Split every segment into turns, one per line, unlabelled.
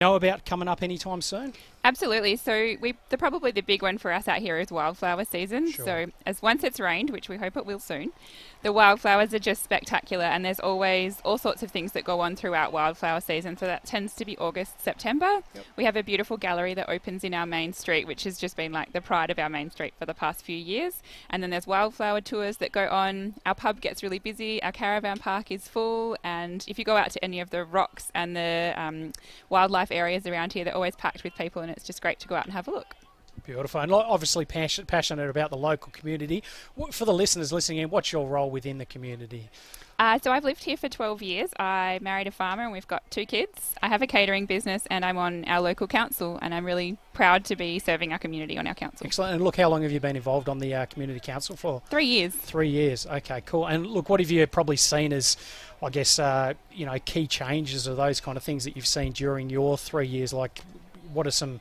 Know about coming up anytime soon?
Absolutely. So probably the big one for us out here is wildflower season.
Sure.
So as once it's rained, which we hope it will soon, the wildflowers are just spectacular, and there's always all sorts of things that go on throughout wildflower season. So that tends to be August, September.
Yep.
We have a beautiful gallery that opens in our main street, which has just been like the pride of our main street for the past few years. And then there's wildflower tours that go on. Our pub gets really busy. Our caravan park is full, and if you go out to any of the rocks and the wildlife areas around here, they're always packed with people, and it's just great to go out and have a look.
Beautiful, and obviously passionate about the local community. For the listeners listening in, what's your role within the community?
So I've lived here for 12 years. I married a farmer and we've got 2 kids. I have a catering business and I'm on our local council, and I'm really proud to be serving our community on our council.
Excellent. And look, how long have you been involved on the community council for?
3 years.
3 years. Okay, cool. And look, what have you probably seen as, I guess, key changes or those kind of things that you've seen during your 3 years? Like, what are some,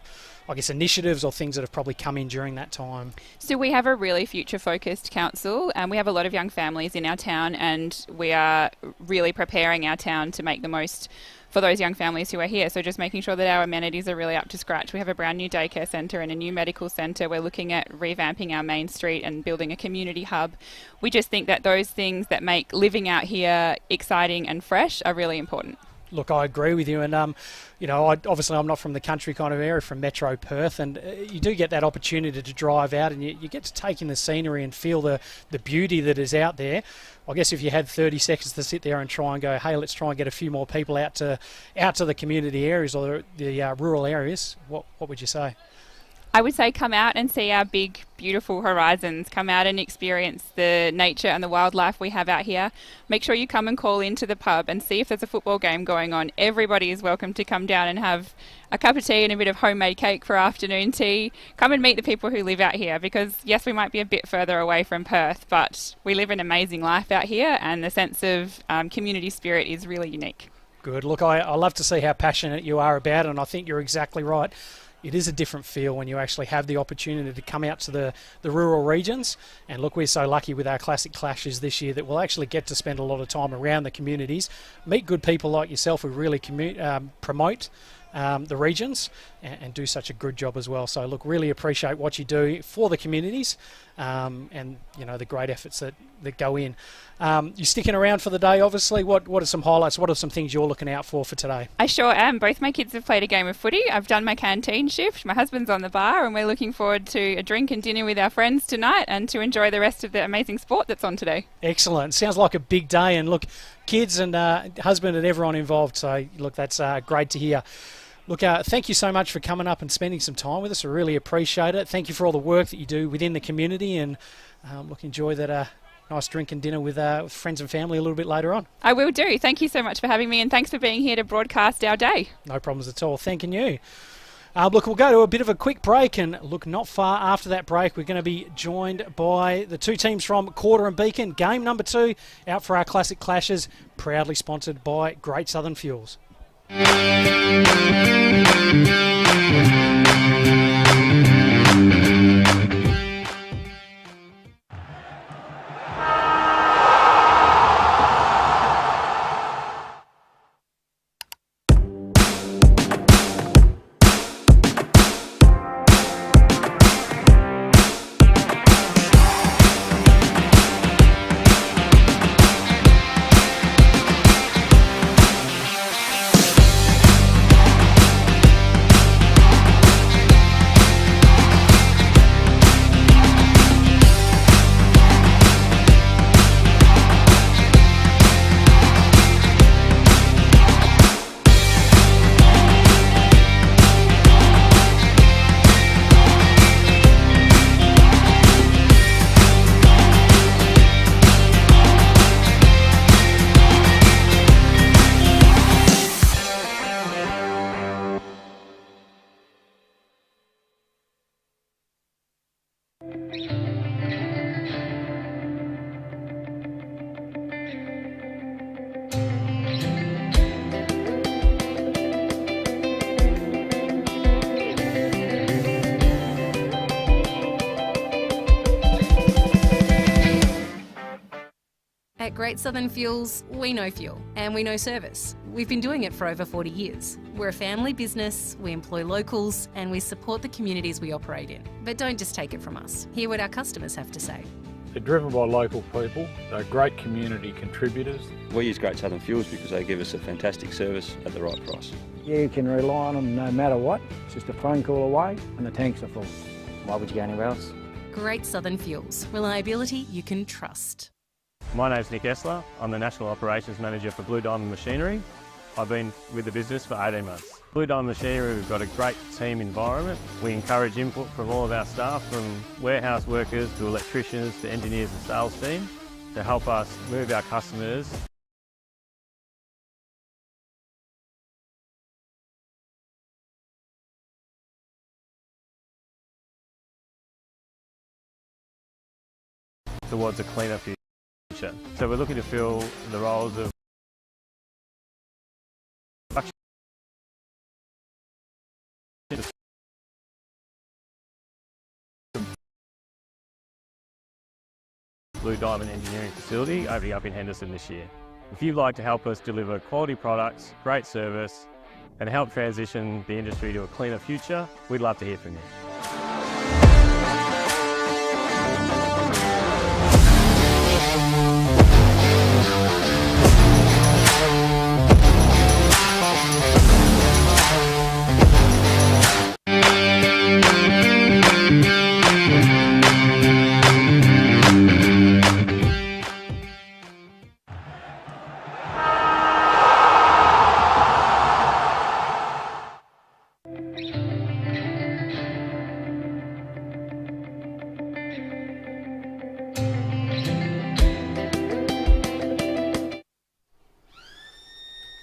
I guess, initiatives or things that have probably come in during that time?
So we have a really future-focused council, and we have a lot of young families in our town, and we are really preparing our town to make the most for those young families who are here. So just making sure that our amenities are really up to scratch. We have a brand new daycare centre and a new medical centre. We're looking at revamping our main street and building a community hub. We just think that those things that make living out here exciting and fresh are really important.
Look, I agree with you, and obviously I'm not from the country kind of area, from Metro Perth, and you do get that opportunity to drive out, and you get to take in the scenery and feel the beauty that is out there. I guess if you had 30 seconds to sit there and try and go, hey, let's try and get a few more people out to the community areas or the rural areas, what would you say?
I would say come out and see our big, beautiful horizons. Come out and experience the nature and the wildlife we have out here. Make sure you come and call into the pub and see if there's a football game going on. Everybody is welcome to come down and have a cup of tea and a bit of homemade cake for afternoon tea. Come and meet the people who live out here, because yes, we might be a bit further away from Perth, but we live an amazing life out here, and the sense of community spirit is really unique.
Good. Look, I love to see how passionate you are about it, and I think you're exactly right. It is a different feel when you actually have the opportunity to come out to the rural regions. And look, we're so lucky with our Classic Clashes this year that we'll actually get to spend a lot of time around the communities, meet good people like yourself who really promote the regions and do such a good job as well. So look, really appreciate what you do for the communities and the great efforts that go in. You're sticking around for the day, obviously. What are some highlights? What are some things you're looking out for today?
I sure am. Both my kids have played a game of footy. I've done my canteen shift. My husband's on the bar, and we're looking forward to a drink and dinner with our friends tonight and to enjoy the rest of the amazing sport that's on today.
Excellent. Sounds like a big day, and look, kids and husband and everyone involved. So look, that's great to hear. Look, thank you so much for coming up and spending some time with us. I really appreciate it. Thank you for all the work that you do within the community, and enjoy that nice drink and dinner with friends and family a little bit later on.
I will do. Thank you so much for having me, and thanks for being here to broadcast our day.
No problems at all. Thanking you. Look, we'll go to a bit of a quick break, and look, not far after that break, we're going to be joined by the 2 teams from Koorda and Beacon. Game number 2 out for our Classic Clashes, proudly sponsored by Great Southern Fuels.
At Great Southern Fuels, we know fuel and we know service. We've been doing it for over 40 years. We're a family business, we employ locals, and we support the communities we operate in. But don't just take it from us. Hear what our customers have to say.
They're driven by local people, they're great community contributors.
We use Great Southern Fuels because they give us a fantastic service at the right price.
Yeah, you can rely on them no matter what. It's just a phone call away and the tanks are full.
Why would you go anywhere else?
Great Southern Fuels. Reliability you can trust.
My name's Nick Essler. I'm the National Operations Manager for Blue Diamond Machinery. I've been with the business for 18 months. Blue Diamond Machinery, we've got a great team environment. We encourage input from all of our staff, from warehouse workers to electricians to engineers and sales team, to help us move our customers towards a cleaner future. So we're looking to fill the roles of Blue Diamond Engineering Facility opening up in Henderson this year. If you'd like to help us deliver quality products, great service, and help transition the industry to a cleaner future, we'd love to hear from you.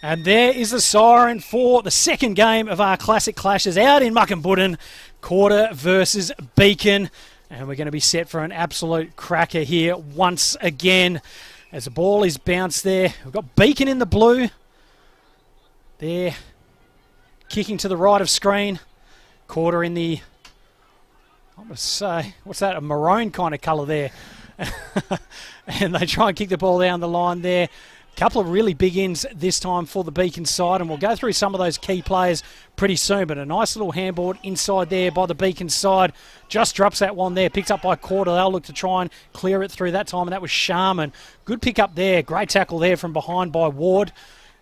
And there is the siren for the second game of our Classic Clashes out in Muckinbudden. Koorda versus Beacon. And we're going to be set for an absolute cracker here once again. As the ball is bounced there. We've got Beacon in the blue. There. Kicking to the right of screen. Koorda in the, I'm going to say, what's that? A maroon kind of colour there. And they try and kick the ball down the line there. Couple of really big ins this time for the Beacon side, and we'll go through some of those key players pretty soon. But a nice little handball inside there by the Beacon side. Just drops that one there, picked up by Koorda. They'll look to try and clear it through that time, and that was Sharman. Good pick up there. Great tackle there from behind by Ward.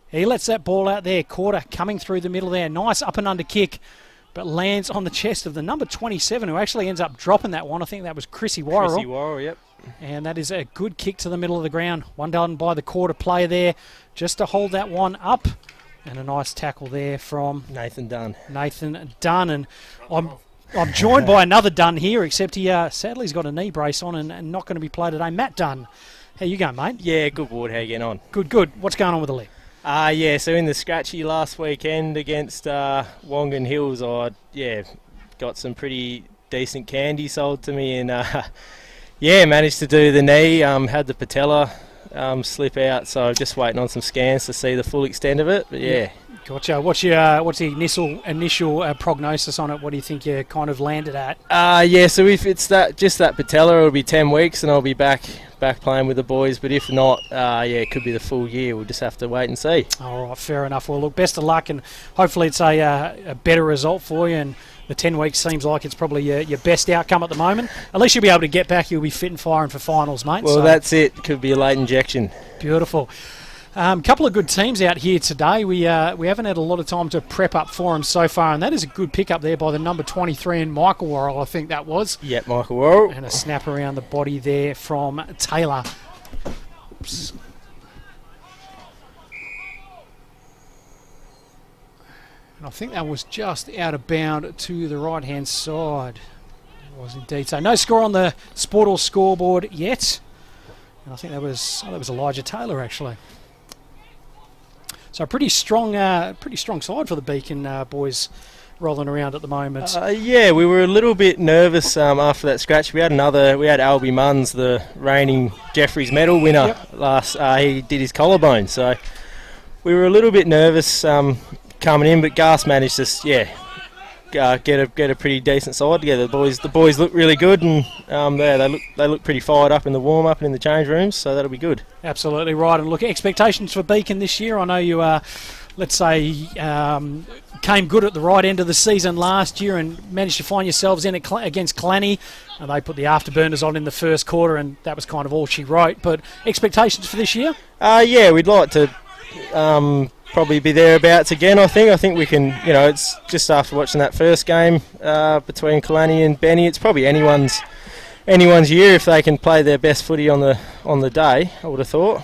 He lets that ball out there. Koorda coming through the middle there. Nice up and under kick, but lands on the chest of the number 27, who actually ends up dropping that one. I think that was Chrissy Worrell.
Chrissy Worrell, yep.
And that is a good kick to the middle of the ground. One done by the Koorda player there, just to hold that one up. And a nice tackle there from
Nathan Dunn.
And I'm joined by another Dunn here, except he sadly has got a knee brace on and not going to be played today. Matt Dunn. How you going, mate?
Yeah, good, Ward. How you getting on?
Good. What's going on with the leg?
Yeah, so in the scratchy last weekend against Wongan Hills, I got some pretty decent candy sold to me, and managed to do the knee. Had the patella slip out, so just waiting on some scans to see the full extent of it. But yeah.
Gotcha. What's the initial prognosis on it? What do you think you kind of landed at?
So if it's that patella, it'll be 10 weeks, and I'll be back playing with the boys. But if not, it could be the full year. We'll just have to wait and see.
All right, fair enough. Well, look, best of luck, and hopefully it's a better result for you. And the 10 weeks seems like it's probably your best outcome at the moment. At least you'll be able to get back. You'll be fit and firing for finals, mate.
Well, that's it. Could be a late injection.
Beautiful. Couple of good teams out here today. We haven't had a lot of time to prep up for them so far, and that is a good pickup there by the number 23 and Michael Worrell, I think that was.
Yep, Michael Worrell.
And a snap around the body there from Taylor. Oops. And I think that was just out of bound to the right-hand side. It was indeed. So no score on the Sportal scoreboard yet. And I think that was Elijah Taylor, actually. So a pretty strong side for the Beacon boys rolling around at the moment.
We were a little bit nervous after that scratch. We had Albie Munns, the reigning Jeffreys medal winner last. He did his collarbone, so we were a little bit nervous coming in. But Gas managed to get a pretty decent side together. The boys look really good, and they look pretty fired up in the warm up and in the change rooms, so that'll be good.
Absolutely right. And look, expectations for Beacon this year. I know you let's say came good at the right end of the season last year and managed to find yourselves in it against Clanny. And they put the afterburners on in the first quarter, and that was kind of all she wrote. But expectations for this year?
Yeah, we'd like to probably be thereabouts again. I think we can. It's just after watching that first game between Kalani and Benny. It's probably anyone's year if they can play their best footy on the day. I would have thought.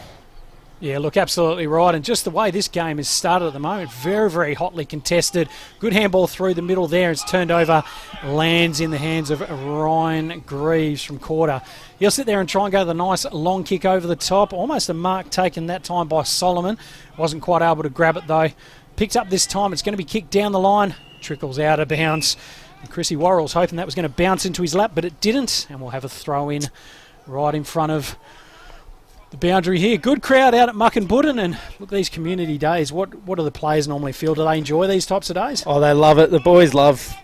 Yeah, look, absolutely right. And just the way this game is started at the moment, very, very hotly contested. Good handball through the middle there. It's turned over, lands in the hands of Ryan Greaves from Koorda. He'll sit there and try and go the nice long kick over the top. Almost a mark taken that time by Solomon. Wasn't quite able to grab it though. Picked up this time. It's going to be kicked down the line. Trickles out of bounds. And Chrissy Worrell's hoping that was going to bounce into his lap, but it didn't. And we'll have a throw in right in front of the boundary here. Good crowd out at Muckenbudden, and look, these community days, what do the players normally feel? Do they enjoy these types of days?
Oh, they love it. The boys love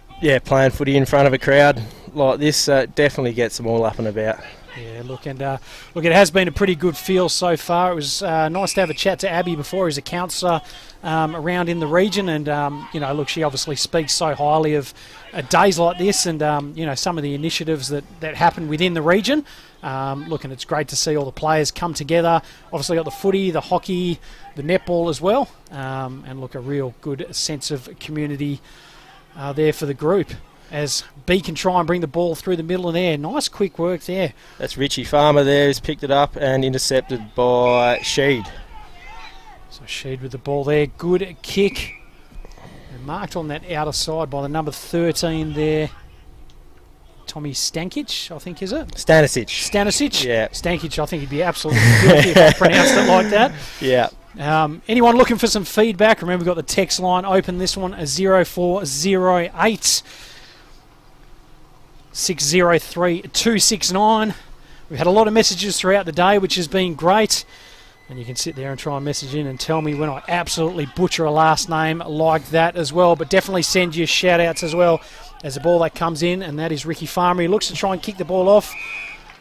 playing footy in front of a crowd like this. Definitely gets them all up and about.
Yeah, look, it has been a pretty good feel so far. It was nice to have a chat to Abby before, who's a counsellor around in the region, and look, she obviously speaks so highly of days like this, and some of the initiatives that happen within the region. Look, and it's great to see all the players come together. Obviously got the footy, the hockey, the netball as well, and look, a real good sense of community there for the group as Beacon try and bring the ball through the middle of there. Nice quick work there.
That's Richie Farmer there, who's picked it up and intercepted by Sheed.
So Sheed with the ball there. Good kick. And marked on that outer side by the number 13 there. Tommy Stankic, I think, is it?
Stanisic. Yeah.
Stankic, I think he'd be absolutely filthy if I pronounced it like that.
Yeah.
Anyone looking for some feedback? Remember, we've got the text line open. This one is 0408 603 269. We've had a lot of messages throughout the day, which has been great. And you can sit there and try and message in and tell me when I absolutely butcher a last name like that as well. But definitely send you shout-outs as well as the ball that comes in, and that is Ricky Farmer. He looks to try and kick the ball off,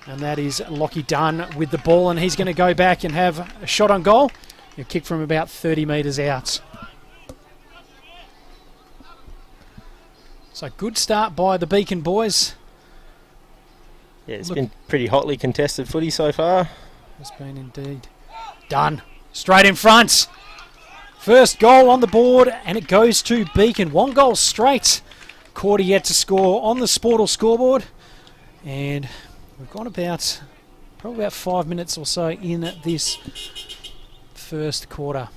and that is Lockie Dunn with the ball, and he's going to go back and have a shot on goal. He'll kick from about 30 metres out. So good start by the Beacon boys.
Yeah, it's been pretty hotly contested footy so far.
It's been indeed. Done. Straight in front. First goal on the board, and it goes to Beacon. One goal straight. Koorda yet to score on the Sportal scoreboard. And we've got probably about 5 minutes or so in this first quarter.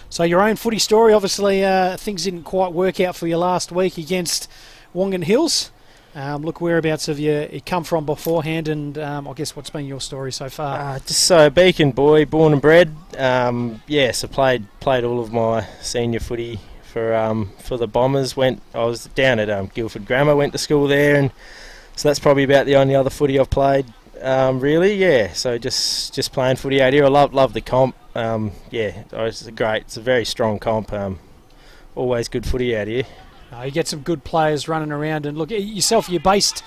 So your own footy story, obviously things didn't quite work out for you last week against Wongan Hills. Look, whereabouts have you come from beforehand, and I guess what's been your story so far?
Just so Beacon boy, born and bred. So played all of my senior footy for the Bombers. I was down at Guildford Grammar, went to school there, and so that's probably about the only other footy I've played. Really, yeah. So just playing footy out here. I love the comp. It's great. It's a very strong comp. Always good footy out here.
You get some good players running around, and look yourself. You're based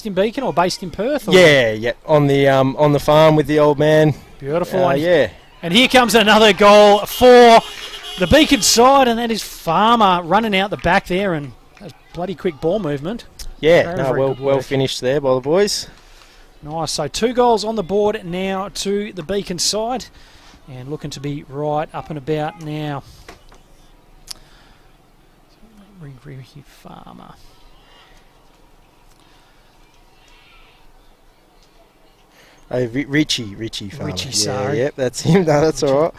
in Beacon or based in Perth? Or?
Yeah. On the farm with the old man.
Beautiful.
Yeah.
And here comes another goal for the Beacon side, and that is Farmer running out the back there, and a bloody quick ball movement.
Yeah. Well finished there by the boys.
Nice. So 2 goals on the board now to the Beacon side, and looking to be right up and about now. Ricky Farmer.
Oh, Richie Farmer.
Richie, sorry.
Yep, that's him. No, that's all right.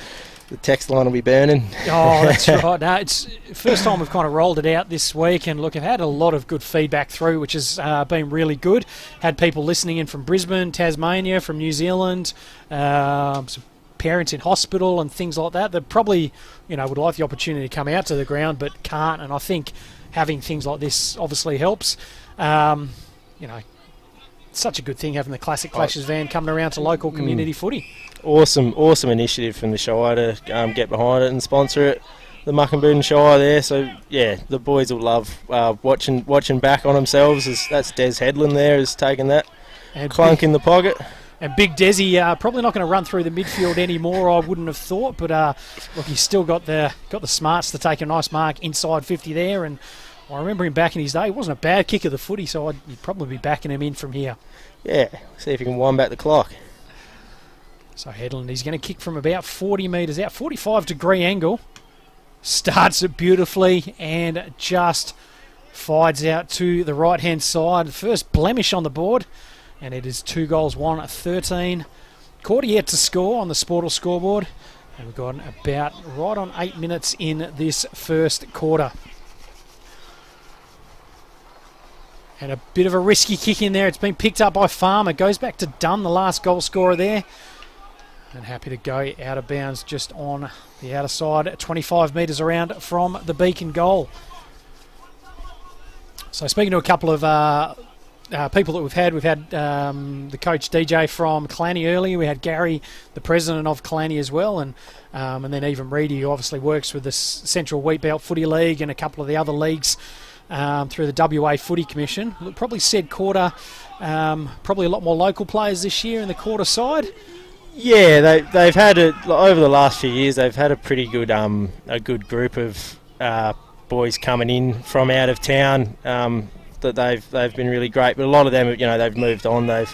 The text line will be burning.
Oh, that's right. No, it's first time we've kind of rolled it out this week, and look, I've had a lot of good feedback through, which has been really good. Had people listening in from Brisbane, Tasmania, from New Zealand, some parents in hospital and things like that probably, would like the opportunity to come out to the ground but can't, and I think having things like this obviously helps. Such a good thing having the Classic Clashes van coming around to local community footy.
Awesome initiative from the Shire to get behind it and sponsor it. Muckenboone Shire there. So yeah, the boys will love watching back on themselves. That's Des Headland there has taken that
And
clunk in the pocket.
And Big Desi probably not going to run through the midfield anymore, I wouldn't have thought. But look, he's still got the smarts to take a nice mark inside 50 there. And I remember him back in his day. He wasn't a bad kick of the footy, so you'd probably be backing him in from here.
Yeah, see if he can wind back the clock.
So Headland, he's going to kick from about 40 metres out, 45-degree angle. Starts it beautifully and just fides out to the right-hand side. First blemish on the board. And it is 2 goals, 1-13. Koorda yet to score on the Sportal scoreboard. And we've got about right on 8 minutes in this first quarter. And a bit of a risky kick in there. It's been picked up by Farmer. Goes back to Dunn, the last goal scorer there. And happy to go out of bounds just on the outer side, 25 metres around from the Beacon goal. So speaking to a couple of people that we've had the coach DJ from Kalani earlier. We had Gary, the president of Kalani as well, and then even Reedy, who obviously works with the Central Wheatbelt Footy League and a couple of the other leagues through the WA Footy Commission. Probably said Koorda, probably a lot more local players this year in the Koorda side.
Yeah, they've had over the last few years. They've had a pretty good group of boys coming in from out of town. That they've been really great, but a lot of them, they've moved on. They've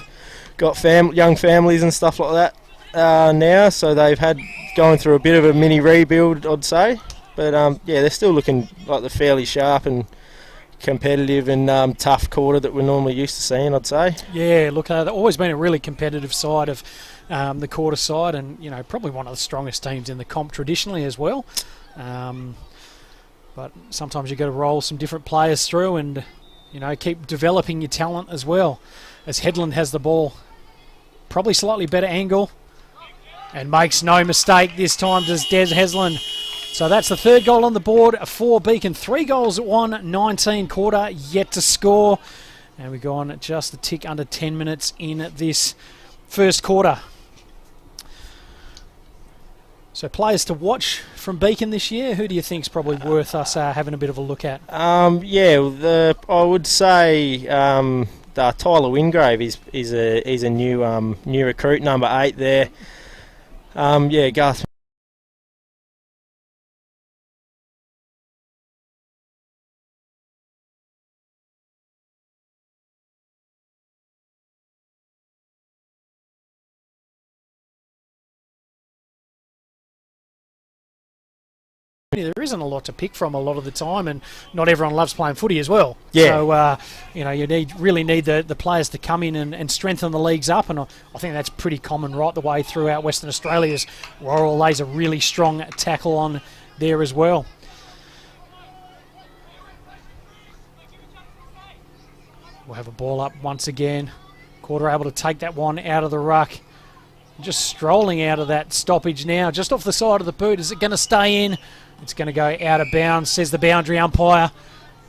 got young families and stuff like that now, so they've had going through a bit of a mini rebuild, I'd say. But yeah, they're still looking like the fairly sharp and competitive and tough Koorda that we're normally used to seeing, I'd say.
Yeah, look, they've always been a really competitive side of the Koorda side, and probably one of the strongest teams in the comp traditionally as well. But sometimes you've got to roll some different players through and keep developing your talent as well. As Headland has the ball, probably slightly better angle, and makes no mistake this time does Des Headland. So that's the third goal on the board for Beacon. 3 goals at 1-19 Koorda yet to score, and we go on just a tick under 10 minutes in this first quarter. So players to watch from Beacon this year, who do you think is probably worth us having a bit of a look at?
I would say Tyler Wingrave is a new recruit, number 8 there. Garth.
There isn't a lot to pick from a lot of the time, and not everyone loves playing footy as well.
Yeah.
So you really need the players to come in and strengthen the leagues up, and I think that's pretty common right the way throughout Western Australia. As Royal lays a really strong tackle on there as well. We'll have a ball up once again. Koorda able to take that one out of the ruck. Just strolling out of that stoppage now, just off the side of the boot. Is it going to stay in? It's going to go out of bounds, says the boundary umpire.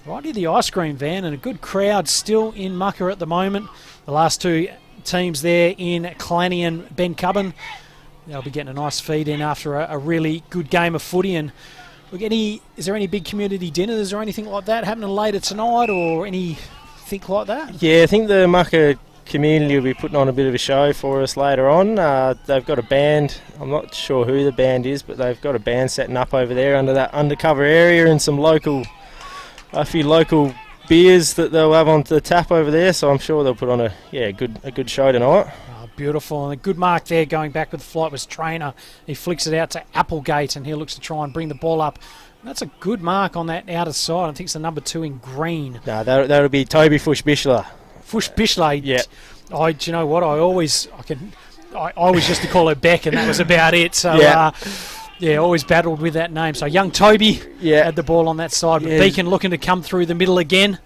Right near the ice cream van, and a good crowd still in Mucka at the moment. The last 2 teams there in Kalani and Ben Cubban. They'll be getting a nice feed in after a really good game of footy. And look, is there any big community dinners or anything like that happening later tonight, or anything like that?
Yeah, I think the Mucka community will be putting on a bit of a show for us later on. They've got a band. I'm not sure who the band is, but they've got a band setting up over there under that undercover area, and a few local beers that they'll have on the tap over there. So I'm sure they'll put on a good show tonight.
Oh, beautiful, and a good mark there going back with the flight was Trainer. He flicks it out to Applegate, and he looks to try and bring the ball up. That's a good mark on that outer side. I think it's the number 2 in green.
No, that'll be Toby Fush-Bishler.
Fush-Bishler.
Yeah.
Do you know what? I always used to call her Beck, and that was about it. So always battled with that name. So young Toby had the ball on that side. But Beacon looking to come through the middle again.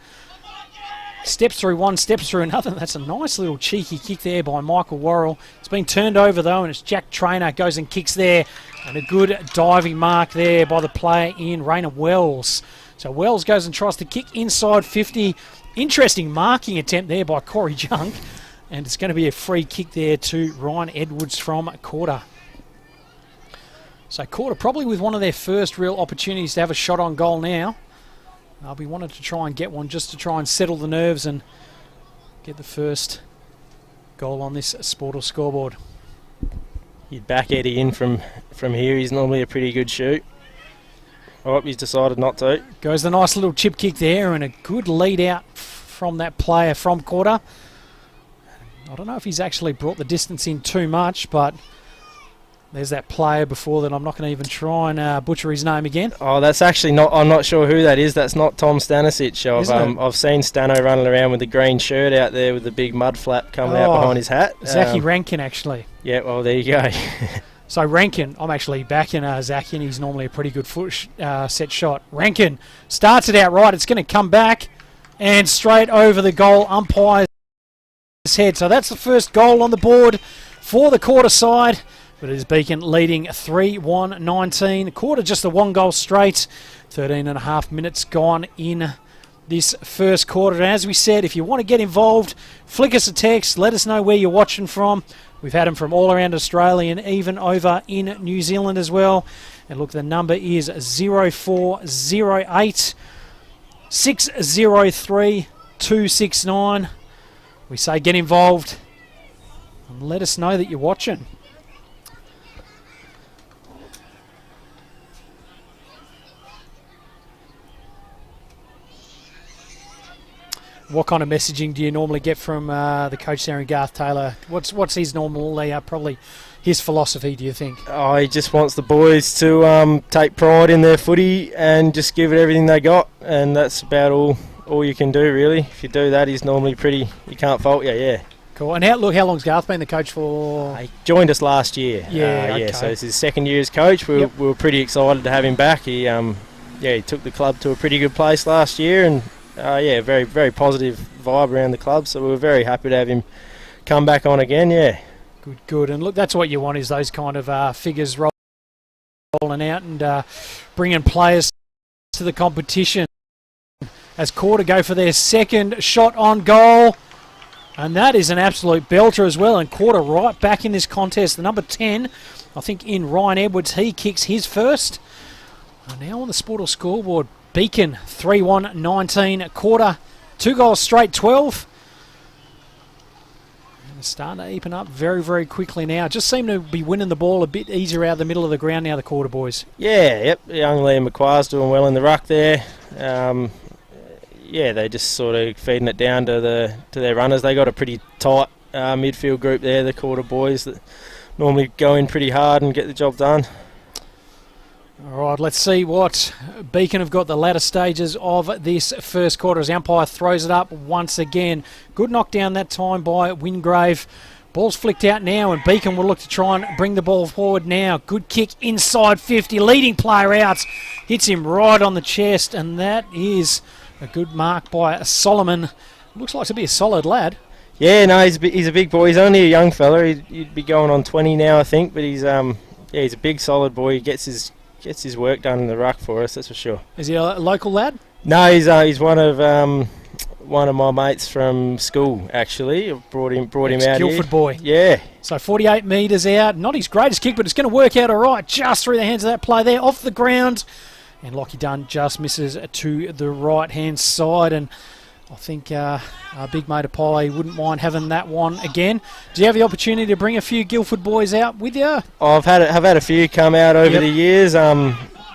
Steps through one, steps through another. That's a nice little cheeky kick there by Michael Worrell. It's been turned over though, and it's Jack Trainer goes and kicks there, and a good diving mark there by the player in Raina Wells. So Wells goes and tries to kick inside 50. Interesting marking attempt there by Corey Junk, and it's going to be a free kick there to Ryan Edwards from Koorda. So Koorda probably with one of their first real opportunities to have a shot on goal now. They'll be wanting to try and get one just to try and settle the nerves and get the first goal on this Sportal scoreboard.
He'd back Eddie in from here. He's normally a pretty good shoot. Oh, he's decided not to.
Goes the nice little chip kick there and a good lead out from that player from Koorda. I don't know if he's actually brought the distance in too much, but there's that player before that. I'm not going to even try and butcher his name again.
Oh, that's actually not. I'm not sure who that is. That's not Tom Stanisic. I've seen Stano running around with the green shirt out there with the big mud flap coming out behind his hat.
Zachy Rankin, actually.
Yeah, well, there you go.
So Rankin, I'm actually backing Zachy, and he's normally a pretty good set shot. Rankin starts it out right. It's going to come back and straight over the goal umpire's head. So that's the first goal on the board for the Koorda side. But it is Beacon leading 3-1-19. Koorda just a one goal straight. 13 and a half minutes gone in this first quarter. And as we said, if you want to get involved, flick us a text. Let us know where you're watching from. We've had them from all around Australia and even over in New Zealand as well. And look, the number is 0408 603 269. We say get involved and let us know that you're watching. What kind of messaging do you normally get from the coach there in Garth Taylor? What's his normal, probably his philosophy, do you think?
Oh, he just wants the boys to take pride in their footy and just give it everything they got, and that's about all you can do, really. If you do that, he's normally pretty, you can't fault you, yeah.
Cool. And how long's Garth been the coach for?
He joined us last year.
Yeah, okay.
So it's his second year as coach. We were pretty excited to have him back. He took the club to a pretty good place last year, and very, very positive vibe around the club, so we were very happy to have him come back on again, yeah.
Good. And look, that's what you want, is those kind of figures rolling out and bringing players to the competition. As Koorda go for their second shot on goal, and that is an absolute belter as well, and Koorda right back in this contest. The number 10, I think in Ryan Edwards, he kicks his first. And now on the Sportal scoreboard, Beacon 3-1-19, Koorda 2 goals straight, 12. And they're starting to even up very, very quickly now. Just seem to be winning the ball a bit easier out of the middle of the ground now, the Koorda boys.
Yeah, yep. Young Liam McQuarrie's doing well in the ruck there. They're just sort of feeding it down to their runners. They got a pretty tight midfield group there, the Koorda boys, that normally go in pretty hard and get the job done.
All right, let's see what Beacon have got the latter stages of this first quarter as umpire throws it up once again. Good knockdown that time by Wingrave. Ball's flicked out now, and Beacon will look to try and bring the ball forward now. Good kick inside 50. Leading player out. Hits him right on the chest, and that is a good mark by Solomon. Looks like to be a solid lad.
Yeah, no, he's a big boy. He's only a young fella. He'd be going on 20 now, I think, but he's a big, solid boy. He gets his work done in the ruck for us, that's for sure.
Is he a local lad?
No, he's one of my mates from school, actually. I brought him out
Guildford
here.
Boy.
Yeah.
So 48 metres out. Not his greatest kick, but it's going to work out all right. Just through the hands of that play there, off the ground. And Lockie Dunn just misses to the right-hand side. And I think our big mate Apollo wouldn't mind having that one again. Do you have the opportunity to bring a few Guildford boys out with you?
I've had a few come out over the years.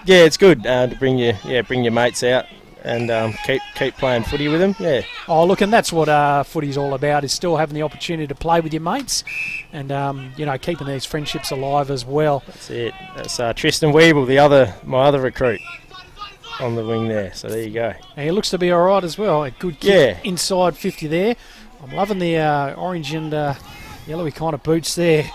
It's good to bring your mates out and keep playing footy with them. Yeah.
Oh, look, and that's what footy's all about, is still having the opportunity to play with your mates and keeping these friendships alive as well.
That's it. That's Tristan Weeble, my other recruit, on the wing there. So there you go.
And he looks to be all right as well. A good kick inside 50 there. I'm loving the orange and yellowy kind of boots there.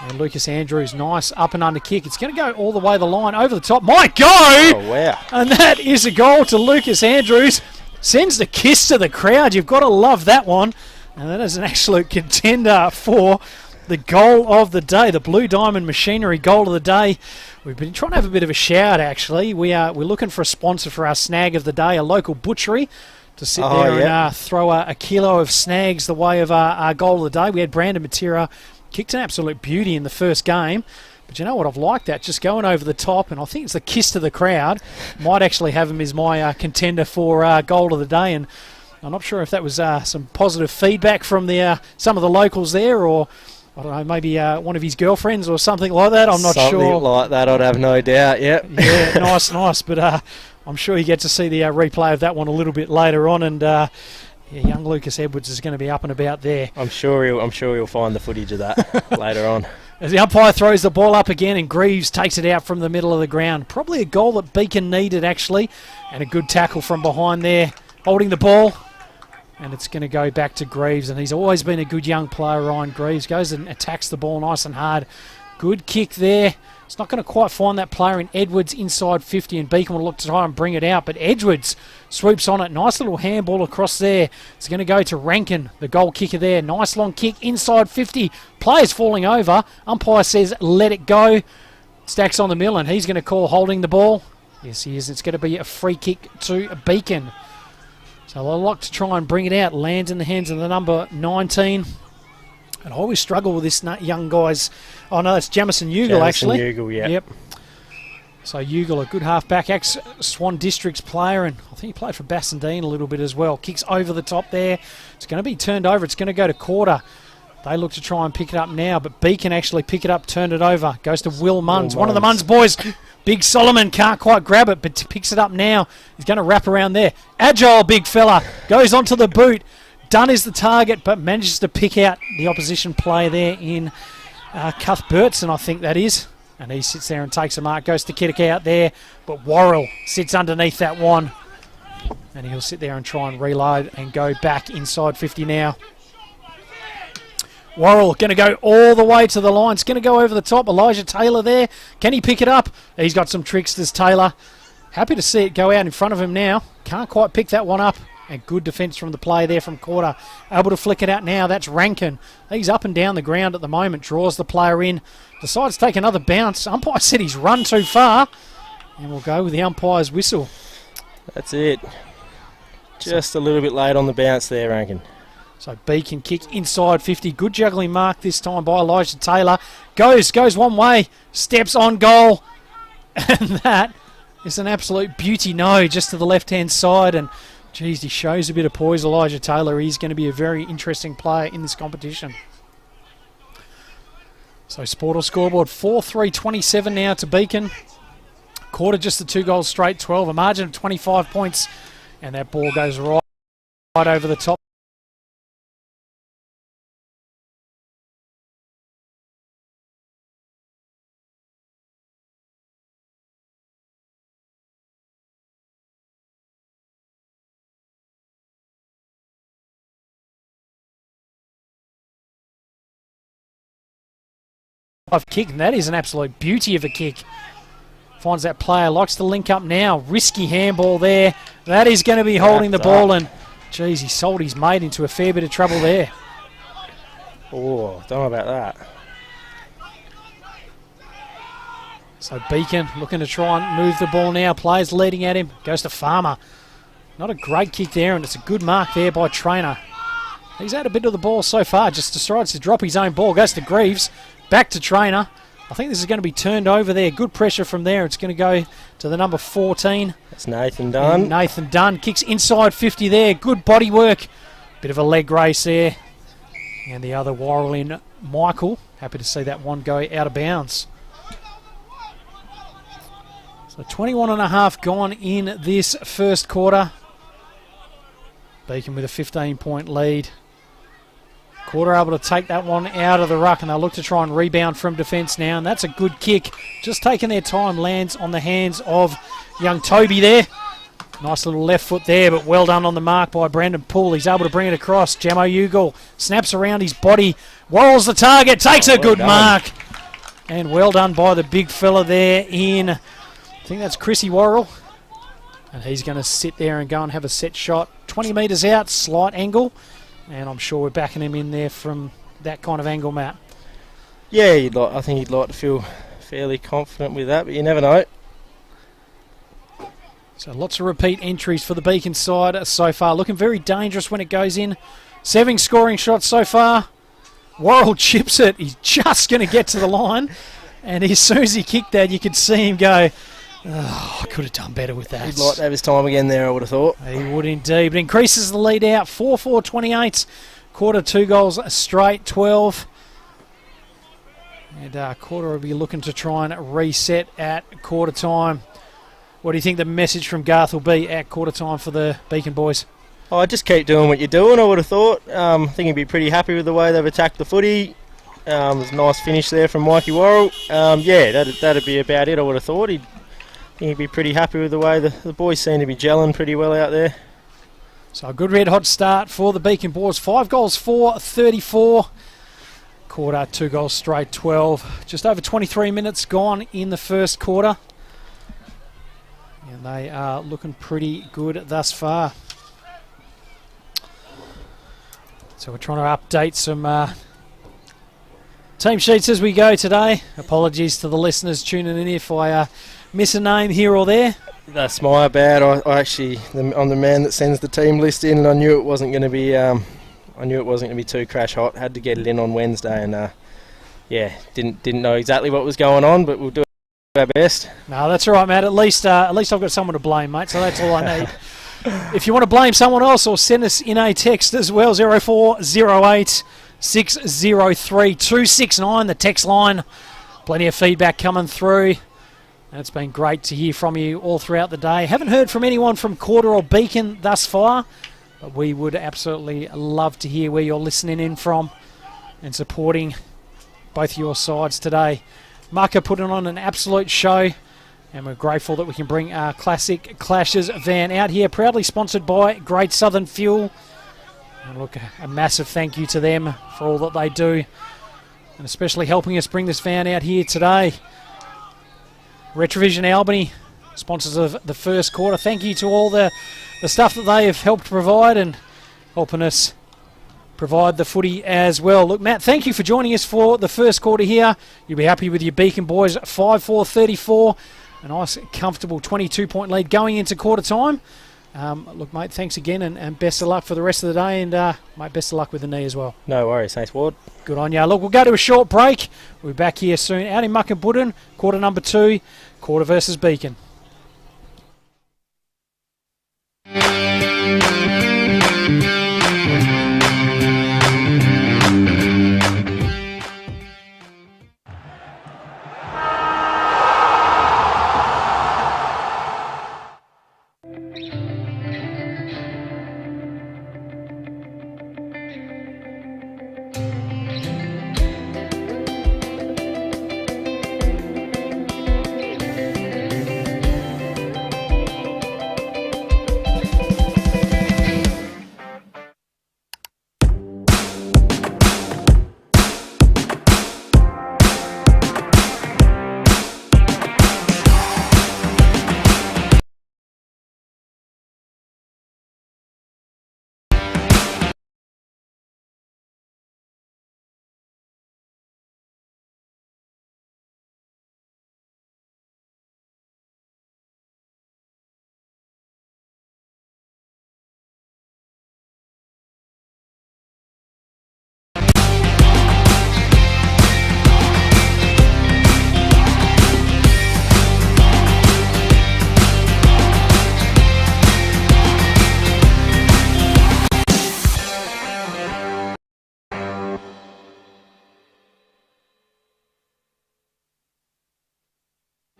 And Lucas Andrews, nice up and under kick. It's going to go all the way the line, over the top. My go!
Oh, wow.
And that is a goal to Lucas Andrews. Sends the kiss to the crowd. You've got to love that one. And that is an absolute contender for the goal of the day, the Blue Diamond Machinery goal of the day. We've been trying to have a bit of a shout, actually. We're looking for a sponsor for our snag of the day, a local butchery, to sit there and throw a kilo of snags the way of our goal of the day. We had Brandon Matera, kicked an absolute beauty in the first game. But you know what? I've liked that. Just going over the top, and I think it's the kiss to the crowd. Might actually have him as my contender for goal of the day. And I'm not sure if that was some positive feedback from the some of the locals there, or I don't know, maybe one of his girlfriends or something like that. I'm not sure.
Something like that, I'd have no doubt, yep.
Yeah, nice. But I'm sure you get to see the replay of that one a little bit later on. And young Lucas Edwards is going to be up and about there.
I'm sure he'll find the footage of that later on.
As the umpire throws the ball up again and Greaves takes it out from the middle of the ground. Probably a goal that Beacon needed, actually. And a good tackle from behind there, holding the ball. And it's going to go back to Greaves. And he's always been a good young player, Ryan Greaves. Goes and attacks the ball nice and hard. Good kick there. It's not going to quite find that player in Edwards inside 50, and Beacon will look to try and bring it out. But Edwards swoops on it. Nice little handball across there. It's going to go to Rankin, the goal kicker there. Nice long kick inside 50. Player's falling over. Umpire says let it go. Stacks on the mill, and he's going to call holding the ball. Yes, he is. It's going to be a free kick to Beacon. So they'll look to try and bring it out. Lands in the hands of the number 19. And I always struggle with this young guy's... Oh, no, it's Jamison Ugle, actually.
Ugle, yeah.
Yep. So Ugle, a good half-back, ex-Swan Districts player, and I think he played for Bassendean a little bit as well. Kicks over the top there. It's going to be turned over. It's going to go to Koorda. They look to try and pick it up now, but Beacon actually pick it up, turn it over. Goes to Will Munns, one of the Munns boys. Big Solomon can't quite grab it, but picks it up now. He's going to wrap around there. Agile big fella. Goes onto the boot. Dunn is the target, but manages to pick out the opposition player there in Cuthbertson, I think that is. And he sits there and takes a mark. Goes to Kiddick out there, but Worrell sits underneath that one. And he'll sit there and try and reload and go back inside 50 now. Worrell going to go all the way to the line. It's going to go over the top. Elijah Taylor there. Can he pick it up? He's got some tricksters, Taylor. Happy to see it go out in front of him now. Can't quite pick that one up. And good defence from the play there from Koorda. Able to flick it out now. That's Rankin. He's up and down the ground at the moment. Draws the player in. Decides to take another bounce. Umpire said he's run too far. And we'll go with the umpire's whistle.
That's it. Just a little bit late on the bounce there, Rankin.
So Beacon kick inside 50. Good juggling mark this time by Elijah Taylor. Goes one way. Steps on goal. And that is an absolute beauty. No, just to the left-hand side. And geez, he shows a bit of poise, Elijah Taylor. He's going to be a very interesting player in this competition. So Sportal scoreboard 4-3-27 now to Beacon. Koorda just the 2 goals straight, 12. A margin of 25 points. And that ball goes right over the top. Kick, and that is an absolute beauty of a kick. Finds that player, likes to link up now. Risky handball there. That is going to be holding the ball, and geez, he sold his mate into a fair bit of trouble there.
Oh, don't know about that.
So Beacon looking to try and move the ball now. Players leading at him. Goes to Farmer. Not a great kick there, and it's a good mark there by Trainer. He's had a bit of the ball so far, just decides to drop his own ball. Goes to Greaves. Back to Trainer. I think this is going to be turned over there. Good pressure from there. It's going to go to the number 14.
That's Nathan Dunn.
And Nathan Dunn kicks inside 50 there. Good body work. Bit of a leg race there. And the other Worrell in Michael. Happy to see that one go out of bounds. So 21.5 gone in this first quarter. Beacon with a 15-point lead. Koorda able to take that one out of the ruck, and they'll look to try and rebound from defence now, and that's a good kick. Just taking their time, lands on the hands of young Toby there. Nice little left foot there, but well done on the mark by Brandon Poole. He's able to bring it across. Jamo Ugle snaps around his body, Worrell's the target, takes a good mark. And well done by the big fella there in, I think that's Chrissy Worrell. And he's going to sit there and go and have a set shot. 20 metres out, slight angle. And I'm sure we're backing him in there from that kind of angle, Matt.
Yeah, I think he'd like to feel fairly confident with that, but you never know.
So lots of repeat entries for the Beacon side so far. Looking very dangerous when it goes in. 7 scoring shots so far. Worrell chips it. He's just going to get to the line. And as soon as he kicked that, you could see him go, oh, I could have done better with that.
He'd like to have his time again there, I would have thought.
He would indeed. But increases the lead out, 4-4-28. Koorda 2 goals straight, 12. And Koorda will be looking to try and reset at quarter time. What do you think the message from Garth will be at quarter time for the Beacon boys?
Oh, just keep doing what you're doing, I would have thought. I think he'd be pretty happy with the way they've attacked the footy. It was a nice finish there from Mikey Worrell. Yeah, that'd be about it, I would have thought. He'd be pretty happy with the way the boys seem to be gelling pretty well out there.
So a good red hot start for the Beacon boys. 5 goals for 34. Koorda 2 goals straight, 12. Just over 23 minutes gone in the first quarter. And they are looking pretty good thus far. So we're trying to update some team sheets as we go today. Apologies to the listeners tuning in if I miss a name here or there.
That's my bad. I'm the man that sends the team list in, and I knew it wasn't going to be too crash hot. Had to get it in on Wednesday, and didn't know exactly what was going on, but we'll do our best.
No, that's all right, Matt. At least I've got someone to blame, mate. So that's all I need. If you want to blame someone else, or send us in a text as well, 0408 603 269, the text line. Plenty of feedback coming through. And it's been great to hear from you all throughout the day. Haven't heard from anyone from Koorda or Beacon thus far, but we would absolutely love to hear where you're listening in from and supporting both your sides today. Marco putting on an absolute show, and we're grateful that we can bring our Classic Clashes van out here, proudly sponsored by Great Southern Fuel. And look, a massive thank you to them for all that they do, and especially helping us bring this van out here today. Retrovision Albany, sponsors of the first quarter. Thank you to all the stuff that they have helped provide and helping us provide the footy as well. Look, Matt, thank you for joining us for the first quarter here. You'll be happy with your Beacon boys, 5-4-34. A nice, comfortable 22-point lead going into quarter time. Look, mate, thanks again, and best of luck for the rest of the day, and, mate, best of luck with the knee as well.
No worries. Thanks, Ward.
Good on you. Look, we'll go to a short break. We'll be back here soon. Out in Muckabuddin, quarter number 2, Koorda versus Beacon.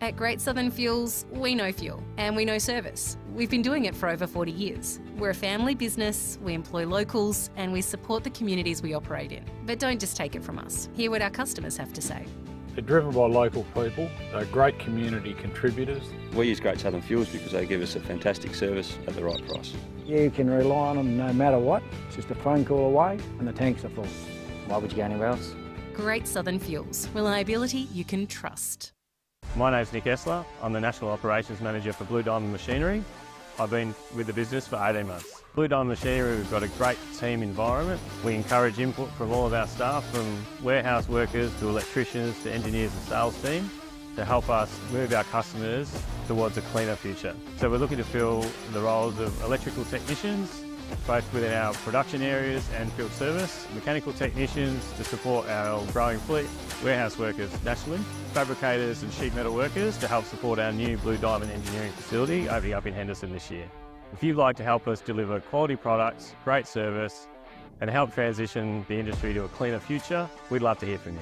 At Great Southern Fuels, we know fuel and we know service. We've been doing it for over 40 years. We're a family business, we employ locals, and we support the communities we operate in. But don't just take it from us. Hear what our customers have to say.
They're driven by local people. They're great community contributors.
We use Great Southern Fuels because they give us a fantastic service at the right price.
You can rely on them no matter what. It's just a phone call away and the tanks are full.
Why would you go anywhere else?
Great Southern Fuels. Reliability you can trust.
My name's Nick Essler. I'm the National Operations Manager for Blue Diamond Machinery. I've been with the business for 18 months. Blue Diamond Machinery, we've got a great team environment. We encourage input from all of our staff, from warehouse workers to electricians to engineers and sales team, to help us move our customers towards a cleaner future. So we're looking to fill the roles of electrical technicians, both within our production areas and field service, mechanical technicians to support our growing fleet, warehouse workers nationally, fabricators and sheet metal workers to help support our new Blue Diamond engineering facility opening up in Henderson this year. If you'd like to help us deliver quality products, great service and help transition the industry to a cleaner future, we'd love to hear from you.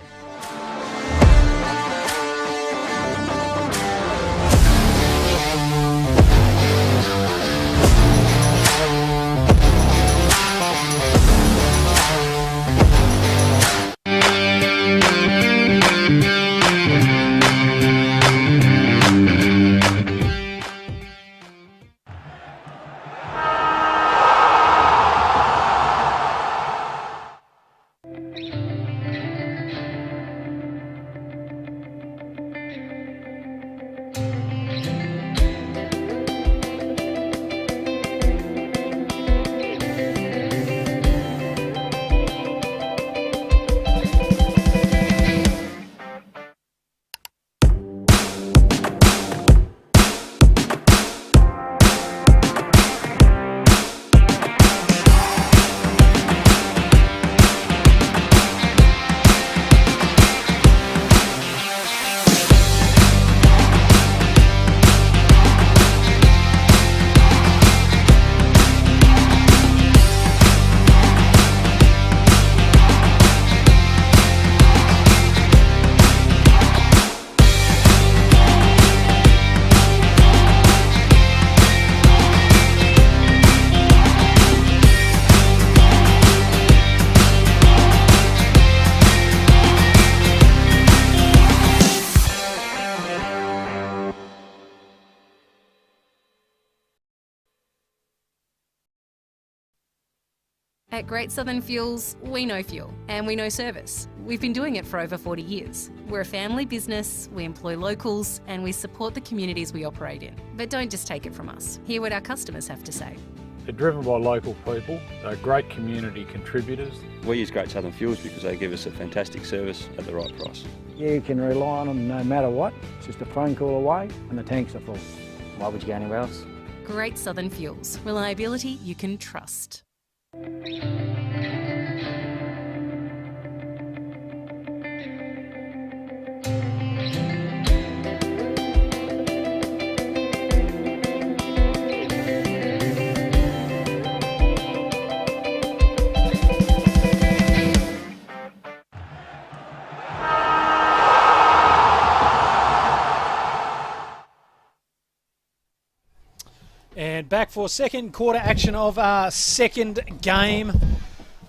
At Great Southern Fuels, we know fuel and we know service. We've been doing it for over 40 years. We're a family business, we employ locals and we support the communities we operate in. But don't just take it from us. Hear what our customers have to say.
They're driven by local people, they're great community contributors.
We use Great Southern Fuels because they give us a fantastic service at the right price.
You can rely on them no matter what. It's just a phone call away and the tanks are full.
Why would you go anywhere else?
Great Southern Fuels. Reliability you can trust.
And back for second quarter action of our second game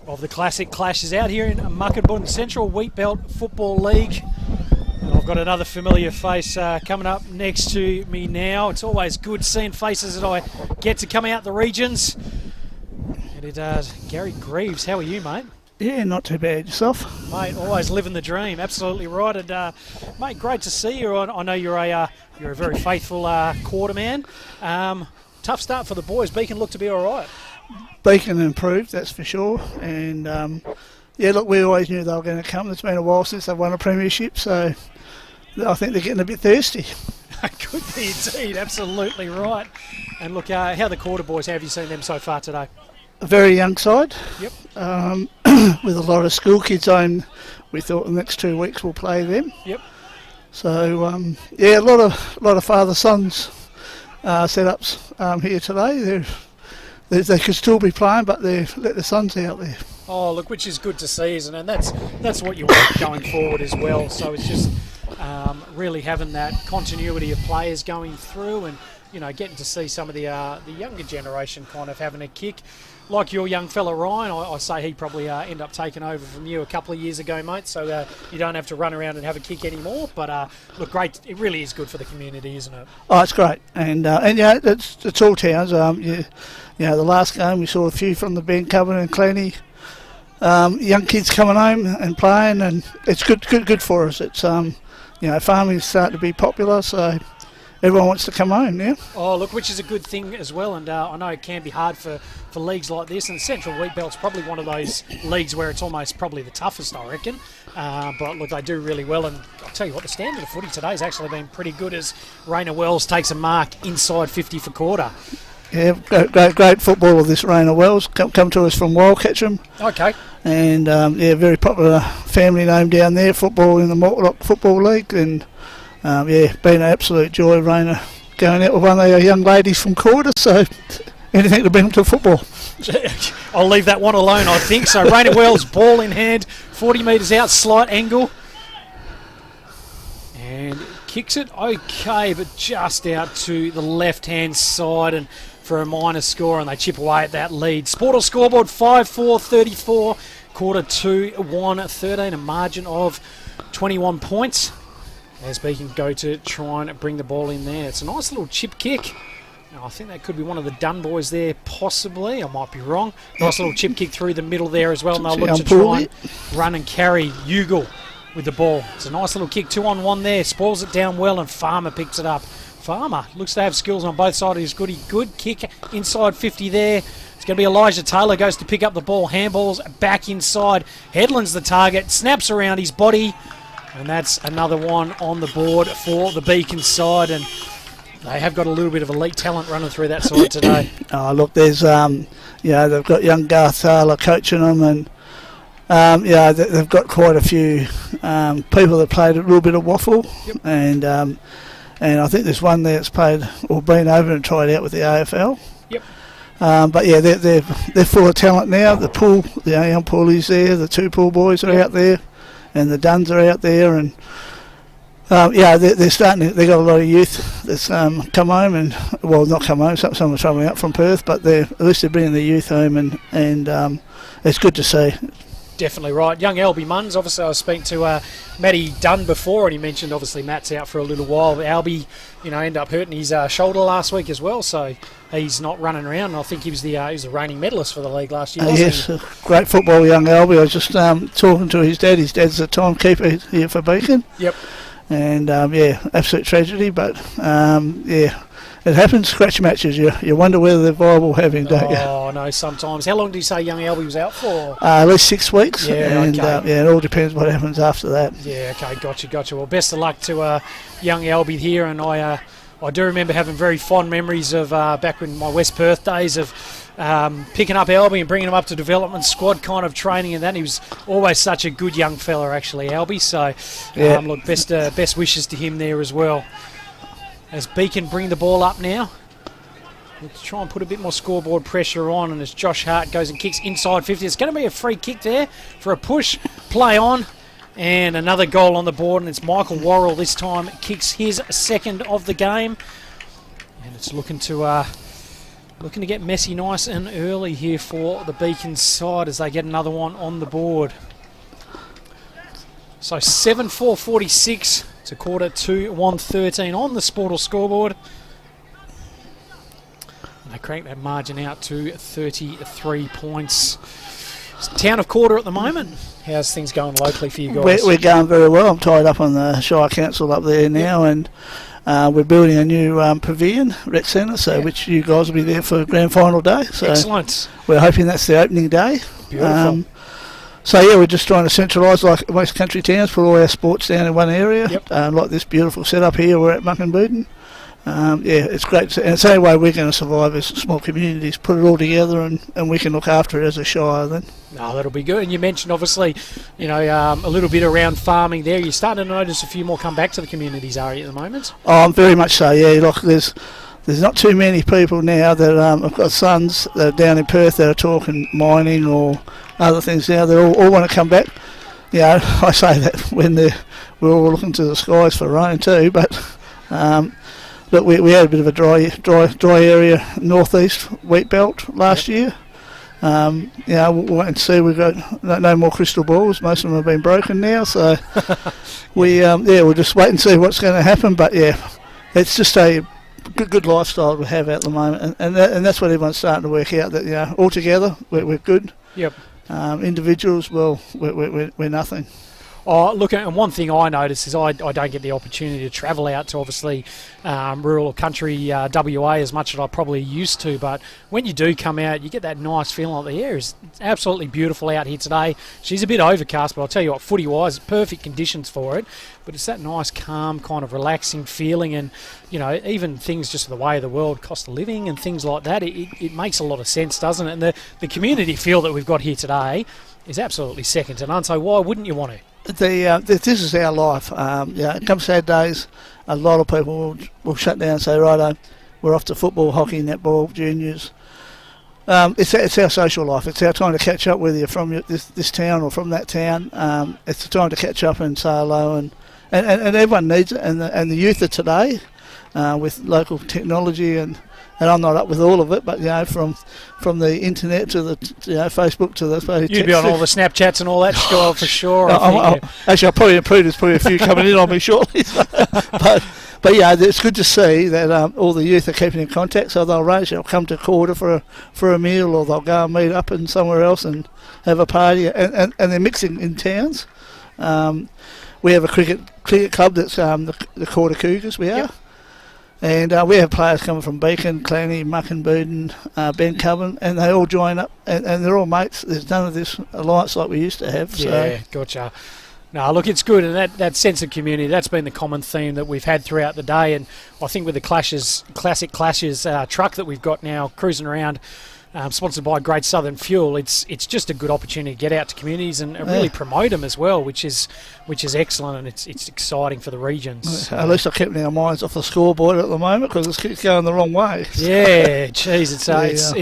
of the Classic Clashes out here in Muckabun Central Wheatbelt Football League. And I've got another familiar face coming up next to me now. It's always good seeing faces that I get to come out the regions. And it Gary Greaves, how are you, mate?
Yeah, not too bad. Yourself?
Mate, always living the dream. Absolutely right. And mate, great to see you. I know you're a very faithful Koorda man. Tough start for the boys. Beacon looked to be all right.
Beacon improved, that's for sure. And yeah, look, we always knew they were going to come. It's been a while since they've won a premiership, so I think they're getting a bit thirsty.
Could be indeed. Absolutely right. And look, how the Koorda boys, how have you seen them so far today?
A very young side.
Yep.
With a lot of school kids on. We thought the next 2 weeks we'll play them.
Yep.
So yeah, a lot of father-sons setups here today. They could still be playing, but they let the sons out there.
Oh, look, which is good to see, isn't it? And that's what you want going forward as well. So it's just really having that continuity of players going through, and getting to see some of the younger generation kind of having a kick. Like your young fella Ryan, I say he probably ended up taking over from you a couple of years ago, mate, so you don't have to run around and have a kick anymore. But look, great, it really is good for the community, isn't it?
Oh, it's great, and yeah, it's all towns. The last game we saw a few from the Ben Coven and Clenny, young kids coming home and playing, and it's good for us. It's farming's starting to be popular, so everyone wants to come home now.
Oh, look, which is a good thing as well, and I know it can be hard for leagues like this, and Central Wheatbelt's probably one of those leagues where it's almost probably the toughest, I reckon. But look, they do really well, and I'll tell you what, the standard of footy today has actually been pretty good as Rainer Wells takes a mark inside 50 for Koorda.
Yeah, great footballer this Rainer Wells. Come to us from Wildcatcham.
Okay.
And very popular family name down there. Football in the Mortlock Football League, and been an absolute joy, Rainer, going out with one of our young ladies from Koorda. So anything to bring them to football.
I'll leave that one alone, I think. So Rainer Wells, ball in hand, 40 metres out, slight angle. And kicks it okay, but just out to the left-hand side and for a minor score, and they chip away at that lead. Sportal scoreboard 5-4-34, Koorda 2-1-13, a margin of 21 points. As Beacon go to try and bring the ball in there. It's a nice little chip kick. I think that could be one of the Dunn boys there, possibly. I might be wrong. Nice little chip kick through the middle there as well. And they'll look to try and run and carry Ugle with the ball. It's a nice little kick, 2-on-1 there. Spoils it down well, and Farmer picks it up. Farmer looks to have skills on both sides of his goodie. Good kick inside 50 there. It's going to be Elijah Taylor goes to pick up the ball. Handballs back inside. Headland's the target. Snaps around his body. And that's another one on the board for the Beacon side. And they have got a little bit of elite talent running through that side today.
Look, there's, they've got young Garth Taylor coaching them, and, they've got quite a few people that played a little bit of waffle. Yep. And I think there's one there that's played or been over and tried out with the AFL.
Yep.
They're full of talent now. The pool, the young poolies there, the two pool boys are out there, and the Duns are out there, and they're starting. They've got a lot of youth that's come home, and not come home. Some are travelling up from Perth, but at least they're bringing the youth home, and it's good to see.
Definitely right. Young Albie Munns, obviously I was speaking to Matty Dunn before, and he mentioned obviously Matt's out for a little while. Albie, ended up hurting his shoulder last week as well, so he's not running around. And I think he was the reigning medalist for the league last year.
Yes, great football, young Albie. I was just talking to his dad. His dad's the timekeeper here for Beacon.
Yep.
And absolute tragedy, but it happens. Scratch matches, you wonder whether they're viable having, don't you?
Oh no, sometimes. How long did you say young Albie was out for?
At least 6 weeks.
Yeah,
and
okay.
It all depends what happens after that.
Yeah, okay, gotcha. Well, best of luck to young Albie here, and I do remember having very fond memories of back in my West Perth days of picking up Albie and bringing him up to development squad kind of training, and that he was always such a good young fella, actually, Albie. So, look, best wishes to him there as well. As Beacon bring the ball up now, let's try and put a bit more scoreboard pressure on, and as Josh Hart goes and kicks inside 50, it's going to be a free kick there for a push, play on, and another goal on the board, and it's Michael Worrell this time kicks his second of the game, and it's looking to get messy nice and early here for the Beacon side as they get another one on the board. So 7-4-46 to Koorda 2-1-13 on the Sportal scoreboard. And they crank that margin out to 33 points. It's the town of Koorda at the moment. How's things going locally for you guys?
We're going very well. I'm tied up on the Shire Council up there now, and we're building a new pavilion, rec centre, which you guys will be there for grand final day. So
excellent.
We're hoping that's the opening day.
Beautiful.
We're just trying to centralise, like most country towns, put all our sports down in one area.
Yep.
Like this beautiful setup here, we're at Muckenbooten. It's great. And it's the only way we're going to survive as small communities, put it all together, and we can look after it as a shire then. No,
that'll be good. And you mentioned, obviously, a little bit around farming there. You're starting to notice a few more come back to the communities, are you, at the moment?
Oh, very much so, yeah. Look, there's not too many people now that have got sons that are down in Perth that are talking mining or other things now. They all want to come back. I say that when we're all looking to the skies for rain too, but look, we had a bit of a dry area northeast Wheatbelt last year. We'll wait and see. We've got no more crystal balls. Most of them have been broken now, so we'll just wait and see what's going to happen. But it's just a good lifestyle we have at the moment, and that's what everyone's starting to work out. That all together we're good.
Yep.
Individuals, well, we're nothing.
Oh, look, and one thing I notice is I don't get the opportunity to travel out to obviously rural country WA as much as I probably used to. But when you do come out, you get that nice feeling. Like the air is absolutely beautiful out here today. She's a bit overcast, but I'll tell you what, footy-wise, perfect conditions for it. But it's that nice, calm, kind of relaxing feeling, and even things just the way of the world, cost of living, and things like that. It makes a lot of sense, doesn't it? And the community feel that we've got here today is absolutely second to none. So why wouldn't you want to?
This is our life. Come sad days, a lot of people will shut down and say, righto, we're off to football, hockey, netball, juniors. It's our social life. It's our time to catch up, whether you're from this town or from that town. It's the time to catch up and say hello, and everyone needs it. And the youth of today, with local technology, and I'm not up with all of it, but from the internet to the Facebook to the
you'd be on all the Snapchats and all that stuff for sure.
Actually, I'll probably improve. There's probably a few coming in on me shortly. But yeah, it's good to see that all the youth are keeping in contact. So they'll come to Koorda for a meal, or they'll go and meet up in somewhere else and have a party. And they're mixing in towns. We have a cricket club that's the Koorda Cougars. We are. Yep. And we have players coming from Beacon, Clanny, Muckenbuden, Ben Coven, and they all join up, and they're all mates. There's none of this alliance like we used to have.
Yeah, gotcha. No, look, it's good, and that sense of community, that's been the common theme that we've had throughout the day, and I think with the Classic Clashes truck that we've got now cruising around, sponsored by Great Southern Fuel, it's just a good opportunity to get out to communities and really promote them as well, which is excellent, and it's exciting for the regions.
At least I'm keeping our minds off the scoreboard at the moment, because it keeps going the wrong way.
Yeah, geez, it's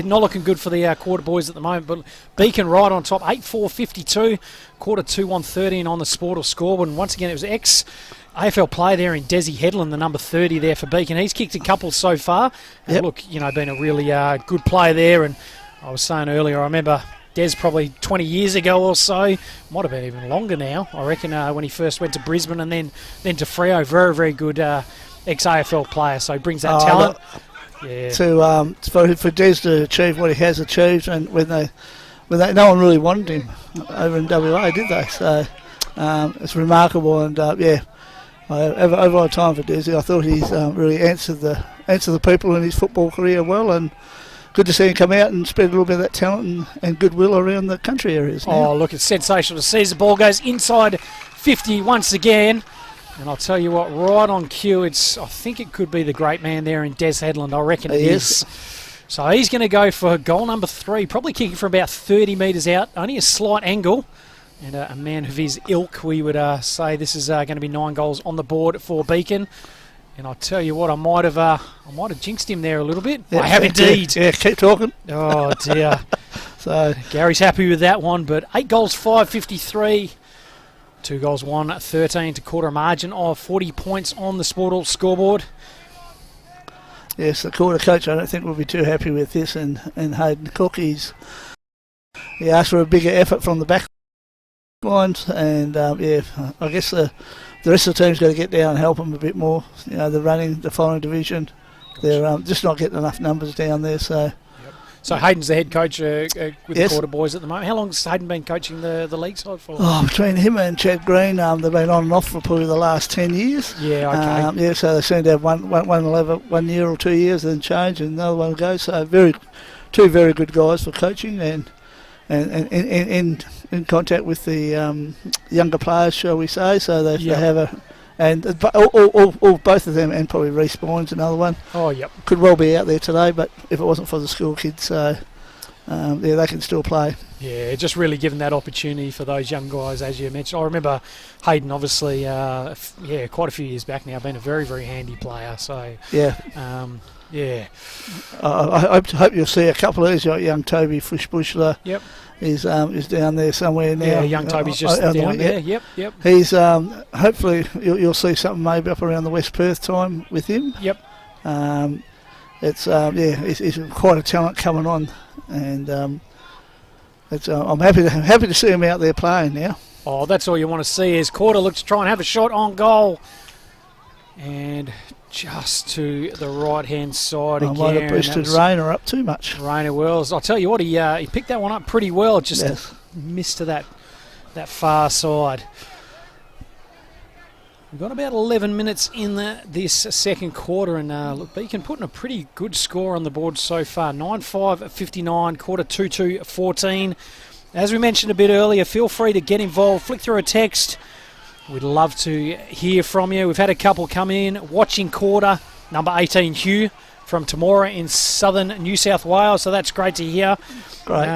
not looking good for the Koorda boys at the moment, but Beacon right on top, 8-4-52, Koorda 2-1-13 on the Sport or scoreboard, and once again it was AFL player there in Desi Headland, the number 30 there for Beacon. He's kicked a couple so far. Yep. Look, been a really good player there. And I was saying earlier, I remember Des probably 20 years ago or so, might have been even longer now, I reckon, when he first went to Brisbane and then to Freo. Very, very good ex-AFL player, so he brings that talent.
For Des to achieve what he has achieved, and when no one really wanted him over in WA, did they? So it's remarkable, and over a lot of time for Desi. I thought he's really answered the people in his football career well, and good to see him come out and spread a little bit of that talent and goodwill around the country areas now.
Oh, look, it's sensational to see as the ball goes inside 50 once again. And I'll tell you what, right on cue, I think it could be the great man there in Des Headland. I reckon it is. So he's going to go for goal number 3, probably kicking from about 30 metres out, only a slight angle. And a man of his ilk, we would say this is going to be 9 goals on the board for Beacon. And I'll tell you what, I might have jinxed him there a little bit. I have indeed.
Yeah, keep talking.
Oh dear. So Gary's happy with that one, but 8 goals, 5-53. 2 goals, 1-13 to Koorda, a margin of 40 points on the Sport scoreboard.
Yes, the Koorda coach, I don't think will be too happy with this, and Hayden Cook, he asked for a bigger effort from the back lines, and I guess the rest of the team's got to get down and help them a bit more. The following division, they're just not getting enough numbers down there.
So Hayden's the head coach with the Koorda boys at the moment. How long has Hayden been coaching the league side for?
Oh, between him and Chad Green, they've been on and off for probably the last 10 years.
Yeah, okay.
So they seem to have one year or 2 years, then change, and another one goes. So two very good guys for coaching, and in contact with the younger players, shall we say? So they have both of them, and probably Respawn's another one.
Oh, yep.
Could well be out there today, but if it wasn't for the school kids, they can still play.
Yeah, just really giving that opportunity for those young guys, as you mentioned. I remember Hayden, obviously, quite a few years back now, been a very, very handy player. So
yeah. I hope you'll see a couple of these, like young Toby Bushler.
Yep.
Is down there somewhere now.
Yeah, young Toby's just down there. Yep.
He's hopefully you'll see something maybe up around the West Perth time with him.
Yep.
He's quite a talent coming on, and I'm happy to see him out there playing now.
Oh, that's all you want to see is Koorda looks to try and have a shot on goal, and just to the right-hand side again.
Might have boosted Rayner up too much.
Rayner Wells. I'll tell you what, he picked that one up pretty well. Just missed to that far side. We've got about 11 minutes in this second quarter, and look, Beacon putting a pretty good score on the board so far. 9-5-59, quarter 2-2-14. As we mentioned a bit earlier, feel free to get involved. Flick through a text. We'd love to hear from you. We've had a couple come in. Watching Koorda, number 18, Hugh, from Temora in southern New South Wales, so that's great to hear.
Great.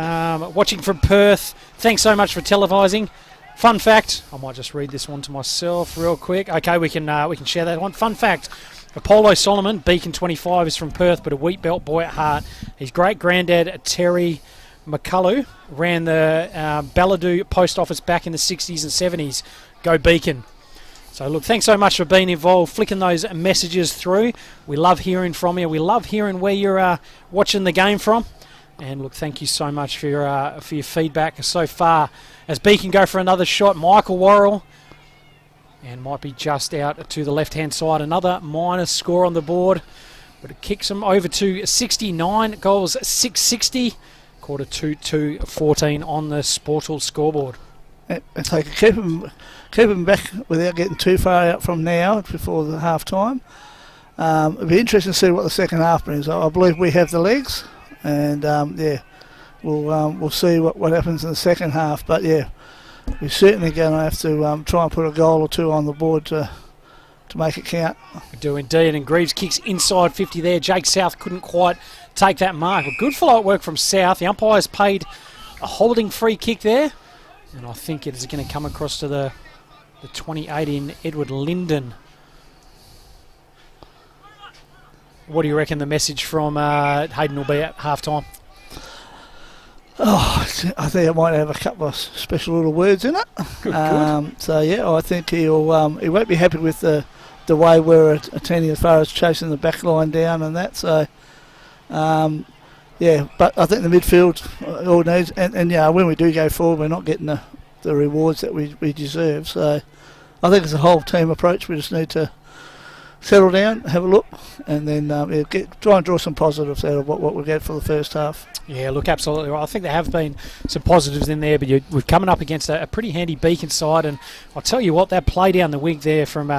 Watching from Perth, thanks so much for televising. Fun fact, I might just read this one to myself real quick. Okay, we can share that one. Fun fact, Apollo Solomon, Beacon 25, is from Perth, but a Wheatbelt boy at heart. His great-granddad, Terry McCullough, ran the Balladoo post office back in the 60s and 70s. Go Beacon. So look, thanks so much for being involved, flicking those messages through. We love hearing from you. We love hearing where you're watching the game from. And look, thank you so much for your feedback so far. As Beacon go for another shot, Michael Worrell, and might be just out to the left-hand side. Another minus score on the board, but it kicks them over to 69. Goals 660. Quarter 2-2-14 on the Sportal scoreboard.
If they can keep them back without getting too far out from now before the half time. It'll be interesting to see what the second half brings. I believe we have the legs, and we'll see what happens in the second half. But yeah, we're certainly going to have to try and put a goal or two on the board to make it count.
We do indeed, and Greaves kicks inside 50 there. Jake South couldn't quite take that mark. But good follow-up work from South. The umpire's paid a holding free kick there, and I think it is going to come across to the 28 in Edward Linden. What do you reckon the message from Hayden will be at half-time?
Oh, I think it might have a couple of special little words in it.
Good.
So yeah, I think he won't be happy with the way we're attending as far as chasing the back line down and that. So yeah, but I think the midfield all needs, and yeah, when we do go forward, we're not getting the rewards that we deserve. So I think it's a whole team approach. We just need to settle down, have a look, and then try and draw some positives out of what we get for the first half.
Yeah, look, absolutely. Well, I think there have been some positives in there, but we're coming up against a pretty handy Beacon side, and I'll tell you what, that play down the wing there from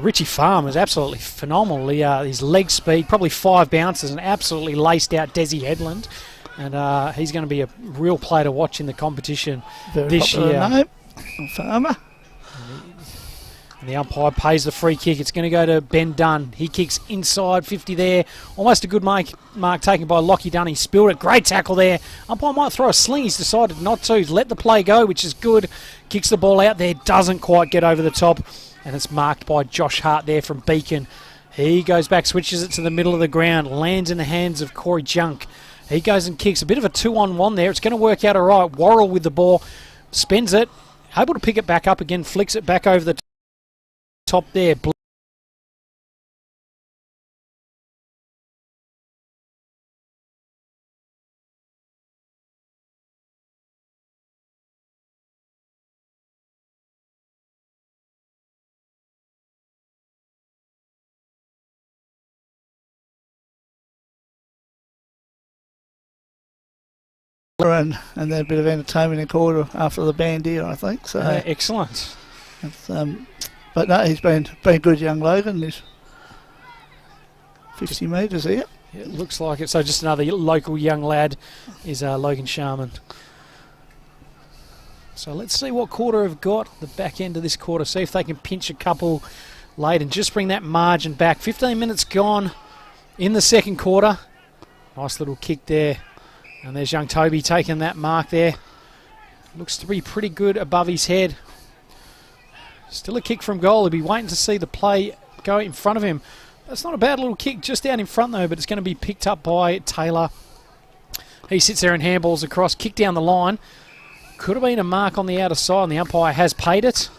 Richie Farm was absolutely phenomenal. His leg speed, probably 5 bounces, and absolutely laced out Desi Headland, and he's going to be a real player to watch in the competition this year.
Name, Farmer.
And the umpire pays the free kick. It's going to go to Ben Dunn. He kicks inside 50 there. Almost a good mark taken by Lockie Dunn. He spilled it. Great tackle there. Umpire might throw a sling. He's decided not to. He's let the play go, which is good. Kicks the ball out there. Doesn't quite get over the top. And it's marked by Josh Hart there from Beacon. He goes back, switches it to the middle of the ground. Lands in the hands of Corey Junk. He goes and kicks. A bit of a 2-on-1 there. It's going to work out all right. Worrell with the ball. Spins it. Able to pick it back up again. Flicks it back over the top there.
And then a bit of entertainment in Koorda after the band here, I think. So
excellent.
It's, but no, he's been good, young Logan. He's 50 metres here.
Yeah, it looks like it. So just another local young lad is Logan Sharman. So let's see what Koorda have got the back end of this quarter. See if they can pinch a couple late and just bring that margin back. 15 minutes gone in the second quarter. Nice little kick there. And there's young Toby taking that mark there. Looks to be pretty good above his head. Still a kick from goal. He'll be waiting to see the play go in front of him. That's not a bad little kick just out in front though, but it's going to be picked up by Taylor. He sits there and handballs across. Kick down the line. Could have been a mark on the outer side, and the umpire has paid it.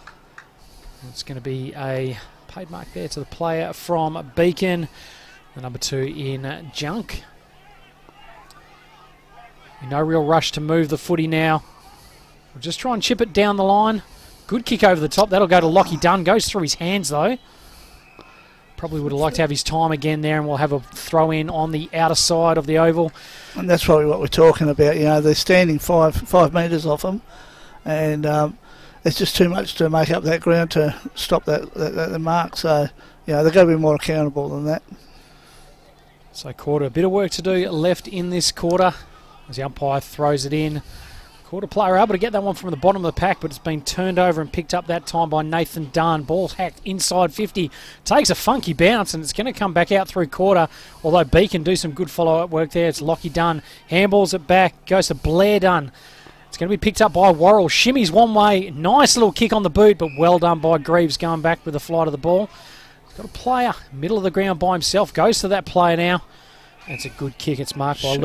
It's going to be a paid mark there to the player from Beacon. The number 2 in Junk. No real rush to move the footy now. We'll just try and chip it down the line. Good kick over the top. That'll go to Lockie Dunn. Goes through his hands though. Probably would have liked to have his time again there, and we'll have a throw in on the outer side of the oval.
And that's probably what we're talking about. You know, they're standing 5 metres off them, and it's just too much to make up that ground to stop that mark. So, they've got to be more accountable than that.
So Koorda, a bit of work to do left in this quarter as the umpire throws it in. Koorda player able to get that one from the bottom of the pack, but it's been turned over and picked up that time by Nathan Dunn. Ball's hacked inside 50. Takes a funky bounce, and it's going to come back out through Koorda, although Beacon do some good follow-up work there. It's Lockie Dunn. Handballs it back. Goes to Blair Dunn. It's going to be picked up by Worrell. Shimmies one way. Nice little kick on the boot, but well done by Greaves going back with the flight of the ball. He's got a player, middle of the ground by himself. Goes to that player now. It's a good kick. It's marked by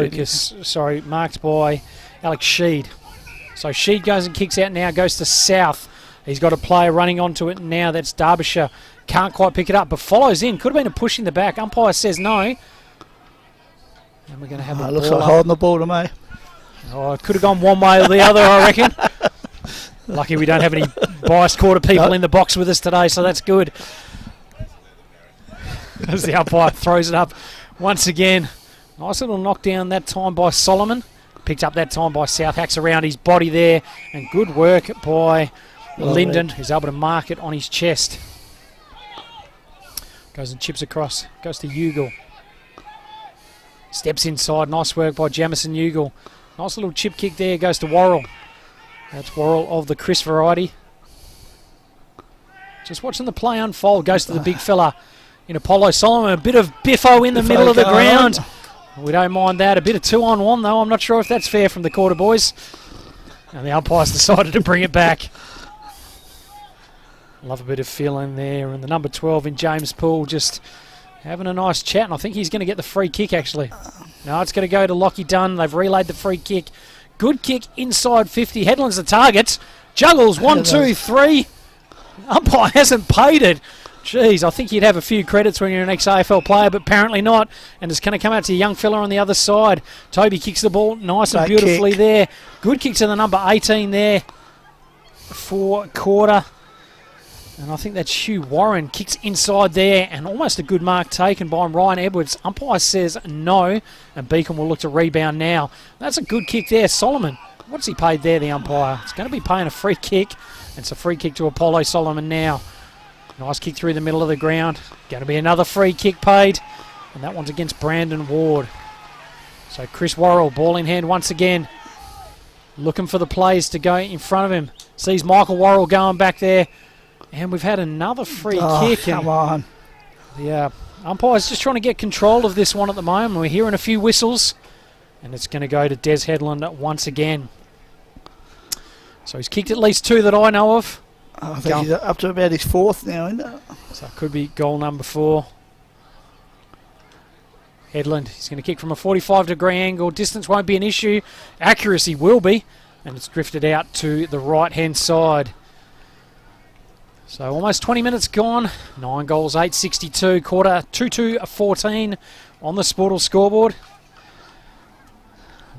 marked by Alex Sheed. So Sheed goes and kicks out now, goes to South. He's got a player running onto it now. That's Derbyshire. Can't quite pick it up, but follows in. Could have been a push in the back. Umpire says no. And we're going to have a
looks
ball
like
up.
holding the ball to me.
Oh, it could have gone one way or the other, I reckon. Lucky we don't have any biased quarter people in the box with us today, so that's good. As the umpire throws it up once again. Nice little knockdown that time by Solomon. Picked up that time by South. Hacks around his body there. And good work by Linden, who's able to mark it on his chest. Goes and chips across. Goes to Ugle. Steps inside. Nice work by Jamison Ugle. Nice little chip kick there. Goes to Worrell. That's Worrell of the Chris variety. Just watching the play unfold. Goes to the big fella in Apollo Solomon. A bit of biffo in the middle of the ground. We don't mind that. A bit of 2-on-1 though. I'm not sure if that's fair from the Koorda boys. And the umpires decided to bring it back. Love a bit of feeling there. And the number 12 in James Poole just having a nice chat. And I think he's going to get the free kick actually. No, it's going to go to Lockie Dunn. They've relayed the free kick. Good kick inside 50. Headland's the target. Juggles 1, 2, 3. Umpire hasn't paid it. Jeez, I think you'd have a few credits when you're an ex-AFL player, but apparently not. And it's going to come out to a young fella on the other side. Toby kicks the ball nice and beautifully there. Good kick to the number 18 there for Koorda. And I think that's Hugh Warren. Kicks inside there, and almost a good mark taken by Ryan Edwards. Umpire says no, and Beacon will look to rebound now. That's a good kick there. Solomon, what's he paid there, the umpire? It's going to be paying a free kick. And it's a free kick to Apollo Solomon now. Nice kick through the middle of the ground. Going to be another free kick paid. And that one's against Brandon Ward. So Chris Worrell, ball in hand once again. Looking for the plays to go in front of him. Sees Michael Worrell going back there. And we've had another free kick.
Come on.
The umpire's just trying to get control of this one at the moment. We're hearing a few whistles. And it's going to go to Des Headland once again. So he's kicked at least 2 that I know of.
I think he's up to about his 4th now, isn't it?
So it could be goal number 4. Headland, he's going to kick from a 45-degree angle. Distance won't be an issue. Accuracy will be. And it's drifted out to the right-hand side. So almost 20 minutes gone. 9 goals, 8-62. Koorda 2-2-14 on the Sportal scoreboard.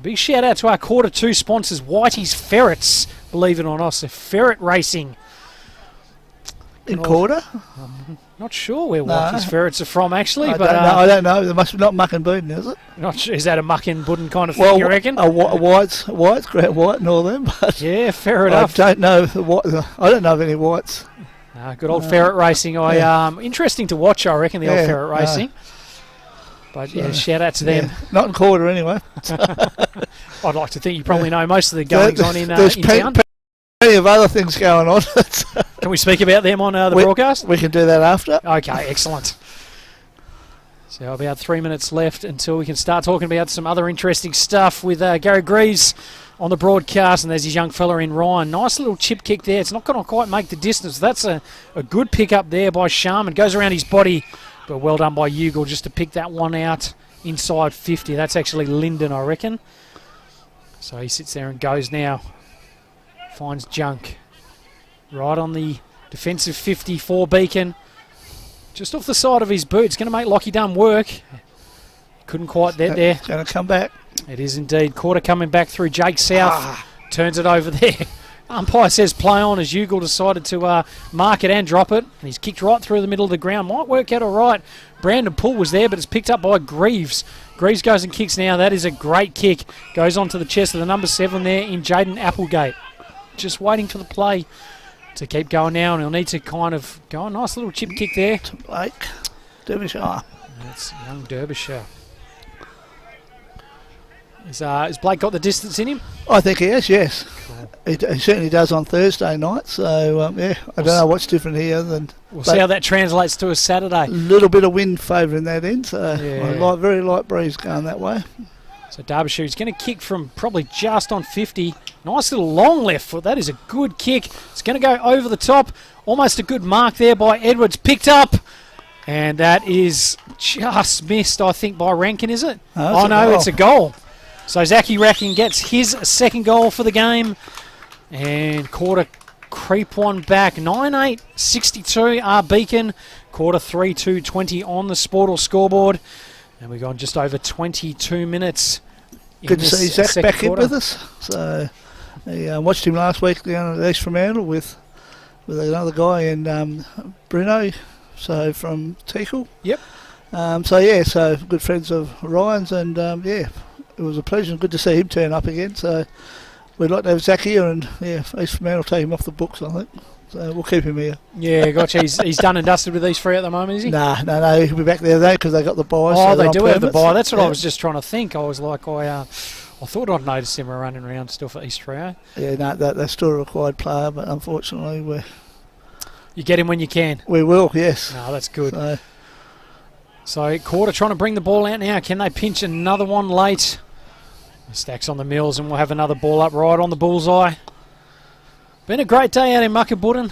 Big shout out to our Quarter 2 sponsors, Whitey's Ferrets. Believe it or not, so Ferret Racing.
In Koorda?
Not sure where Whitey's Ferrets are from, actually.
I don't know. They must be not Muck and Booden, is it?
Not sure. Is that a Muck and Booden kind of thing, you reckon?
Whites, Great White and all them. But
yeah, fair enough.
I don't know. I don't know of any whites.
Good old Ferret Racing. Interesting to watch, I reckon, the old Ferret Racing. But shout out to them.
Not in Koorda anyway.
I'd like to think you probably know most of the goings on in
town. Plenty of other things going on.
Can we speak about them on the broadcast?
We can do that after.
Okay, excellent. So about 3 minutes left until we can start talking about some other interesting stuff with Gary Greaves on the broadcast, and there's his young fella in Ryan. Nice little chip kick there. It's not going to quite make the distance. That's a good pick up there by Sharman. Goes around his body. But well done by Ugle just to pick that one out inside 50. That's actually Linden, I reckon. So he sits there and goes now. Finds Junk. Right on the defensive 50 for Beacon. Just off the side of his boot. It's going to make Lockie Dunn work. Couldn't quite get there.
It's going to come back.
It is indeed. Koorda coming back through Jake South. Turns it over there. Umpire says play on as Ugle decided to mark it and drop it. And he's kicked right through the middle of the ground. Might work out all right. Brandon Poole was there, but it's picked up by Greaves. Greaves goes and kicks now. That is a great kick. Goes onto the chest of the number 7 there in Jaden Applegate. Just waiting for the play to keep going now, and he'll need to kind of go a nice little chip kick there.
To Blake. Derbyshire.
That's young Derbyshire. Has Blake got the distance in him?
I think he has, yes.
Cool.
He certainly does on Thursday night, so yeah, I don't know what's different here than...
We'll see how that translates to a Saturday.
A little bit of wind favouring that end, so
Yeah.
very light breeze going that way.
So Derbyshire is going to kick from probably just on 50. Nice little long left foot. That is a good kick. It's going to go over the top. Almost a good mark there by Edwards. Picked up. And that is just missed, I think, by Rankin, is it?
Oh,
no, it's a goal. So Zachy Rankin gets his second goal for the game. And Koorda creep one back. 9-8-62 are Beacon. Koorda 3-2-20 on the Sportal scoreboard. And we've gone just over 22 minutes.
Good to see Zach back
quarter.
in with us. So I watched him last week down at East Fremantle with another guy in Bruno, so from Teakle.
Yep.
So good friends of Ryan's, and it was a pleasure and good to see him turn up again. So we'd like to have Zach here, and East Fremantle take him off the books, I think. So we'll keep him here.
Yeah, gotcha. He's done and dusted with these three at the moment, is he?
No, he'll be back there though because they got the buy.
Oh,
so
they do have the
permits.
buy. That's what I
Yeah.
was just trying to think. I was like, I thought I'd noticed him running around still for East Freo.
Yeah, no, they're still a required player, but unfortunately
You get him when you can.
we will, yes.
No, that's good.
So,
So Koorda trying to bring the ball out now. Can they pinch another one late? Stacks on the mills, and we'll have another ball up right on the bullseye. Been a great day out in Muckabuddin.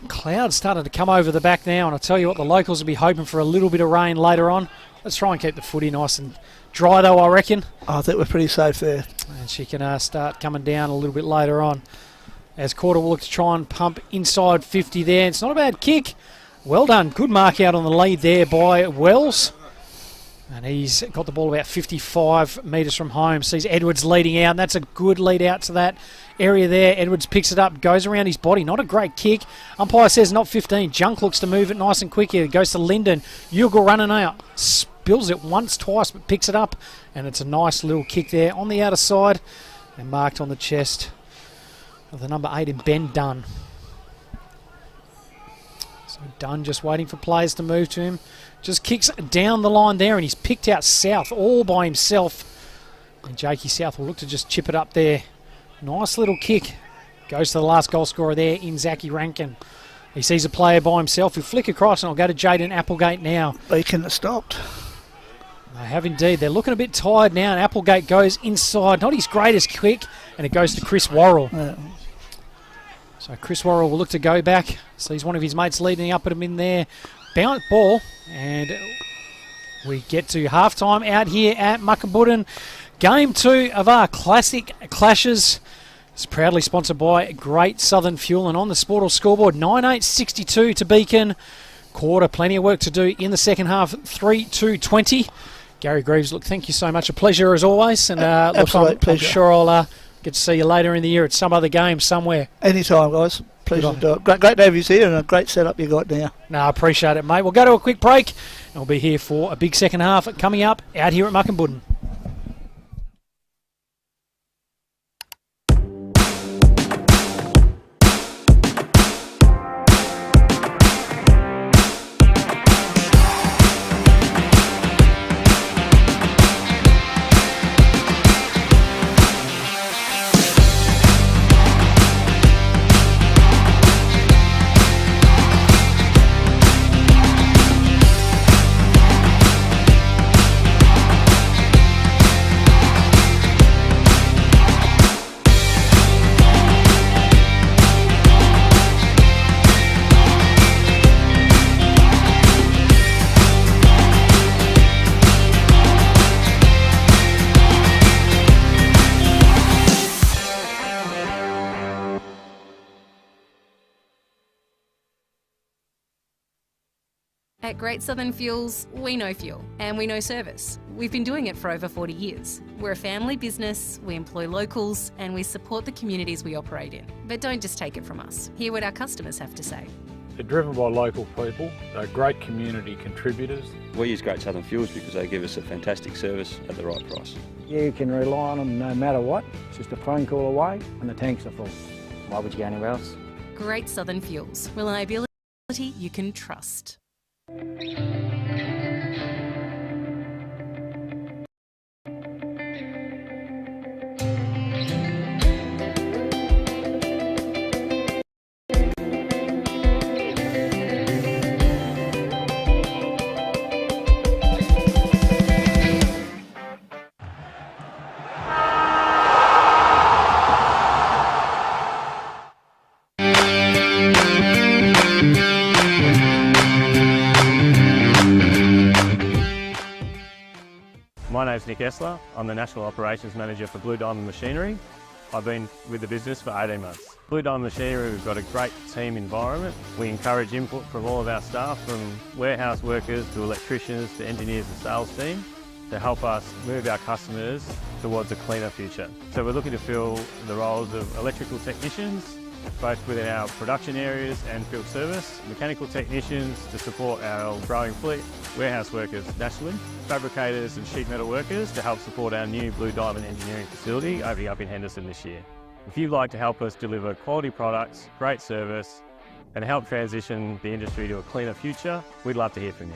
Clouds started to come over the back now, and I tell you what, the locals will be hoping for a little bit of rain later on. Let's try and keep the footy nice and dry though, I reckon.
I think we're pretty safe there.
And she can start coming down a little bit later on. As Koorda will look to try and pump inside 50 there. It's not a bad kick. Well done. Good mark out on the lead there by Wells. And he's got the ball about 55 metres from home. Sees Edwards leading out. And that's a good lead out to that area there. Edwards picks it up, goes around his body. Not a great kick. Umpire says not 15. Junk looks to move it nice and quick here. It goes to Linden. Ugle running out. Spills it once, twice, but picks it up. And it's a nice little kick there on the outer side. And marked on the chest of the number 8 in Ben Dunn. So Dunn just waiting for players to move to him. Just kicks down the line there, and he's picked out South all by himself. And Jakey South will look to just chip it up there. Nice little kick. Goes to the last goal scorer there in Zachy Rankin. He sees a player by himself. He'll flick across, and I'll go to Jaden Applegate now.
Beacon has stopped.
They have indeed. They're looking a bit tired now, and Applegate goes inside. Not his greatest kick, and it goes to Chris Worrell. So Chris Worrell will look to go back. Sees one of his mates leading up at him in there. Bounce ball, and we get to half-time out here at Muckabuddin. Game 2 of our classic clashes. It's proudly sponsored by Great Southern Fuel, and on the Sportal scoreboard, 9-8-62 to Beacon. Koorda, plenty of work to do in the second half, 3-2-20. Gary Greaves, look, thank you so much. A pleasure as always, and look,
Absolute
I'm
pleasure.
sure I'll get to see you later in the year at some other game somewhere.
Anytime, guys. Pleasure to do it. Great to have you here, and a great setup you got now.
No, I appreciate it, mate. We'll go to a quick break, and we'll be here for a big second half coming up out here at Muckabuddin.
At Great Southern Fuels, we know fuel and we know service. We've been doing it for over 40 years. We're a family business, we employ locals, and we support the communities we operate in. But don't just take it from us. Hear what our customers have to say.
They're driven by local people. They're great community contributors.
We use Great Southern Fuels because they give us a fantastic service at the right price.
Yeah, you can rely on them no matter what. It's just a phone call away and the tanks are full.
Why would you go anywhere else?
Great Southern Fuels. Reliability you can trust.
My name's Nick Essler. I'm the National Operations Manager for Blue Diamond Machinery. I've been with the business for 18 months. Blue Diamond Machinery, we've got a great team environment. We encourage input from all of our staff, from warehouse workers to electricians to engineers and sales team, to help us move our customers towards a cleaner future. So we're looking to fill the roles of electrical technicians, both within our production areas and field service, mechanical technicians to support our growing fleet, warehouse workers nationally, fabricators and sheet metal workers to help support our new Blue Diamond engineering facility opening up in Henderson this year. If you'd like to help us deliver quality products, great service and help transition the industry to a cleaner future, we'd love to hear from you.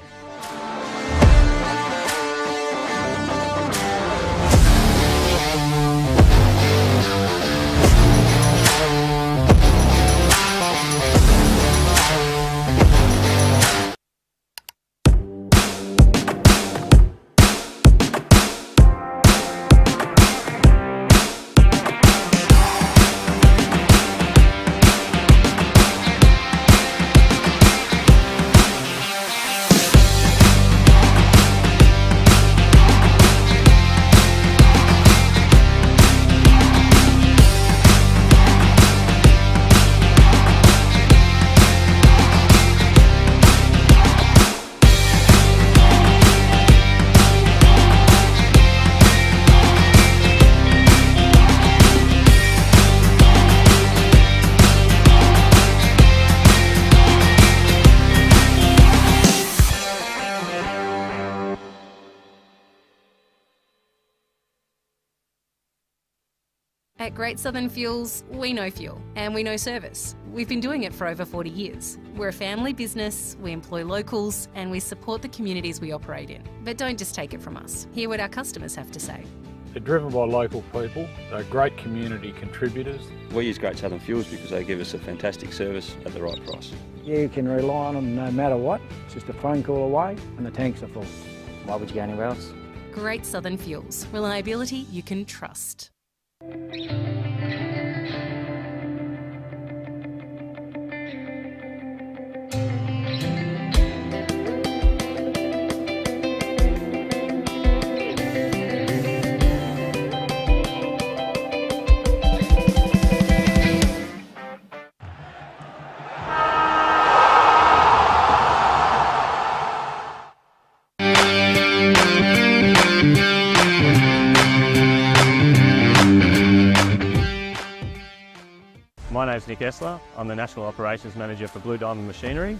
At Great Southern Fuels, we know fuel and we know service. We've been doing it for over 40 years. We're a family business, we employ locals and we support the communities we operate in. But don't just take it from us. Hear what our customers have to say.
They're driven by local people. They're great community contributors.
We use Great Southern Fuels because they give us a fantastic service at the right price.
You can rely on them no matter what. It's just a phone call away and the tanks are full.
Why would you go anywhere else?
Great Southern Fuels. Reliability you can trust.
My name's Nick Essler. I'm the National Operations Manager for Blue Diamond Machinery.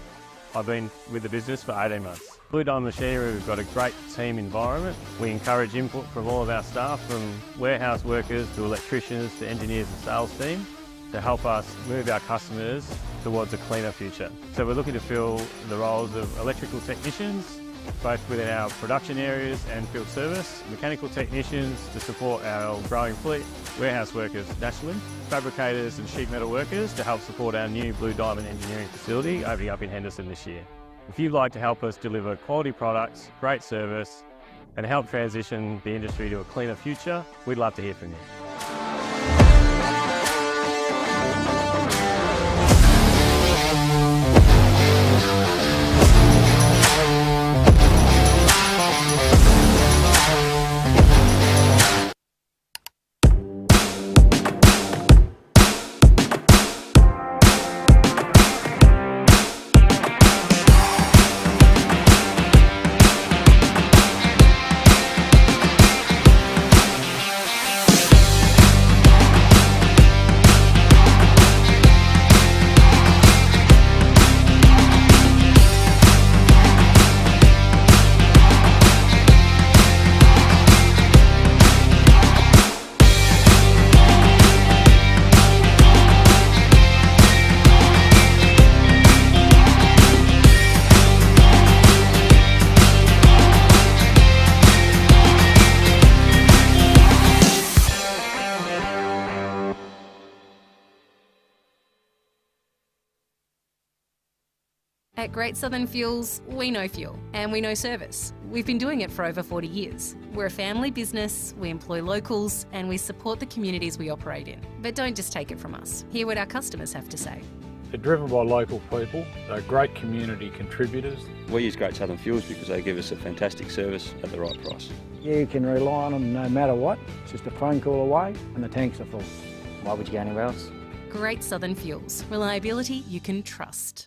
I've been with the business for 18 months. Blue Diamond Machinery, we've got a great team environment. We encourage input from all of our staff, from warehouse workers to electricians to engineers and sales team, to help us move our customers towards a cleaner future. So we're looking to fill the roles of electrical technicians, both within our production areas and field service, mechanical technicians to support our growing fleet, warehouse workers nationally, fabricators and sheet metal workers to help support our new Blue Diamond engineering facility opening up in Henderson this year. If you'd like to help us deliver quality products, great service and help transition the industry to a cleaner future, we'd love to hear from you.
At Great Southern Fuels, we know fuel and we know service. We've been doing it for over 40 years. We're a family business, we employ locals, and we support the communities we operate in. But don't just take it from us. Hear what our customers have to say.
They're driven by local people. They're great community contributors.
We use Great Southern Fuels because they give us a fantastic service at the right price.
You can rely on them no matter what. It's just a phone call away and the tanks are full.
Why would you go anywhere else?
Great Southern Fuels. Reliability you can trust.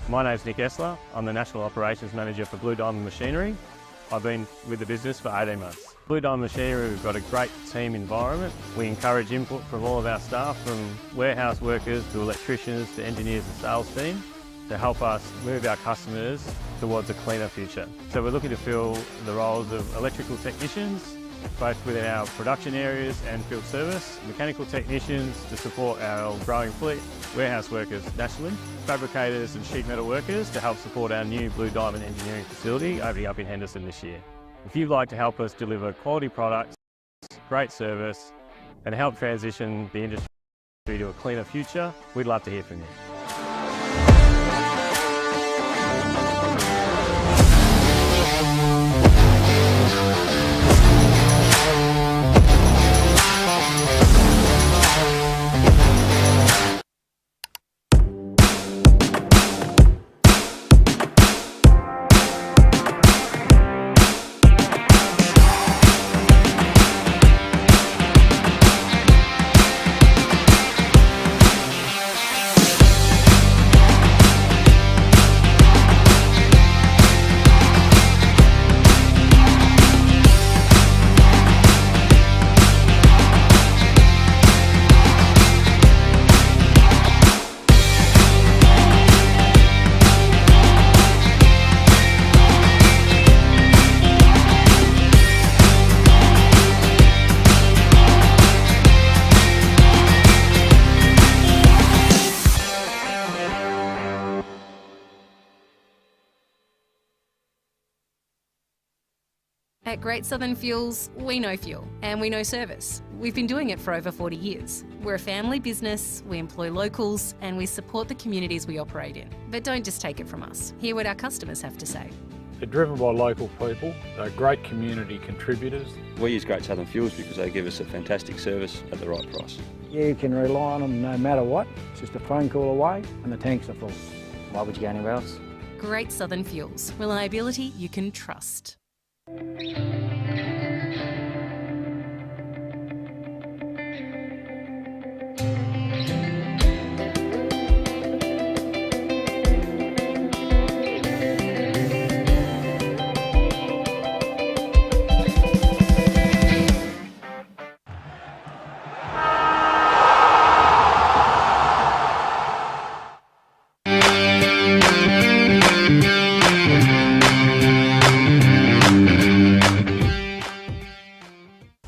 My name's Nick Essler. I'm the National Operations Manager for Blue Diamond Machinery. I've been with the business for 18 months. Blue Diamond Machinery, we've got a great team environment. We encourage input from all of our staff, from warehouse workers to electricians to engineers and sales team, to help us move our customers towards a cleaner future. So we're looking to fill the roles of electrical technicians, both within our production areas and field service, mechanical technicians to support our growing fleet, warehouse workers nationally, fabricators and sheet metal workers to help support our new Blue Diamond engineering facility opening up in Henderson this year. If you'd like to help us deliver quality products, great service and help transition the industry to a cleaner future, we'd love to hear from you.
At Great Southern Fuels, we know fuel and we know service. We've been doing it for over 40 years. We're a family business, we employ locals, and we support the communities we operate in. But don't just take it from us. Hear what our customers have to say.
They're driven by local people. They're great community contributors.
We use Great Southern Fuels because they give us a fantastic service at the right price.
You can rely on them no matter what. It's just a phone call away and the tanks are full.
Why would you go anywhere else?
Great Southern Fuels. Reliability you can trust.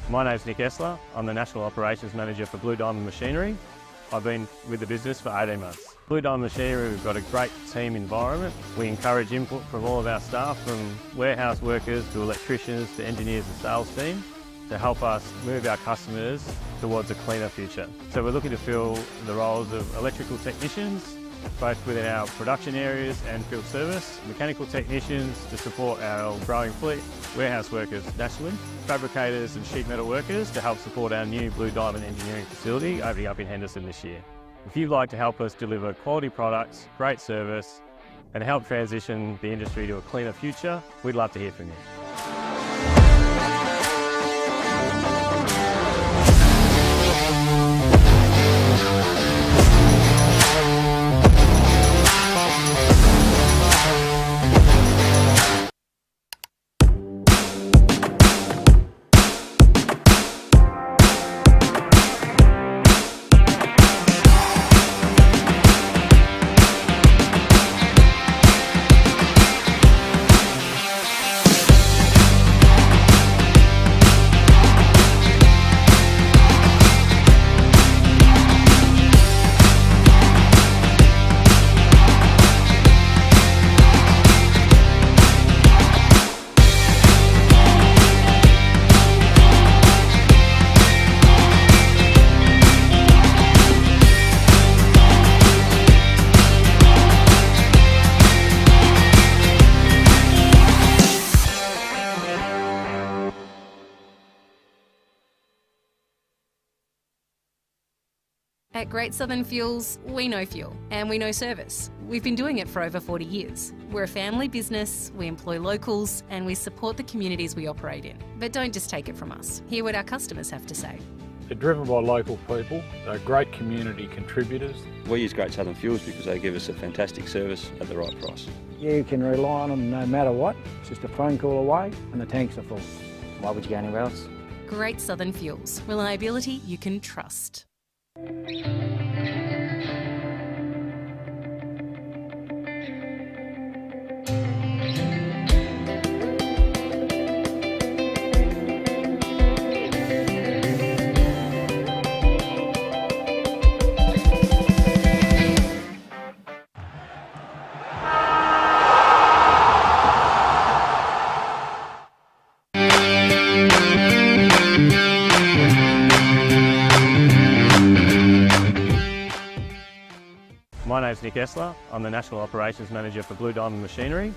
My name's Nick Essler. I'm the National Operations Manager for Blue Diamond Machinery. I've been with the business for 18 months. Blue Diamond Machinery, we've got a great team environment. We encourage input from all of our staff, from warehouse workers to electricians to engineers and sales team, to help us move our customers towards a cleaner future. So we're looking to fill the roles of electrical technicians, both within our production areas and field service, mechanical technicians to support our growing fleet, warehouse workers nationally, fabricators and sheet metal workers to help support our new Blue Diamond engineering facility opening up in Henderson this year. If you'd like to help us deliver quality products, great service and help transition the industry to a cleaner future, we'd love to hear from you.
At Great Southern Fuels, we know fuel and we know service. We've been doing it for over 40 years. We're a family business, we employ locals, and we support the communities we operate in. But don't just take it from us. Hear what our customers have to say.
They're driven by local people. They're great community contributors.
We use Great Southern Fuels because they give us a fantastic service at the right price.
You can rely on them no matter what. It's just a phone call away and the tanks are full.
Why would you go anywhere else?
Great Southern Fuels. Reliability you can trust.
My name's Nick Essler. I'm the National Operations Manager for Blue Diamond Machinery.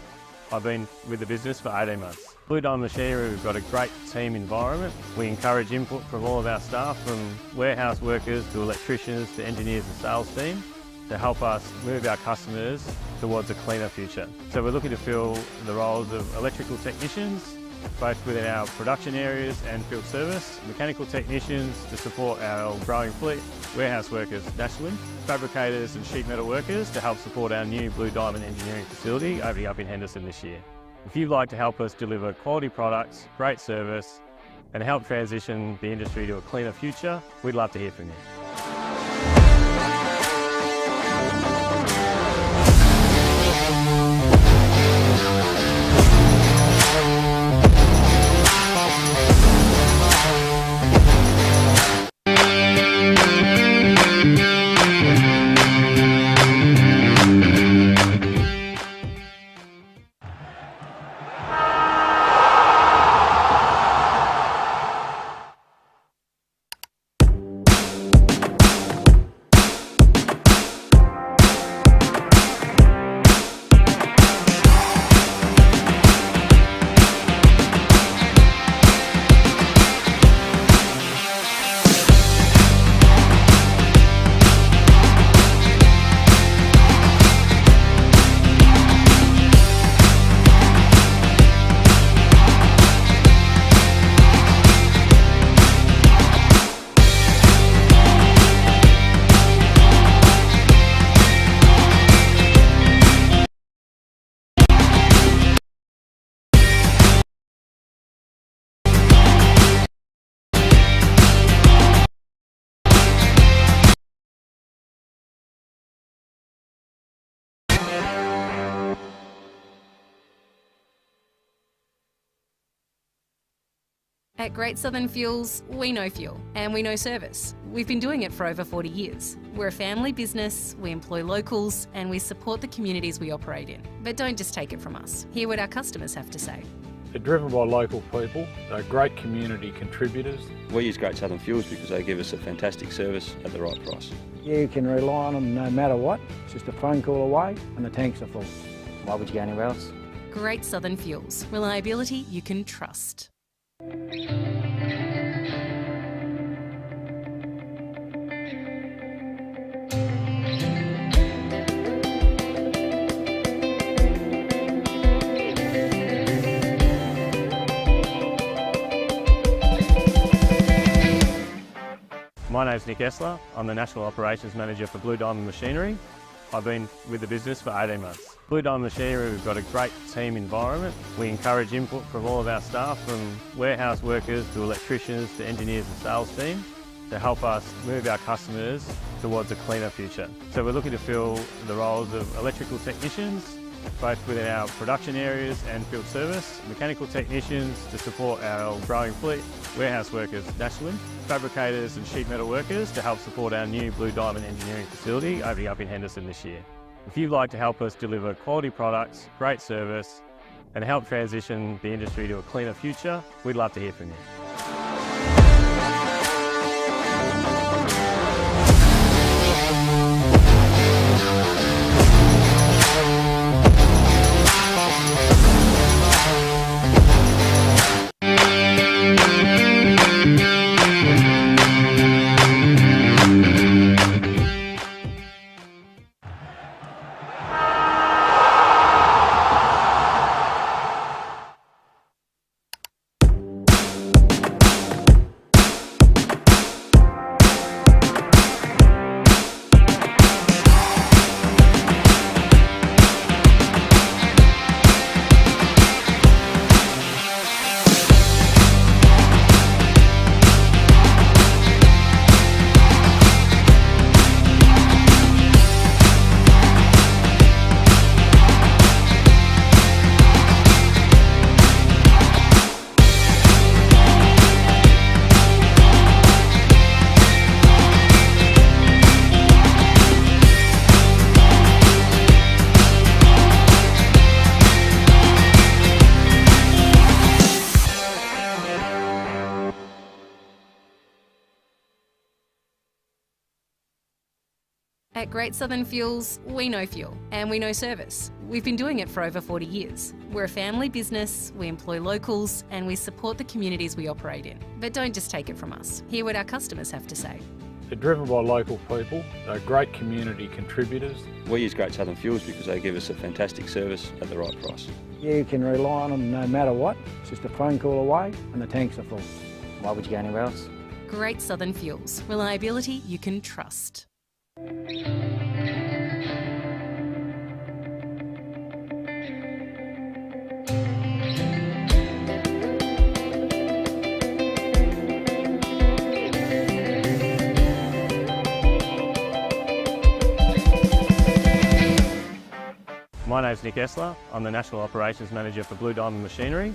I've been with the business for 18 months. Blue Diamond Machinery, we've got a great team environment. We encourage input from all of our staff, from warehouse workers to electricians to engineers and sales team, to help us move our customers towards a cleaner future. So we're looking to fill the roles of electrical technicians, both within our production areas and field service, mechanical technicians to support our growing fleet, warehouse workers nationally, fabricators and sheet metal workers to help support our new Blue Diamond engineering facility opening up in Henderson this year. If you'd like to help us deliver quality products, great service and help transition the industry to a cleaner future, we'd love to hear from you.
At Great Southern Fuels, we know fuel and we know service. We've been doing it for over 40 years. We're a family business, we employ locals, and we support the communities we operate in. But don't just take it from us. Hear what our customers have to say.
They're driven by local people. They're great community contributors.
We use Great Southern Fuels because they give us a fantastic service at the right price.
You can rely on them no matter what. It's just a phone call away and the tanks are full.
Why would you go anywhere else?
Great Southern Fuels. Reliability you can trust.
My name's Nick Essler. I'm the National Operations Manager for Blue Diamond Machinery. I've been with the business for 18 months. Blue Diamond Machinery, we've got a great team environment. We encourage input from all of our staff, from warehouse workers to electricians to engineers and sales team, to help us move our customers towards a cleaner future. So we're looking to fill the roles of electrical technicians, both within our production areas and field service, mechanical technicians to support our growing fleet, warehouse workers nationally, fabricators and sheet metal workers to help support our new Blue Diamond engineering facility opening up in Henderson this year. If you'd like to help us deliver quality products, great service and help transition the industry to a cleaner future, we'd love to hear from you.
At Great Southern Fuels, we know fuel and we know service. We've been doing it for over 40 years. We're a family business, we employ locals, and we support the communities we operate in. But don't just take it from us. Hear what our customers have to say.
They're driven by local people. They're great community contributors.
We use Great Southern Fuels because they give us a fantastic service at the right price.
You can rely on them no matter what. It's just a phone call away and the tanks are full.
Why would you go anywhere else?
Great Southern Fuels. Reliability you can trust.
My name's Nick Essler. I'm the National Operations Manager for Blue Diamond Machinery.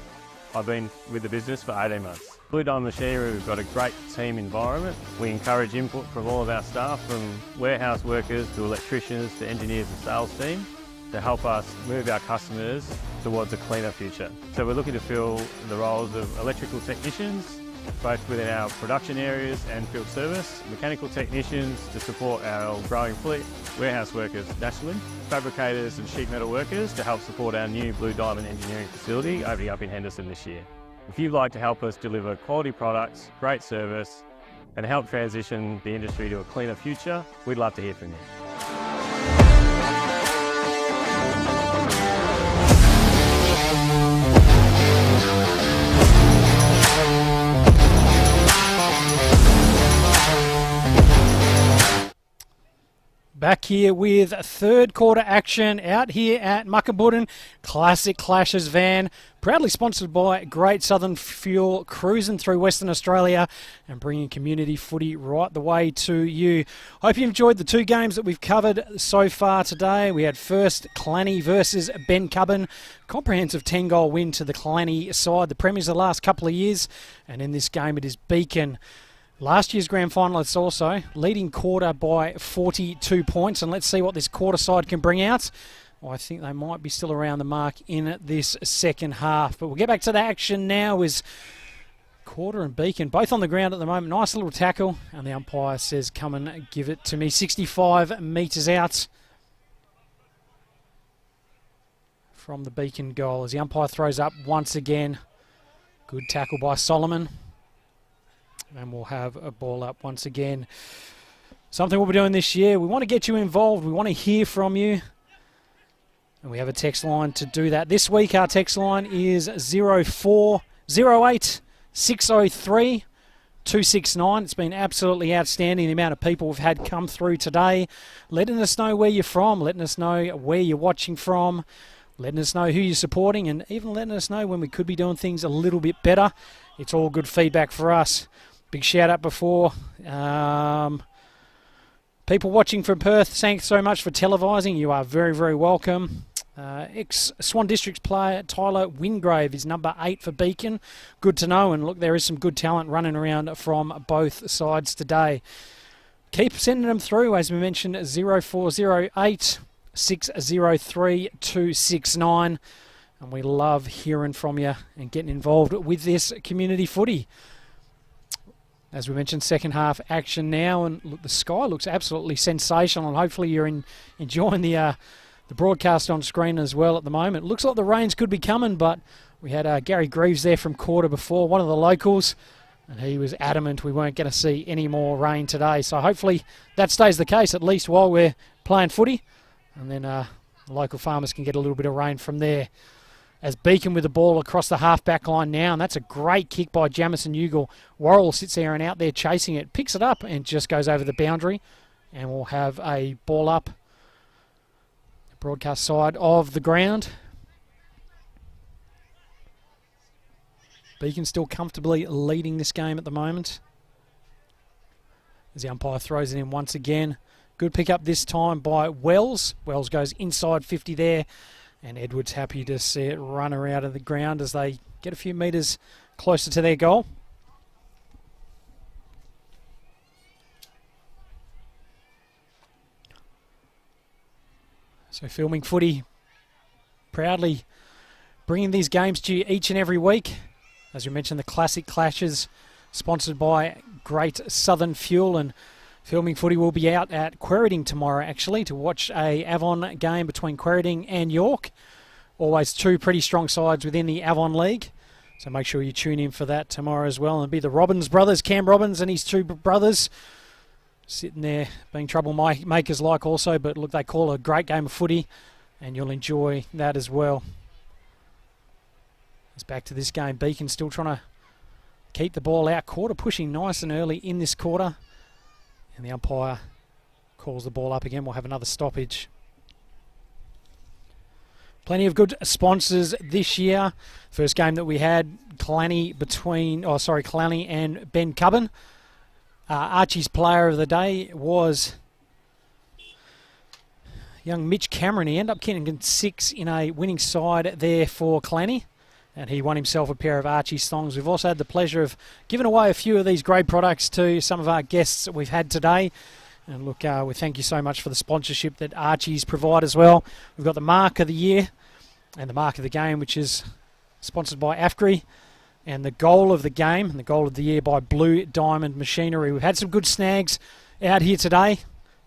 I've been with the business for 18 months. Blue Diamond Machinery, we've got a great team environment. We encourage input from all of our staff, from warehouse workers to electricians to engineers and sales team, to help us move our customers towards a cleaner future. So we're looking to fill the roles of electrical technicians, both within our production areas and field service, mechanical technicians to support our growing fleet, warehouse workers nationally, fabricators and sheet metal workers to help support our new Blue Diamond engineering facility opening up in Henderson this year. If you'd like to help us deliver quality products, great service and help transition the industry to a cleaner future, we'd love to hear from you.
Back here with third quarter action out here at Muckabuddin. Classic Clashes van, proudly sponsored by Great Southern Fuel, cruising through Western Australia and bringing community footy right the way to you. Hope you enjoyed the two games that we've covered so far today. We had first Clanny versus Ben Cubban. Comprehensive 10-goal win to the Clanny side, the premiers the last couple of years. And in this game it is Beacon, last year's grand finalists, also leading Koorda by 42 points. And let's see what this Koorda side can bring out. Well, I think they might be still around the mark in this second half. But we'll get back to the action now. Is Koorda and Beacon both on the ground at the moment. Nice little tackle. And the umpire says, come and give it to me. 65 metres out from the Beacon goal as the umpire throws up once again. Good tackle by Solomon. And we'll have a ball up once again. Something we'll be doing this year. We want to get you involved. We want to hear from you. And we have a text line to do that. This week our text line is 0408 603 269. It's been absolutely outstanding, the amount of people we've had come through today, letting us know where you're from, letting us know where you're watching from, letting us know who you're supporting, and even letting us know when we could be doing things a little bit better. It's all good feedback for us. Big shout out before. People watching from Perth, thanks so much for televising. You are very, very welcome. Ex-Swan Districts player Tyler Wingrave is number 8 for Beacon. Good to know. And look, there is some good talent running around from both sides today. Keep sending them through, as we mentioned, 0408 603 269. And we love hearing from you and getting involved with this community footy. As we mentioned, second half action now, and look, the sky looks absolutely sensational, and hopefully you're enjoying the broadcast on screen as well at the moment. Looks like the rains could be coming, but we had Gary Greaves there from Koorda before, one of the locals, and he was adamant we weren't going to see any more rain today. So hopefully that stays the case, at least while we're playing footy, and then the local farmers can get a little bit of rain from there. As Beacon with the ball across the half-back line now, and that's a great kick by Jamison Ugle. Worrell sits there and out there chasing it, picks it up and just goes over the boundary, and we'll have a ball up the broadcast side of the ground. Beacon still comfortably leading this game at the moment. As the umpire throws it in once again. Good pick up this time by Wells. Wells goes inside 50 there. And Edwards happy to see it run around of the ground as they get a few metres closer to their goal. So Filming Footy proudly bringing these games to you each and every week. As we mentioned, the Classic Clashes sponsored by Great Southern Fuel, and Filming Footy will be out at Quairading tomorrow, actually, to watch a Avon game between Quairading and York. Always two pretty strong sides within the Avon League. So make sure you tune in for that tomorrow as well. And it'll be the Robbins brothers, Cam Robbins and his two brothers, sitting there being troublemakers like also. But look, they call a great game of footy, and you'll enjoy that as well. It's back to this game. Beacon still trying to keep the ball out. Koorda pushing nice and early in this quarter. And the umpire calls the ball up again. We'll have another stoppage. Plenty of good sponsors this year. First game that we had, Clanny and Ben Cubbon. Archie's player of the day was young Mitch Cameron. He ended up getting 6 in a winning side there for Clanny, and he won himself a pair of Archie's thongs. We've also had the pleasure of giving away a few of these great products to some of our guests that we've had today. And look, we thank you so much for the sponsorship that Archie's provide as well. We've got the Mark of the Year and the Mark of the Game, which is sponsored by AFGRI, and the Goal of the Game and the Goal of the Year by Blue Diamond Machinery. We've had some good snags out here today.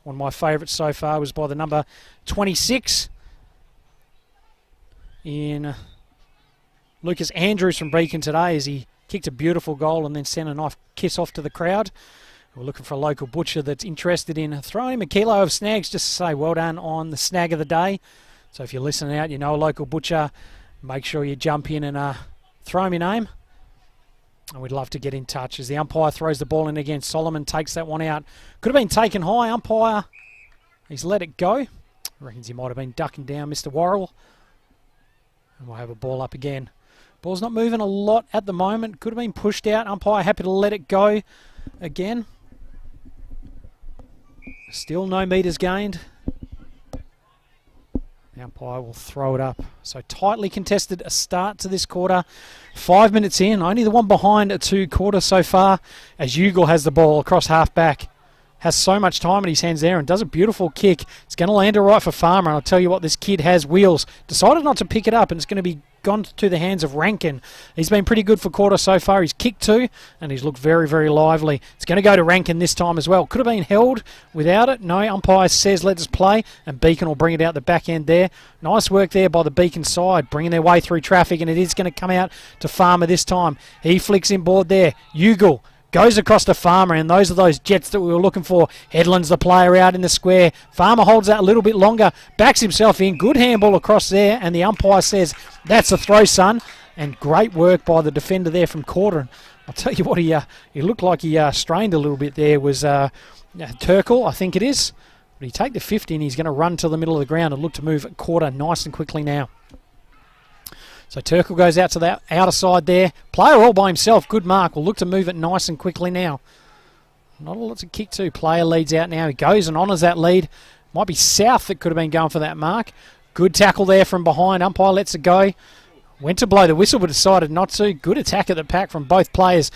One of my favourites so far was by the number 26 in Lucas Andrews from Beacon today, as he kicked a beautiful goal and then sent a nice kiss off to the crowd. We're looking for a local butcher that's interested in throwing him a kilo of snags just to say well done on the snag of the day. So if you're listening out, you know a local butcher, make sure you jump in and throw him your name. And we'd love to get in touch. As the umpire throws the ball in again, Solomon takes that one out. Could have been taken high. Umpire, he's let it go. Reckons he might have been ducking down Mr. Worrell. And we'll have a ball up again. Ball's not moving a lot at the moment. Could have been pushed out. Umpire happy to let it go again. Still no metres gained. The umpire will throw it up. So tightly contested a start to this quarter. 5 minutes in, only the one behind a 2 quarter so far, as Ugle has the ball across half back. Has so much time in his hands there and does a beautiful kick. It's going to land it right for Farmer, and I'll tell you what, this kid has wheels. Decided not to pick it up, and it's going to be gone to the hands of Rankin. He's been pretty good for Koorda so far. He's kicked 2, and he's looked very, very lively. It's going to go to Rankin this time as well. Could have been held without it. No, umpire says let us play, and Beacon will bring it out the back end there. Nice work there by the Beacon side, bringing their way through traffic, and it is going to come out to Farmer this time. He flicks in board there. Ugle goes across to Farmer, and those are those jets that we were looking for. Headland's the player out in the square. Farmer holds that a little bit longer, backs himself in. Good handball across there, and the umpire says, that's a throw, son. And great work by the defender there from Koorda. I'll tell you what, he looked like he strained a little bit there. Was Turkle, I think it is. But he take the 50, and he's going to run to the middle of the ground and look to move Koorda nice and quickly now. So Turkle goes out to the outer side there. Player all by himself. Good mark. We'll look to move it nice and quickly now. Not a lot to kick to. Player leads out now. He goes and honours that lead. Might be South that could have been going for that mark. Good tackle there from behind. Umpire lets it go. Went to blow the whistle but decided not to. Good attack at the pack from both players.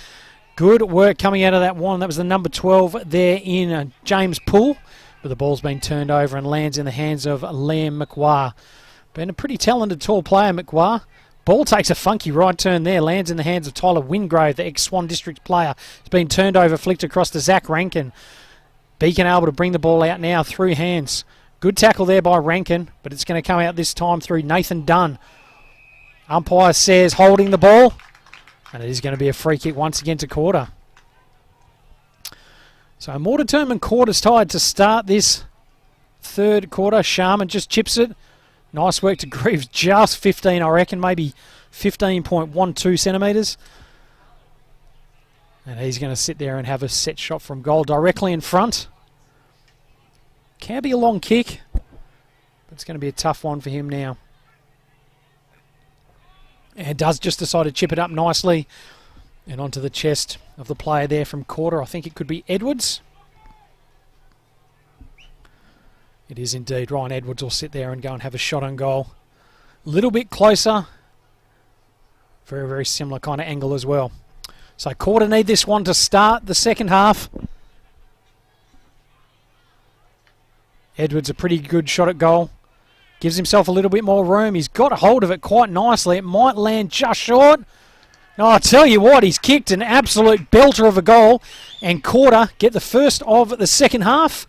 Good work coming out of that one. That was the number 12 there in James Poole. But the ball's been turned over and lands in the hands of Liam McGuire. Been a pretty talented tall player, McGuire. Ball takes a funky right turn there, lands in the hands of Tyler Wingrove, the ex-Swan District player. It's been turned over, flicked across to Zach Rankin. Beacon able to bring the ball out now through hands. Good tackle there by Rankin, but it's going to come out this time through Nathan Dunn. Umpire says holding the ball, and it is going to be a free kick once again to Koorda. So a more determined Koorda's tied to start this third quarter. Sharman just chips it. Nice work to Greaves, just 15, I reckon, maybe 15.12 centimetres. And he's going to sit there and have a set shot from goal directly in front. Can be a long kick, but it's going to be a tough one for him now. And does just decide to chip it up nicely and onto the chest of the player there from Koorda. I think it could be Edwards. It is indeed. Ryan Edwards will sit there and go and have a shot on goal. A little bit closer. Very, very similar kind of angle as well. So Koorda need this one to start the second half. Edwards a pretty good shot at goal. Gives himself a little bit more room. He's got a hold of it quite nicely. It might land just short. No, I tell you what, he's kicked an absolute belter of a goal, and Koorda get the first of the second half.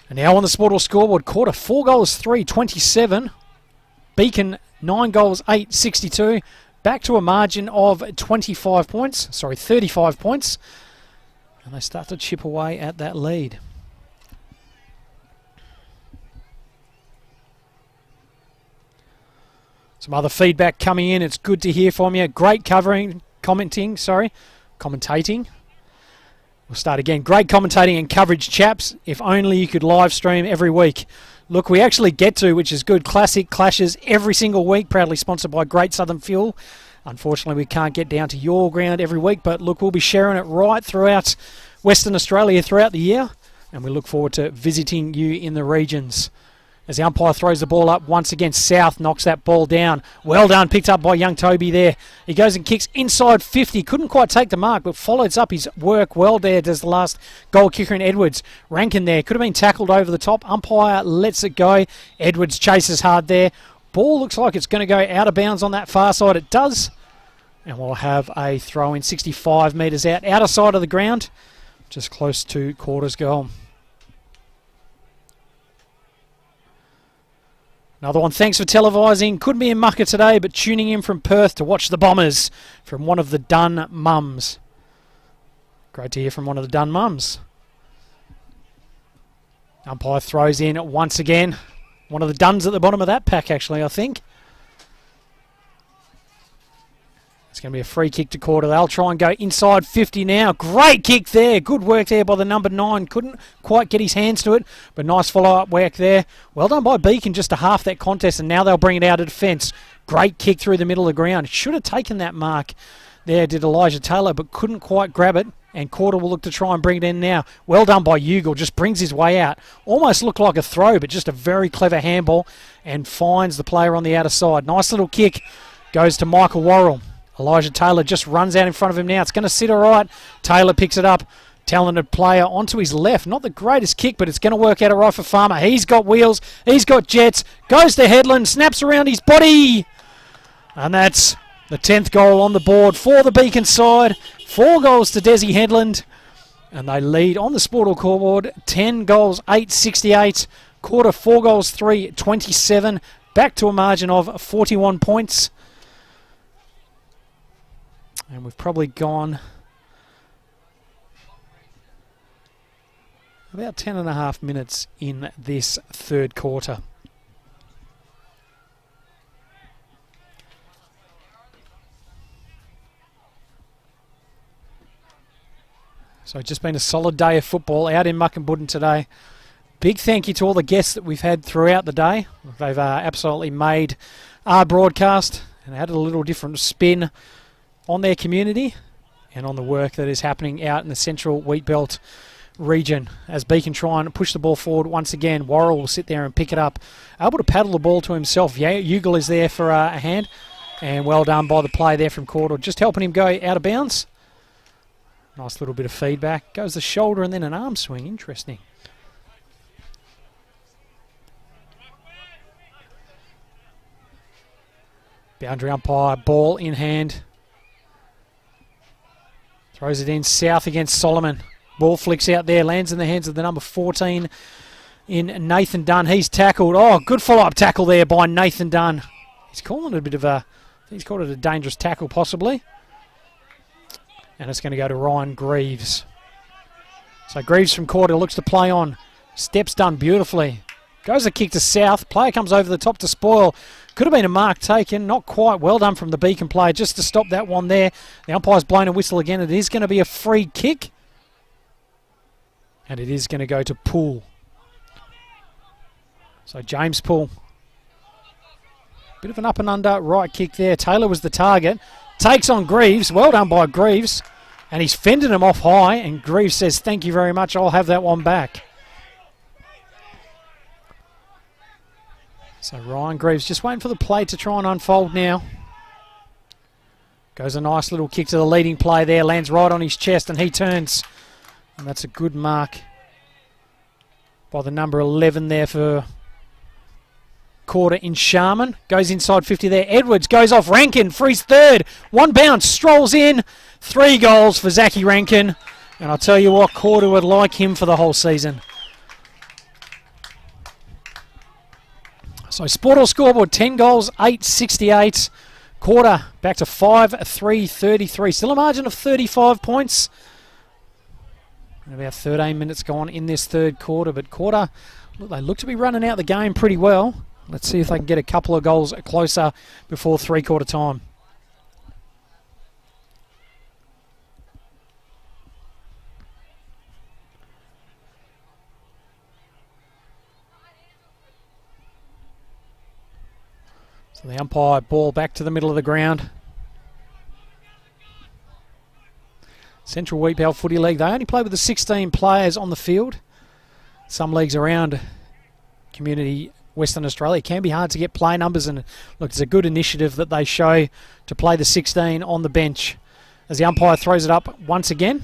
And now on the Sportal scoreboard, Koorda 4 goals 3, 27. Beacon 9 goals 8, 62. Back to a margin of 35 points. And they start to chip away at that lead. Some other feedback coming in. It's good to hear from you. Great commentating. We'll start again. Great commentating and coverage, chaps. If only you could live stream every week. Look, we actually get to, which is good. Classic clashes every single week, proudly sponsored by Great Southern Fuel. Unfortunately, we can't get down to your ground every week, but look, we'll be sharing it right throughout Western Australia throughout the year, and we look forward to visiting you in the regions. As the umpire throws the ball up once again, South knocks that ball down. Well done, picked up by young Toby there. He goes and kicks inside 50. Couldn't quite take the mark, but follows up his work well there, does the last goal kicker in Edwards. Rankin there, could have been tackled over the top. Umpire lets it go. Edwards chases hard there. Ball looks like it's going to go out of bounds on that far side. It does. And we'll have a throw in 65 metres out, outer side of the ground, just close to Koorda's goal. Another one, thanks for televising. Couldn't be in Mucka today, but tuning in from Perth to watch the Bombers from one of the Dunn mums. Great to hear from one of the Dunn mums. Umpire throws in once again. One of the Dunns at the bottom of that pack, actually, I think. It's going to be a free kick to Koorda. They'll try and go inside 50 now. Great kick there. Good work there by the number 9. Couldn't quite get his hands to it, but nice follow-up work there. Well done by Beacon just to half that contest, and now they'll bring it out of defence. Great kick through the middle of the ground. Should have taken that mark there, did Elijah Taylor, but couldn't quite grab it, and Koorda will look to try and bring it in now. Well done by Ugle. Just brings his way out. Almost looked like a throw, but just a very clever handball, and finds the player on the outer side. Nice little kick. Goes to Michael Worrell. Elijah Taylor just runs out in front of him now. It's going to sit all right. Taylor picks it up. Talented player onto his left. Not the greatest kick, but it's going to work out all right for Farmer. He's got wheels. He's got jets. Goes to Headland. Snaps around his body. And that's the 10th goal on the board for the Beacon side. 4 goals to Desi Headland. And they lead on the Sportal scoreboard. 10 goals, 8, 68. Koorda 4 goals, 3, 27. Back to a margin of 41 points. And we've probably gone about 10.5 minutes in this third quarter. So it's just been a solid day of football out in Muckenbudden today. Big thank you to all the guests that we've had throughout the day. They've absolutely made our broadcast and added a little different spin on their community and on the work that is happening out in the central Wheatbelt region. As Beacon try and push the ball forward once again, Worrell will sit there and pick it up. Able to paddle the ball to himself. Ugle is there for a hand. And well done by the play there from Koorda. Just helping him go out of bounds. Nice little bit of feedback. Goes the shoulder and then an arm swing. Interesting. Boundary umpire, ball in hand. Throws it in, South against Solomon. Ball flicks out there, lands in the hands of the number 14 in Nathan Dunn. He's tackled. Oh, good follow-up tackle there by Nathan Dunn. He's calling it a bit of a, he's called it a dangerous tackle possibly. And it's going to go to Ryan Greaves. So Greaves from Koorda looks to play on. Steps done beautifully. Goes a kick to South. Player comes over the top to spoil. Could have been a mark taken. Not quite well done from the Beacon player just to stop that one there. The umpire's blown a whistle again. It is going to be a free kick. And it is going to go to Poole. So James Poole. Bit of an up and under right kick there. Taylor was the target. Takes on Greaves. Well done by Greaves. And he's fended him off high. And Greaves says, thank you very much. I'll have that one back. So Ryan Greaves just waiting for the play to try and unfold now. Goes a nice little kick to the leading player there. Lands right on his chest and he turns. And that's a good mark by the number 11 there for Koorda in Sharman. Goes inside 50 there. Edwards goes off Rankin for his third. One bounce, strolls in. 3 goals for Zachy Rankin. And I'll tell you what, Koorda would like him for the whole season. So Sportal scoreboard, 10 goals, 868. Koorda back to 5-3-33. Still a margin of 35 points. And about 13 minutes gone in this third quarter. But Koorda, they look to be running out the game pretty well. Let's see if they can get a couple of goals closer before 3-quarter time. So the umpire ball back to the middle of the ground. Central Wheatbelt Footy League. They only play with the 16 players on the field. Some leagues around community Western Australia, it can be hard to get play numbers, and look, it's a good initiative that they show to play the 16 on the bench. As the umpire throws it up once again.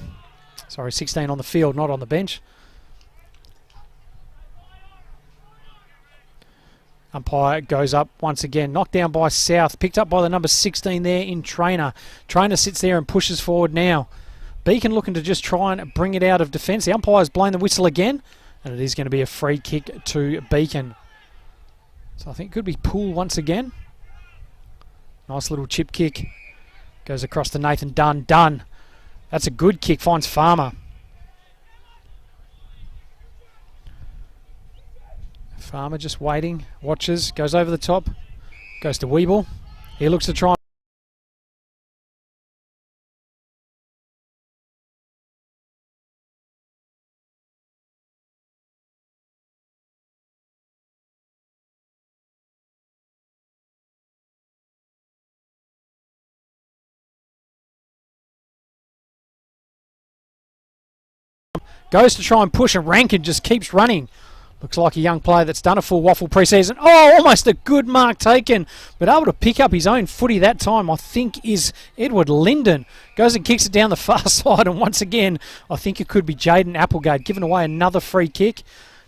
Sorry, 16 on the field, not on the bench. Umpire goes up once again. Knocked down by South. Picked up by the number 16 there in Trainer. Trainer sits there and pushes forward now. Beacon looking to just try and bring it out of defence. The umpire's blown the whistle again. And it is going to be a free kick to Beacon. So I think it could be Poole once again. Nice little chip kick. Goes across to Nathan Dunn. Dunn. That's a good kick. Finds Farmer. Farmer just waiting, watches, goes over the top, goes to Weeble. He looks to try and goes to try and push, and Rankin just keeps running. Looks like a young player that's done a full waffle pre-season. Oh, almost a good mark taken. But able to pick up his own footy that time, I think, is Edward Linden. Goes and kicks it down the far side. And once again, I think it could be Jaden Applegate giving away another free kick.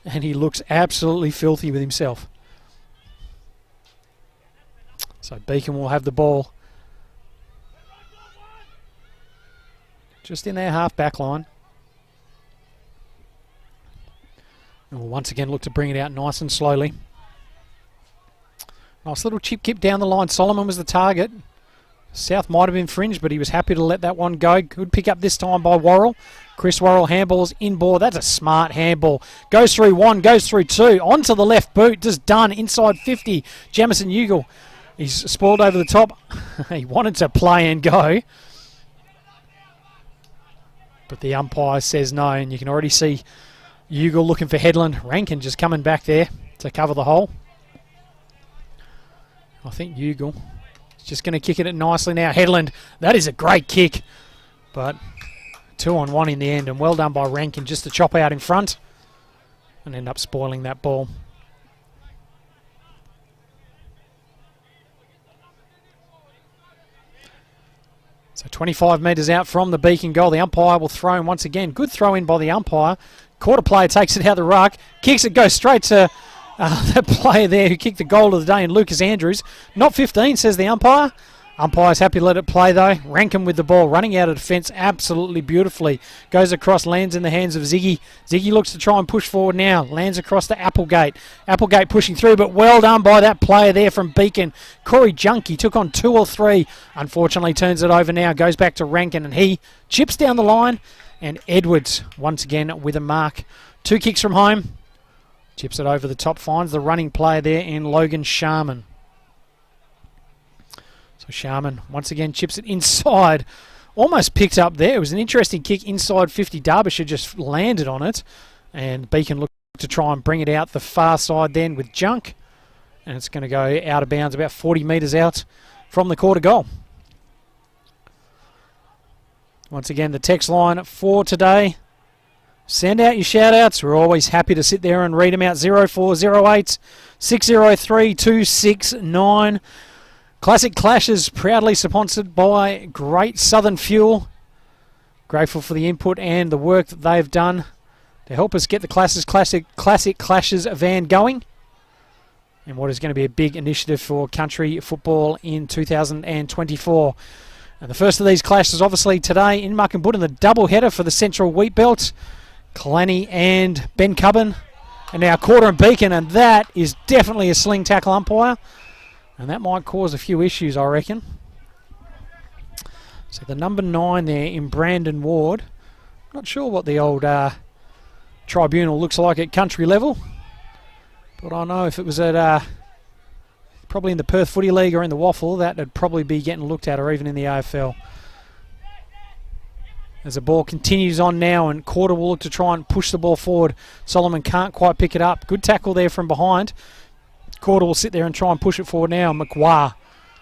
And he looks absolutely filthy with himself. So Beacon will have the ball. Just in their half-back line. And we'll once again look to bring it out nice and slowly. Nice little chip kip down the line. Solomon was the target. South might have infringed, but he was happy to let that one go. Good pick up this time by Worrell. Chris Worrell handballs in ball. That's a smart handball. Goes through 1, goes through 2. Onto the left boot. Just done. Inside 50. Jamison Ugle. He's spoiled over the top. He wanted to play and go. But the umpire says no, and you can already see Ugle looking for Headland. Rankin just coming back there to cover the hole. I think Ugle is just going to kick it nicely now. Headland, that is a great kick. But 2-on-1 in the end, and well done by Rankin just to chop out in front and end up spoiling that ball. So 25 metres out from the Beacon goal. The umpire will throw in once again. Good throw in by the umpire. Koorda player takes it out the ruck, kicks it, goes straight to that player there who kicked the goal of the day, and Lucas Andrews. Not 15, says the umpire. Umpire's happy to let it play though. Rankin with the ball, running out of defence absolutely beautifully. Goes across, lands in the hands of Ziggy. Ziggy looks to try and push forward now. Lands across to Applegate. Applegate pushing through, but well done by that player there from Beacon. Corey Junkie took on 2 or 3. Unfortunately turns it over now. Goes back to Rankin, and he chips down the line. And Edwards, once again, with a mark. 2 kicks from home. Chips it over the top. Finds the running player there in Logan Sharman. So Sharman, once again, chips it inside. Almost picked up there. It was an interesting kick inside 50. Derbyshire just landed on it. And Beacon looked to try and bring it out the far side then with Junk. And it's going to go out of bounds about 40 metres out from the Koorda goal. Once again, the text line for today. Send out your shout-outs. We're always happy to sit there and read them out. 0408 603 269. Classic Clashes, proudly sponsored by Great Southern Fuel. Grateful for the input and the work that they've done to help us get the Classic Clashes van going. in what is going to be a big initiative for country football in 2024. And the first of these clashes obviously today in Muckenbudden, the double header for the Central Wheatbelt. Clanny and Ben Cubban, and now Koorda and Beacon, and that is definitely a sling tackle umpire, and that might cause a few issues, I reckon. So the number 9 there in Brandon Ward. Not sure what the old tribunal looks like at country level, but I know if it was at probably in the Perth Footy League or in the Waffle, that would probably be getting looked at, or even in the AFL. As the ball continues on now, and Koorda will look to try and push the ball forward. Solomon can't quite pick it up. Good tackle there from behind. Koorda will sit there and try and push it forward now. McGuire,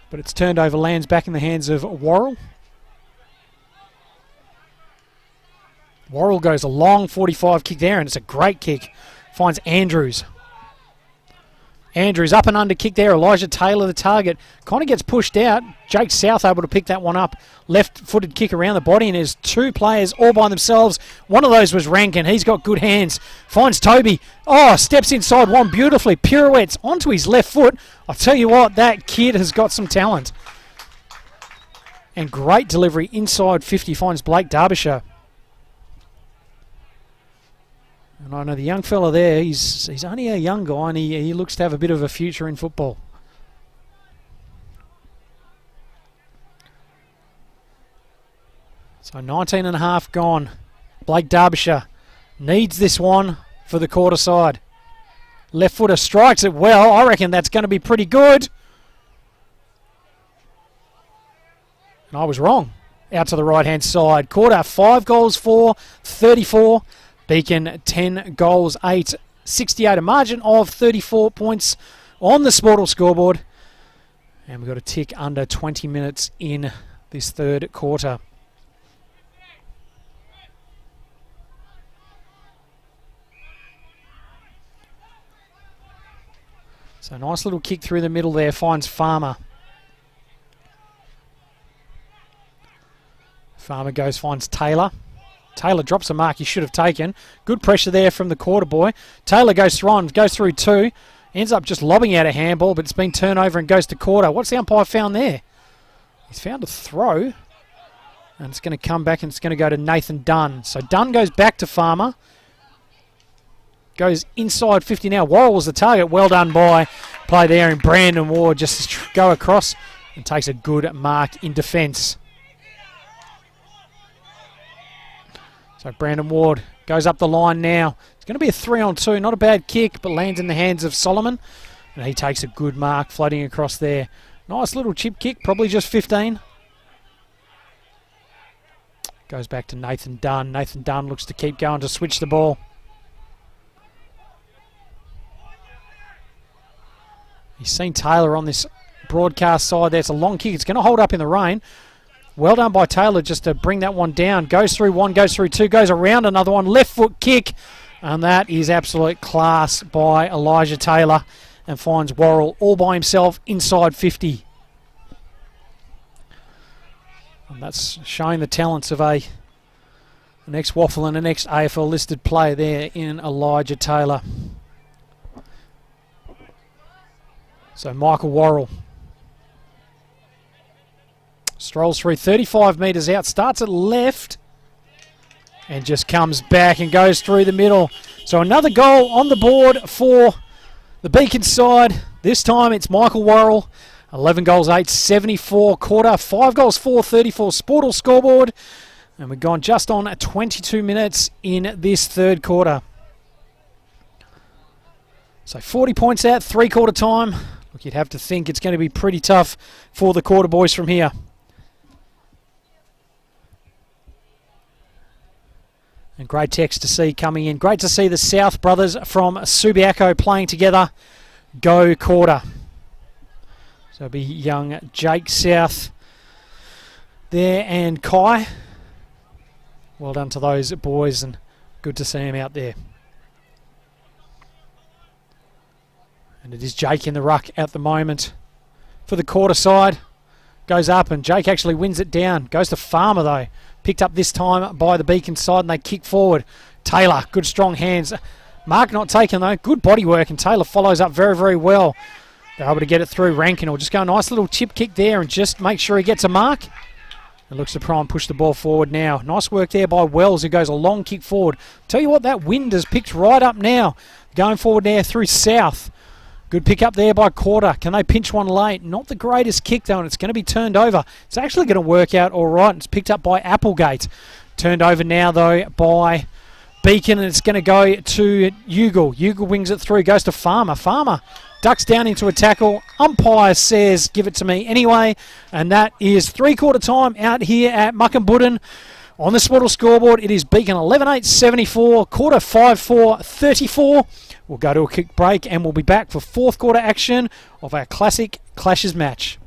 but it's turned over, lands back in the hands of Worrell. Worrell goes a long 45 kick there, and it's a great kick. Finds Andrews. Andrews up and under kick there. Elijah Taylor, the target, kind of gets pushed out. Jake South able to pick that one up. Left-footed kick around the body, and there's two players all by themselves. One of those was Rankin. He's got good hands. Finds Toby. Oh, steps inside one beautifully. Pirouettes onto his left foot. I'll tell you what, that kid has got some talent. And great delivery inside 50. Finds Blake Derbyshire. And I know the young fella there, he's only a young guy, and he looks to have a bit of a future in football. So 19 and a half gone. Blake Derbyshire needs this one for the Koorda side. Left footer strikes it well. I reckon that's going to be pretty good. And I was wrong. Out to the right-hand side. Koorda 5 goals for 34. Beacon 10 goals, 8, 68, a margin of 34 points on the Sportal scoreboard. And we've got a tick under 20 minutes in this third quarter. So nice little kick through the middle there, finds Farmer. Farmer goes, finds Taylor. Taylor drops a mark he should have taken. Good pressure there from the Koorda boy. Taylor goes through 2. Ends up just lobbing out a handball, but it's been turned over and goes to Koorda. What's the umpire found there? He's found a throw. And it's going to come back and it's going to go to Nathan Dunn. So Dunn goes back to Farmer. Goes inside 50 now. Worrell was the target. Well done by play there. And Brandon Ward just go across and takes a good mark in defence. So Brandon Ward goes up the line now. It's going to be a 3-on-2. Not a bad kick, but lands in the hands of Solomon. And he takes a good mark floating across there. Nice little chip kick, probably just 15. Goes back to Nathan Dunn. Nathan Dunn looks to keep going to switch the ball. He's seen Taylor on this broadcast side there. It's a long kick. It's going to hold up in the rain. Well done by Taylor just to bring that one down. Goes through 1, goes through 2, goes around another one. Left foot kick. And that is absolute class by Elijah Taylor. And finds Worrell all by himself inside 50. And that's showing the talents of an ex-Waffle and an ex-AFL listed player there in Elijah Taylor. So Michael Worrell strolls through 35 metres out, starts at left and just comes back and goes through the middle. So another goal on the board for the Beacon side. This time it's Michael Worrell. 11 goals, 8, 74 Koorda. 5 goals, 4, 34 Sportal scoreboard. And we've gone just on 22 minutes in this third quarter. So 40 points out, 3-quarter time. Look, you'd have to think it's going to be pretty tough for the Koorda boys from here. And great text to see coming in. Great to see the South brothers from Subiaco playing together. Go Koorda. So it'll be young Jake South there and Kai. Well done to those boys and good to see him out there. And it is Jake in the ruck at the moment for the Koorda side. Goes up and Jake actually wins it down. Goes to Farmer though. Picked up this time by the Beacon side and they kick forward. Taylor, good strong hands. Mark not taken though. Good body work, and Taylor follows up very, very well. They're able to get it through. Rankin will just go a nice little chip kick there and just make sure he gets a mark. It looks to try and push the ball forward now. Nice work there by Wells, who goes a long kick forward. Tell you what, that wind has picked right up now. Going forward now through South. Good pick up there by Koorda. Can they pinch one late? Not the greatest kick though, and it's going to be turned over. It's actually going to work out all right. It's picked up by Applegate. Turned over now though by Beacon, and it's going to go to Ugle. Ugle wings it through, goes to Farmer. Farmer ducks down into a tackle. Umpire says, give it to me anyway. And that is 3/4 time out here at Muckenbudden. On the Swaddle scoreboard, it is Beacon 11-8-74, quarter 5-4-34. We'll go to a quick break and we'll be back for fourth quarter action of our classic Clashes match.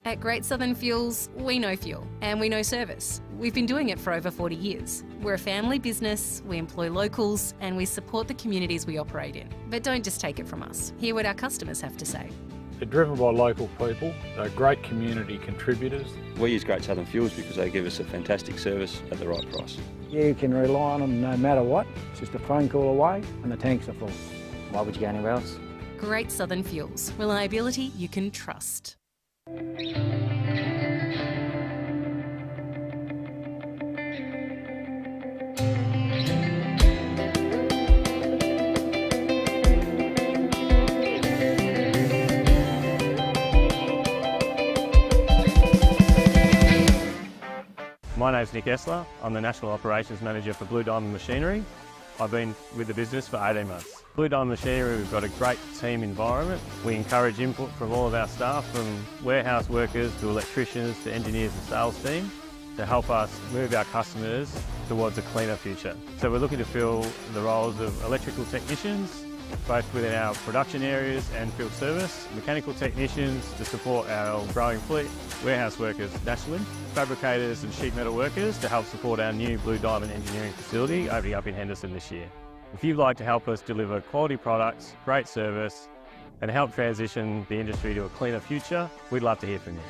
At Great Southern Fuels, we know fuel and we know service. We've been doing it for over 40 years. We're a family business, we employ locals, and we support the communities we operate in. But don't just take it from us. Hear what our customers have to say.
They're driven by local people. They're great community contributors.
We use Great Southern Fuels because they give us a fantastic service at the right price.
You can rely on them no matter what. It's just a phone call away and the tanks are full.
Why would you go anywhere else?
Great Southern Fuels. Reliability you can trust.
My name's Nick Essler. I'm the National Operations Manager for Blue Diamond Machinery. I've been with the business for 18 months. Blue Diamond Machinery, we've got a great team environment. We encourage input from all of our staff, from warehouse workers to electricians to engineers and sales team, to help us move our customers towards a cleaner future. So we're looking to fill the roles of electrical technicians, both within our production areas and field service, mechanical technicians to support our growing fleet, warehouse workers nationally, fabricators and sheet metal workers to help support our new Blue Diamond engineering facility opening up in Henderson this year. If you'd like to help us deliver quality products, great service, and help transition the industry to a cleaner future, we'd love to hear from you.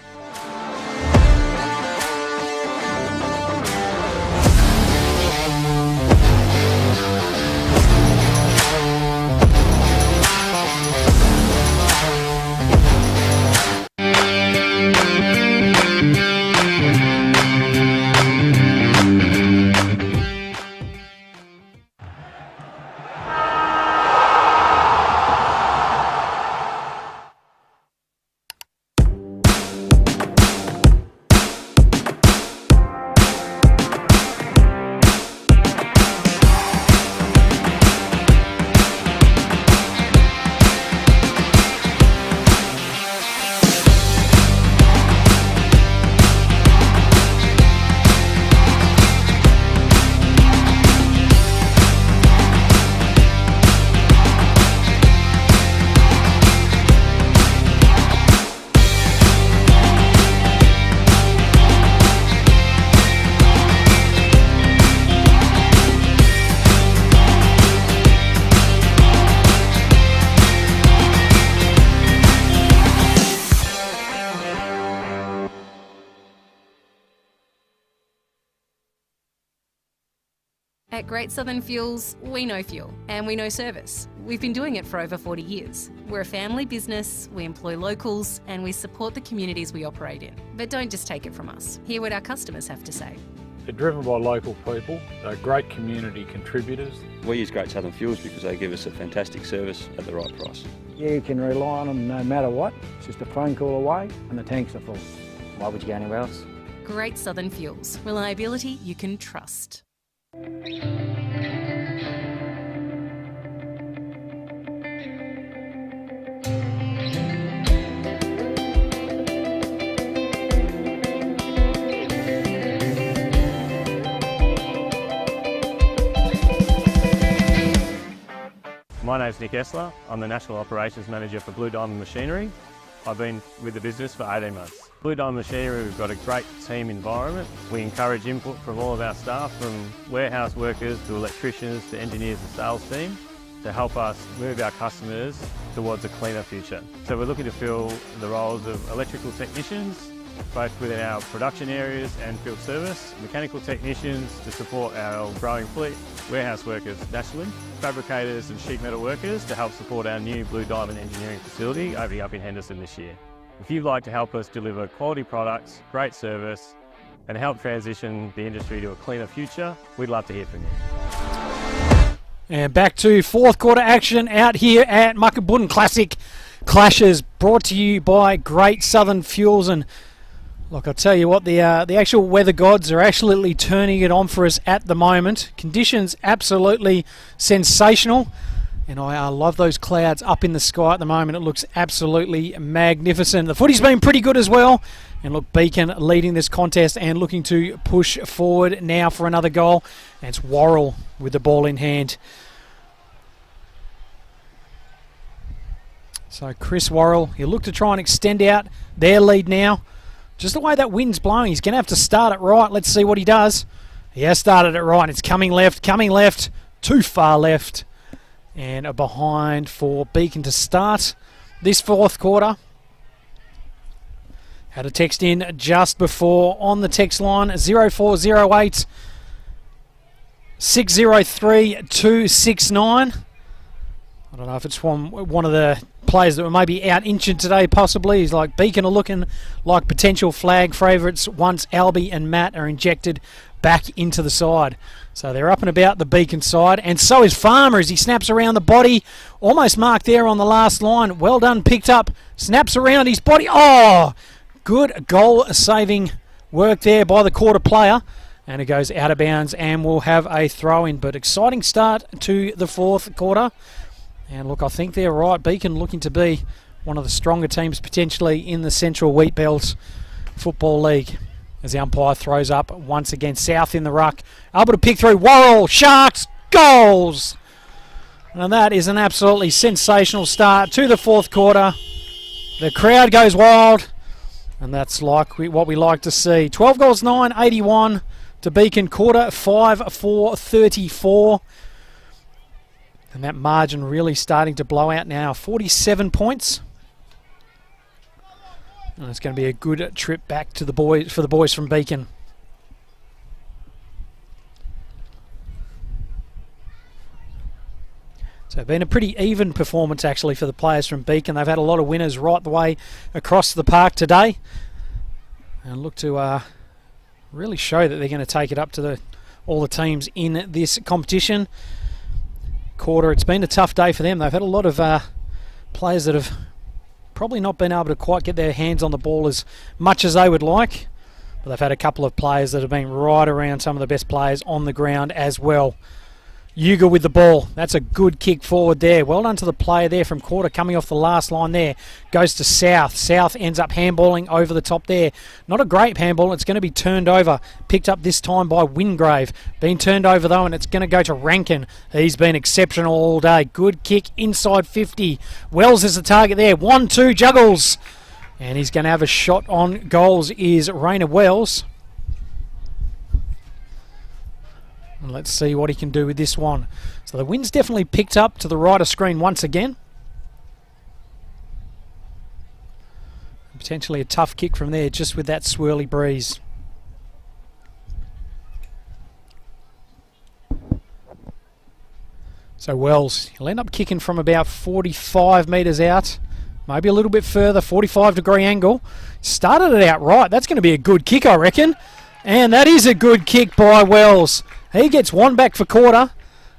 At Great Southern Fuels, we know fuel and we know service. We've been doing it for over 40 years. We're a family business, we employ locals, and we support the communities we operate in. But don't just take it from us. Hear what our customers have to say.
They're driven by local people. They're great community contributors.
We use Great Southern Fuels because they give us a fantastic service at the right price.
You can rely on them no matter what. It's just a phone call away and the tanks are full.
Why would you go anywhere else?
Great Southern Fuels. Reliability you can trust.
My name's Nick Essler. I'm the National Operations Manager for Blue Diamond Machinery. I've been with the business for 18 months. Blue Diamond Machinery, we've got a great team environment. We encourage input from all of our staff, from warehouse workers to electricians to engineers and sales team, to help us move our customers towards a cleaner future. So we're looking to fill the roles of electrical technicians, both within our production areas and field service, mechanical technicians to support our growing fleet, warehouse workers nationally, fabricators and sheet metal workers to help support our new Blue Diamond engineering facility opening up in Henderson this year. If you'd like to help us deliver quality products, great service and help transition the industry to a cleaner future, we'd love to hear from you.
And back to fourth quarter action out here at Muckabuddin Classic Clashes, brought to you by Great Southern Fuels. And look, I'll tell you what, the actual weather gods are absolutely turning it on for us at the moment. Conditions absolutely sensational. And I love those clouds up in the sky at the moment. It looks absolutely magnificent. The footy's been pretty good as well. And look, Beacon leading this contest and looking to push forward now for another goal. And it's Worrell with the ball in hand. So Chris Worrell, he'll look to try and extend out their lead now. Just the way that wind's blowing, he's going to have to start it right. Let's see what he does. He has started it right. It's coming left, too far left. And a behind for Beacon to start this fourth quarter. Had a text in just before on the text line, 0408 603 269. I don't know if it's from one of the players that were maybe out injured today, possibly. He's like, Beacon are looking like potential flag favourites once Albie and Matt are injected back into the side. So they're up and about the Beacon side, and so is Farmer as he snaps around the body. Almost marked there on the last line. Well done, picked up, snaps around his body. Oh, good goal-saving work there by the Koorda player. And it goes out of bounds and we'll have a throw-in. But exciting start to the fourth quarter. And look, I think they're right. Beacon looking to be one of the stronger teams potentially in the Central Wheatbelt Football League. As the umpire throws up once again, South in the ruck. Able to pick through. Worrell, Sharks, goals! And that is an absolutely sensational start to the fourth quarter. The crowd goes wild. And that's like what we like to see. 12 goals, 9, 81 to Beacon. Koorda, 5-4, 34. And that margin really starting to blow out now. 47 points. And it's going to be a good trip back to the boys for the boys from Beacon. So been a pretty even performance actually for the players from Beacon. They've had a lot of winners right the way across the park today. And look to really show that they're going to take it up to all the teams in this competition. Koorda, it's been a tough day for them. They've had a lot of players that have probably not been able to quite get their hands on the ball as much as they would like. But they've had a couple of players that have been right around some of the best players on the ground as well. Yuga with the ball. That's a good kick forward there. Well done to the player there from Koorda coming off the last line there. Goes to South. South ends up handballing over the top there. Not a great handball. It's going to be turned over. Picked up this time by Wingrave. Been turned over though, and it's going to go to Rankin. He's been exceptional all day. Good kick inside 50. Wells is the target there. 1-2 juggles. And he's going to have a shot on goals is Rainer Wells. And let's see what he can do with this one. So the wind's definitely picked up to the right of screen once again. Potentially a tough kick from there just with that swirly breeze. So Wells, he'll end up kicking from about 45 metres out, maybe a little bit further, 45-degree angle. Started it out right. That's going to be a good kick, I reckon. And that is a good kick by Wells. He gets one back for Koorda,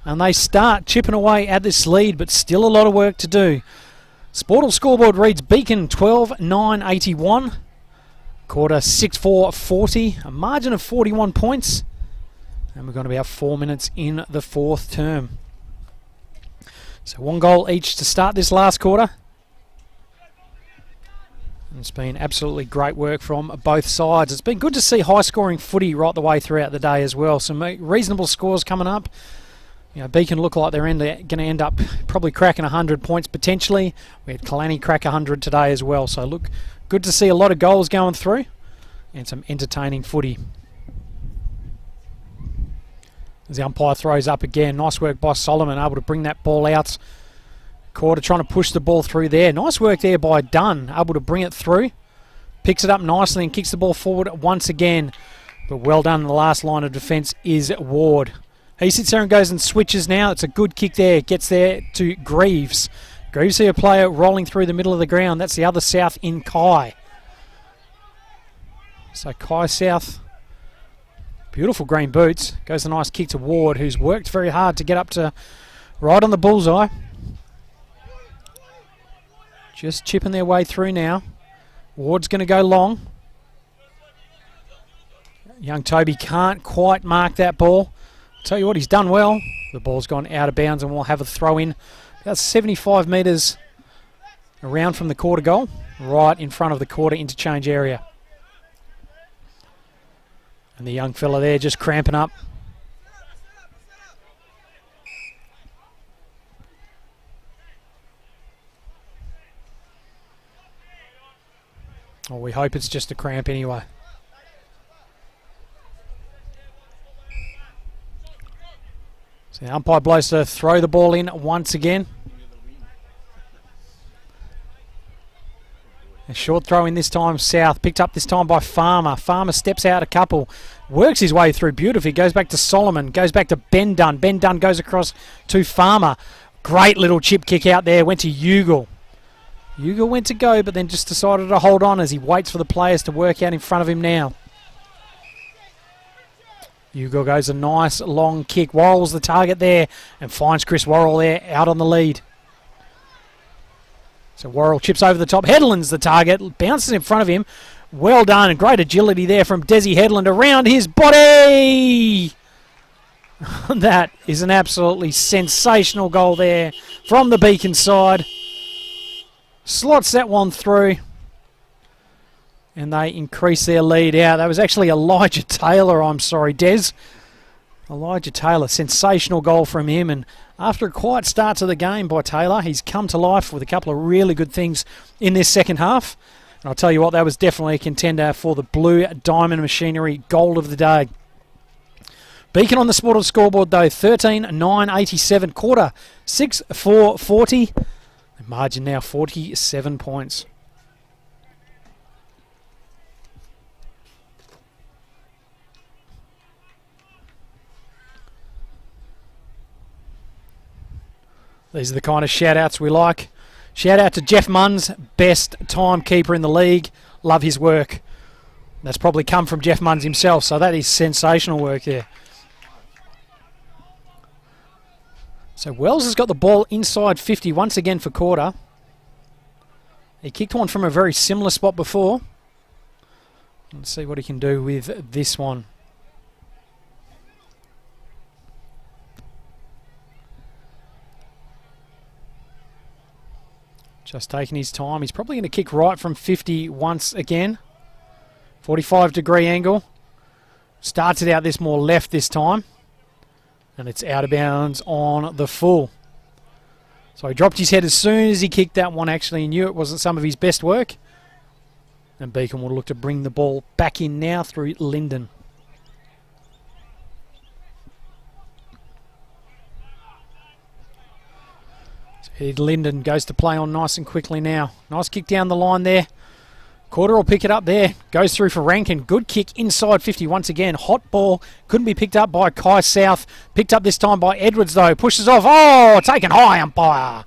and they start chipping away at this lead, but still a lot of work to do. Sportal scoreboard reads Beacon 12-9-81. Koorda 6-4-40, a margin of 41 points. And we've got about 4 minutes in the fourth term. So 1 goal each to start this last quarter. And it's been absolutely great work from both sides. It's been good to see high-scoring footy right the way throughout the day as well. Some reasonable scores coming up. You know, Beacon look like they're going to end up probably cracking 100 points potentially. We had Kalani crack 100 today as well. So look, good to see a lot of goals going through and some entertaining footy. As the umpire throws up again, nice work by Solomon, able to bring that ball out. Koorda trying to push the ball through there. Nice work there by Dunn, able to bring it through. Picks it up nicely and kicks the ball forward once again. But well done in the last line of defence is Ward. He sits there and goes and switches now. It's a good kick there. Gets there to Greaves. Greaves see a player rolling through the middle of the ground. That's the other South in Kai. So Kai South... beautiful green boots. Goes a nice kick to Ward, who's worked very hard to get up to right on the bullseye. Just chipping their way through now. Ward's going to go long. Young Toby can't quite mark that ball. Tell you what, he's done well. The ball's gone out of bounds and we'll have a throw in. About 75 metres around from the Koorda goal, right in front of the Koorda interchange area. And the young fella there just cramping up. Well, we hope it's just a cramp anyway. So the umpire blows to throw the ball in once again. A short throw in this time, South. Picked up this time by Farmer. Farmer steps out a couple. Works his way through beautifully. Goes back to Solomon. Goes back to Ben Dunn. Ben Dunn goes across to Farmer. Great little chip kick out there. Went to Ugle. Ugle went to go, but then just decided to hold on as he waits for the players to work out in front of him now. Ugle goes a nice long kick. Worrell's the target there and finds Chris Worrell there out on the lead. So Worrell chips over the top. Headland's the target. Bounces in front of him. Well done and great agility there from Desi Headland around his body. That is an absolutely sensational goal there from the Beacon side. Slots that one through. And they increase their lead out. That was actually Elijah Taylor, I'm sorry, Des. Elijah Taylor, sensational goal from him. And after a quiet start to the game by Taylor, he's come to life with a couple of really good things in this second half. And I'll tell you what, that was definitely a contender for the Blue Diamond Machinery goal of the day. Beacon on the Sportal scoreboard though, 13-9-87, Koorda 6-4-40. The margin now 47 points. These are the kind of shout-outs we like. Shout out to Jeff Munns, best timekeeper in the league. Love his work. That's probably come from Jeff Munns himself, so that is sensational work there. So Wells has got the ball inside 50 once again for Koorda. He kicked one from a very similar spot before. Let's see what he can do with this one. Just taking his time. He's probably going to kick right from 50 once again. 45-degree angle. Starts it out this more left this time. And it's out of bounds on the full. So he dropped his head as soon as he kicked that one. Actually, he knew it wasn't some of his best work. And Beacon will look to bring the ball back in now through Linden. Linden goes to play on nice and quickly now. Nice kick down the line there. Koorda will pick it up there. Goes through for Rankin. Good kick inside 50 once again. Hot ball. Couldn't be picked up by Kai South. Picked up this time by Edwards though. Pushes off. Oh, taken high, umpire.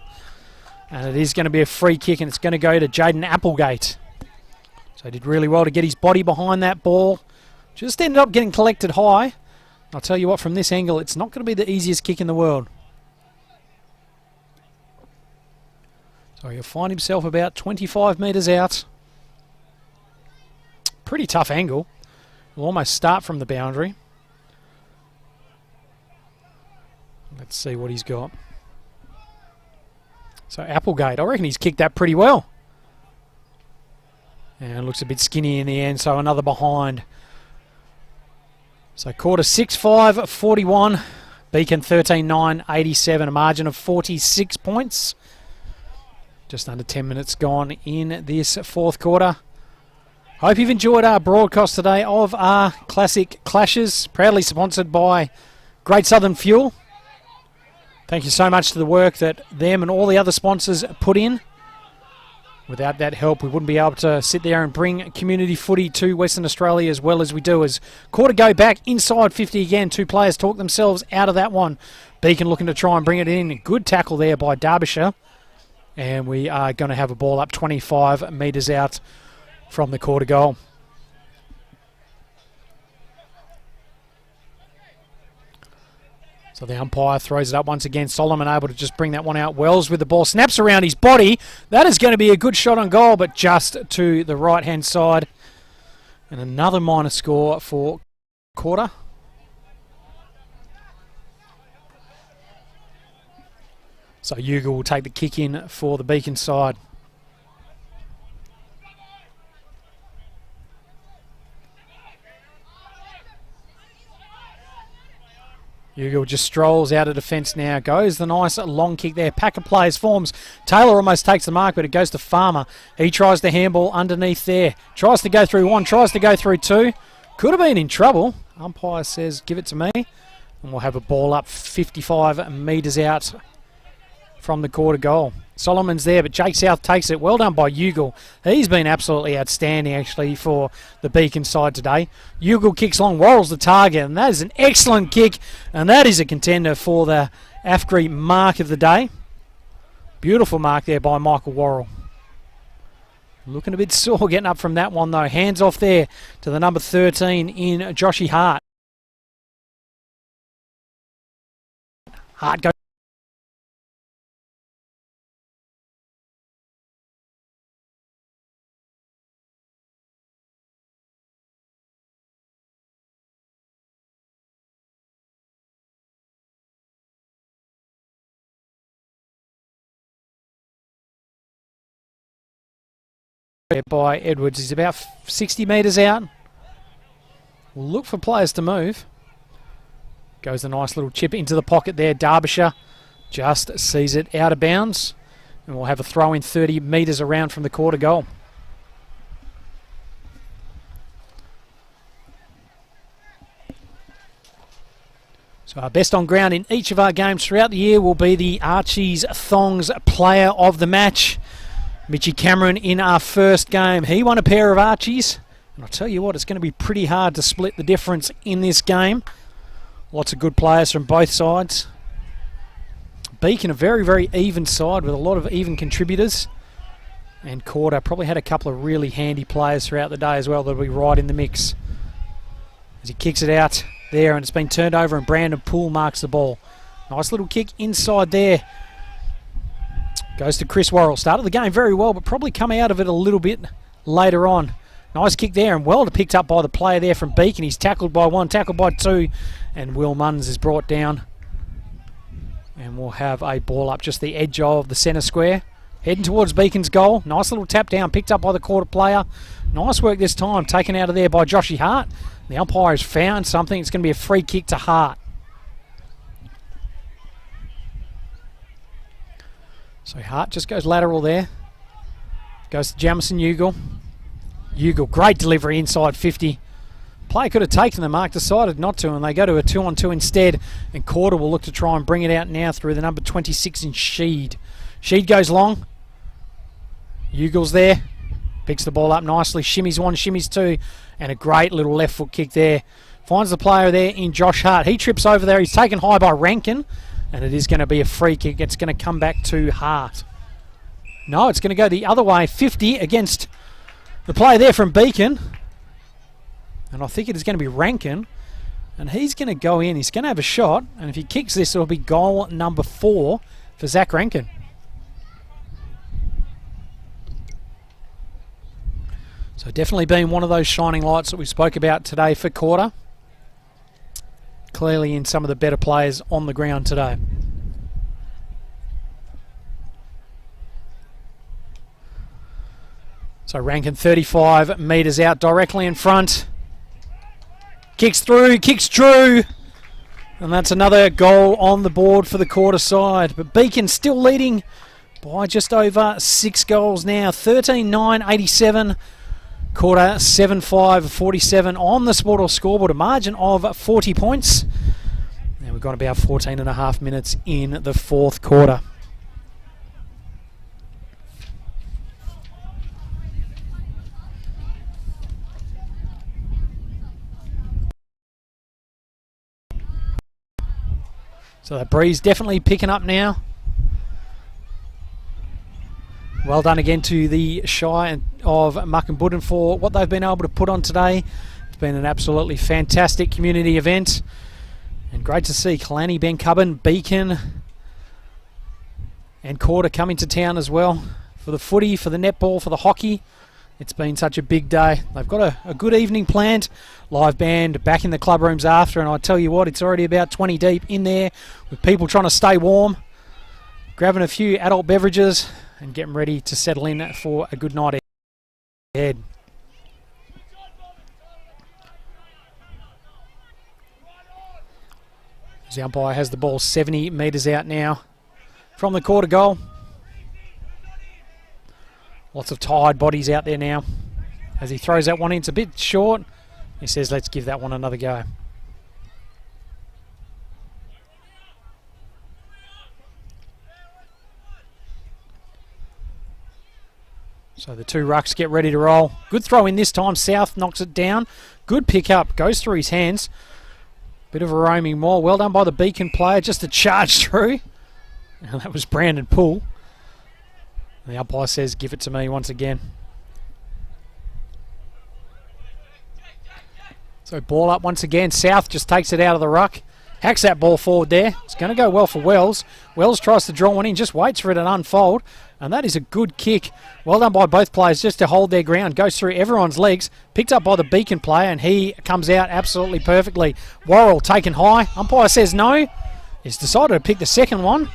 And it is going to be a free kick, and it's going to go to Jaden Applegate. So he did really well to get his body behind that ball. Just ended up getting collected high. I'll tell you what, from this angle, it's not going to be the easiest kick in the world. So he'll find himself about 25 metres out. Pretty tough angle. We'll almost start from the boundary. Let's see what he's got. So Applegate, I reckon he's kicked that pretty well. And looks a bit skinny in the end, so another behind. So Koorda 6-5, 41. Beacon 13-9, 87. A margin of 46 points. Just under 10 minutes gone in this fourth quarter. Hope you've enjoyed our broadcast today of our classic clashes, proudly sponsored by Great Southern Fuel. Thank you so much to the work that them and all the other sponsors put in. Without that help, we wouldn't be able to sit there and bring community footy to Western Australia as well as we do. As Koorda go back inside 50 again. Two players talk themselves out of that one. Beacon looking to try and bring it in. Good tackle there by Derbyshire. And we are going to have a ball up 25 metres out from the Koorda goal. So the umpire throws it up once again. Solomon able to just bring that one out. Wells with the ball. Snaps around his body. That is going to be a good shot on goal, but just to the right-hand side. And another minor score for Koorda. So Yuga will take the kick in for the Beacon side. Yuga just strolls out of defence now. Goes the nice long kick there. Pack of players forms. Taylor almost takes the mark, but it goes to Farmer. He tries the handball underneath there. Tries to go through one. Tries to go through two. Could have been in trouble. Umpire says, give it to me. And we'll have a ball up 55 metres out from the Koorda goal. Solomon's there, but Jake South takes it. Well done by Ugal. He's been absolutely outstanding, actually, for the Beacon side today. Ugal kicks long, Worrell's the target, and that is an excellent kick, and that is a contender for the AFGRI mark of the day. Beautiful mark there by Michael Worrell. Looking a bit sore getting up from that one, though. Hands off there to the number 13 in Joshy Hart. Hart goes by Edwards. He's about 60 metres out. We'll look for players to move. Goes a nice little chip into the pocket there. Derbyshire just sees it out of bounds. And we'll have a throw in 30 metres around from the Koorda goal. So our best on ground in each of our games throughout the year will be the Archie's Thongs Player of the Match. Mitchy Cameron in our first game. He won a pair of Archies. And I'll tell you what, it's going to be pretty hard to split the difference in this game. Lots of good players from both sides. Beacon, a very, very even side with a lot of even contributors. And Koorda probably had a couple of really handy players throughout the day as well that'll be right in the mix. As he kicks it out there, and it's been turned over, and Brandon Poole marks the ball. Nice little kick inside there. Goes to Chris Worrell. Started the game very well, but probably come out of it a little bit later on. Nice kick there, and well picked up by the player there from Beacon. He's tackled by one, tackled by two, and Will Munns is brought down. And we'll have a ball up just the edge of the centre square. Heading towards Beacon's goal. Nice little tap down, picked up by the Koorda player. Nice work this time, taken out of there by Joshy Hart. The umpire has found something. It's going to be a free kick to Hart. So Hart just goes lateral there. Goes to Jamison Ugal. Ugal, great delivery inside 50. Player could have taken the mark, decided not to, and they go to a 2-on-2 instead. And Koorda will look to try and bring it out now through the number 26 in Sheed. Sheed goes long. Ugal's there. Picks the ball up nicely, shimmies one, shimmies two, and a great little left foot kick there. Finds the player there in Josh Hart. He trips over there. He's taken high by Rankin, and it is going to be a free kick. It's going to come back to Hart. No, it's going to go the other way. 50 against the player there from Beacon. And I think it is going to be Rankin. And he's going to go in. He's going to have a shot. And if he kicks this, it'll be goal number 4 for Zach Rankin. So definitely been one of those shining lights that we spoke about today for Koorda. Clearly in some of the better players on the ground today. So Rankin 35 metres out directly in front. Kicks through, kicks true. And that's another goal on the board for the Koorda side. But Beacon still leading by just over 6 goals now. 13-9-87. Koorda 7-5-47 on the Sportal scoreboard, a margin of 40 points. And we've got about 14 and a half minutes in the fourth quarter. So the breeze definitely picking up now. Well done again to the Shire of Muck and Budden for what they've been able to put on today. It's been an absolutely fantastic community event. And great to see Kalani, Bencubbin, Beacon and Koorda coming to town as well. For the footy, for the netball, for the hockey. It's been such a big day. They've got a good evening planned. Live band back in the club rooms after. And I tell you what, it's already about 20 deep in there with people trying to stay warm. Grabbing a few adult beverages and getting ready to settle in for a good night ahead. The umpire has the ball 70 metres out now from the Koorda goal. Lots of tired bodies out there now. As he throws that one in, it's a bit short. He says, let's give that one another go. So the two rucks get ready to roll. Good throw in this time. South knocks it down. Good pick up. Goes through his hands. Bit of a roaming maul. Well done by the Beacon player. Just a charge through. And that was Brandon Poole. And the umpire says, give it to me once again. So ball up once again. South just takes it out of the ruck. Hacks that ball forward there. It's going to go well for Wells. Wells tries to draw one in, just waits for it to unfold. And that is a good kick. Well done by both players just to hold their ground. Goes through everyone's legs. Picked up by the Beacon player, and he comes out absolutely perfectly. Worrell taken high. Umpire says no. He's decided to pick the second one.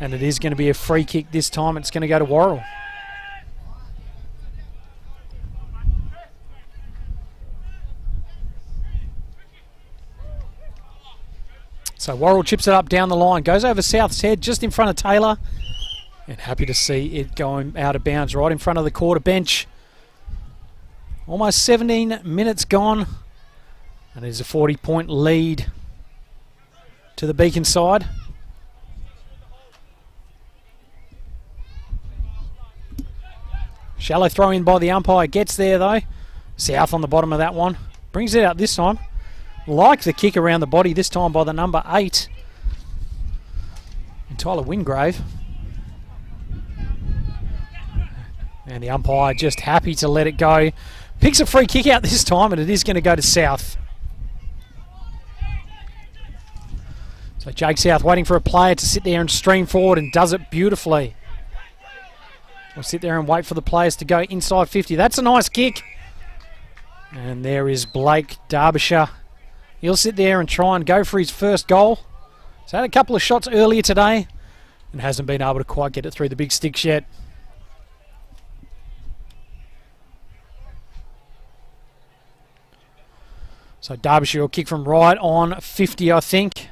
And it is going to be a free kick this time. It's going to go to Worrell. So Worrell chips it up down the line. Goes over South's head just in front of Taylor. And happy to see it going out of bounds right in front of the Koorda bench. Almost 17 minutes gone. And there's a 40-point lead to the Beacon side. Shallow throw in by the umpire. Gets there though. South on the bottom of that one. Brings it out this time. Like the kick around the body this time by the number 8. And Tyler Wingrave. And the umpire just happy to let it go. Picks a free kick out this time, and it is going to go to South. So Jake South waiting for a player to sit there and stream forward, and does it beautifully. We'll sit there and wait for the players to go inside 50. That's a nice kick. And there is Blake Derbyshire. He'll sit there and try and go for his first goal. He's had a couple of shots earlier today and hasn't been able to quite get it through the big sticks yet. So Derbyshire will kick from right on 50, I think.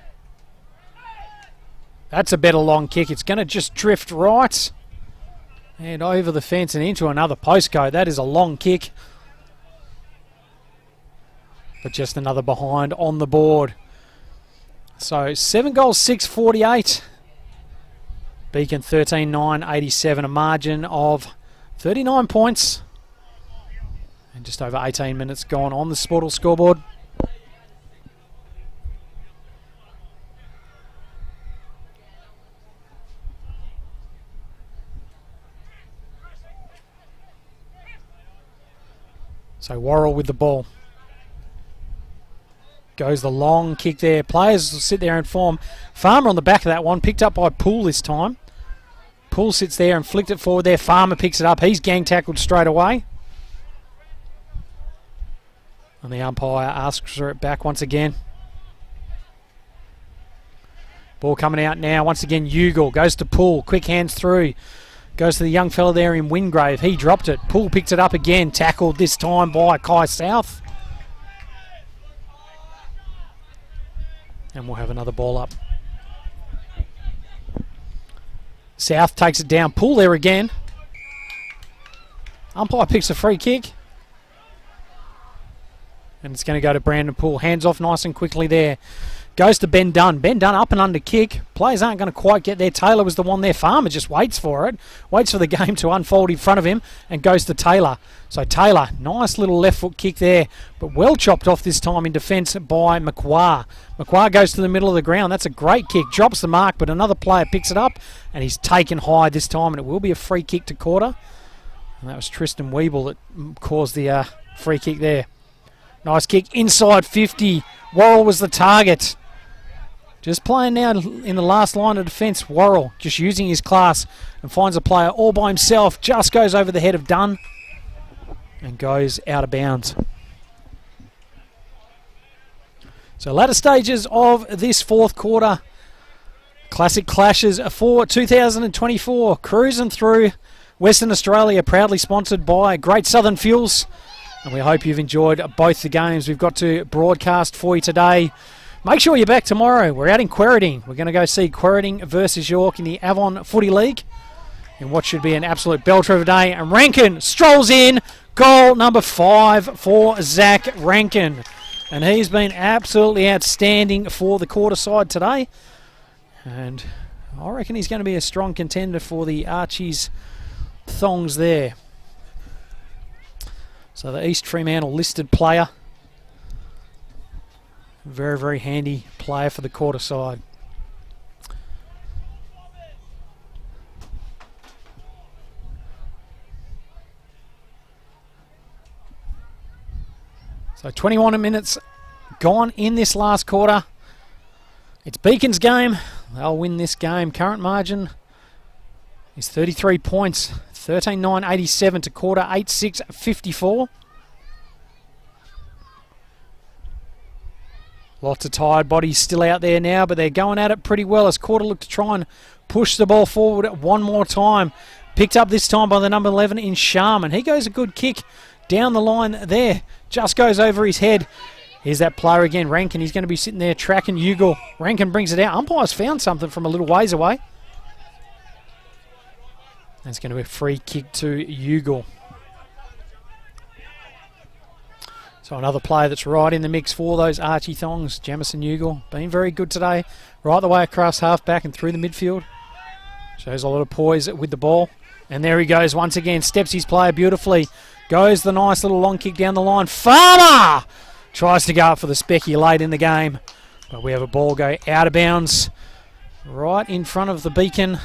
That's a better long kick. It's going to just drift right and over the fence and into another postcode. That is a long kick. But just another behind on the board. So 7 goals, 6-48. Beacon 13-9-87. A margin of 39 points. And just over 18 minutes gone on the Sportal scoreboard. So Worrell with the ball. Goes the long kick there. Players will sit there and form. Farmer on the back of that one, picked up by Poole this time. Poole sits there and flicked it forward there. Farmer picks it up. He's gang tackled straight away. And the umpire asks for it back once again. Ball coming out now. Once again, Ugle goes to Poole. Quick hands through. Goes to the young fella there in Wingrave. He dropped it. Poole picked it up again. Tackled this time by Kai South. And we'll have another ball up. South takes it down. Poole there again. Umpire picks a free kick. And it's going to go to Brandon Poole. Hands off nice and quickly there. Goes to Ben Dunn. Ben Dunn up and under kick. Players aren't going to quite get there. Taylor was the one there. Farmer just waits for it. Waits for the game to unfold in front of him and goes to Taylor. So Taylor, nice little left foot kick there, but well chopped off this time in defence by Macquarie. Macquarie goes to the middle of the ground. That's a great kick. Drops the mark, but another player picks it up and he's taken high this time, and it will be a free kick to Koorda. And that was Tristan Weeble that caused the free kick there. Nice kick inside 50. Worrell was the target. Just playing now in the last line of defence. Worrell just using his class and finds a player all by himself. Just goes over the head of Dunn and goes out of bounds. So latter stages of this fourth quarter. Classic clashes for 2024. Cruising through Western Australia, proudly sponsored by Great Southern Fuels. And we hope you've enjoyed both the games we've got to broadcast for you today. Make sure you're back tomorrow. We're out in Quairading. We're going to go see Quairading versus York in the Avon Footy League in what should be an absolute belter of a day. And Rankin strolls in. Goal number 5 for Zach Rankin. And he's been absolutely outstanding for the Koorda side today. And I reckon he's going to be a strong contender for the Archie's thongs there. So the East Fremantle listed player. Very, very handy player for the Koorda side. So 21 minutes gone in this last quarter. It's Beacon's game. They'll win this game. Current margin is 33 points. 13-9-87 to Koorda 8-6-54. Lots of tired bodies still out there now, but they're going at it pretty well as Koorda look to try and push the ball forward one more time. Picked up this time by the number 11 in Sharman. He goes a good kick down the line there. Just goes over his head. Here's that player again, Rankin. He's going to be sitting there tracking Ugle. Rankin brings it out. Umpire's found something from a little ways away. That's going to be a free kick to Ugle. So another player that's right in the mix for those Archie thongs, Jamison Ugle. Been very good today. Right the way across half-back and through the midfield. Shows a lot of poise with the ball. And there he goes once again. Steps his player beautifully. Goes the nice little long kick down the line. Farmer tries to go up for the specky late in the game. But we have a ball go out of bounds right in front of the Beacon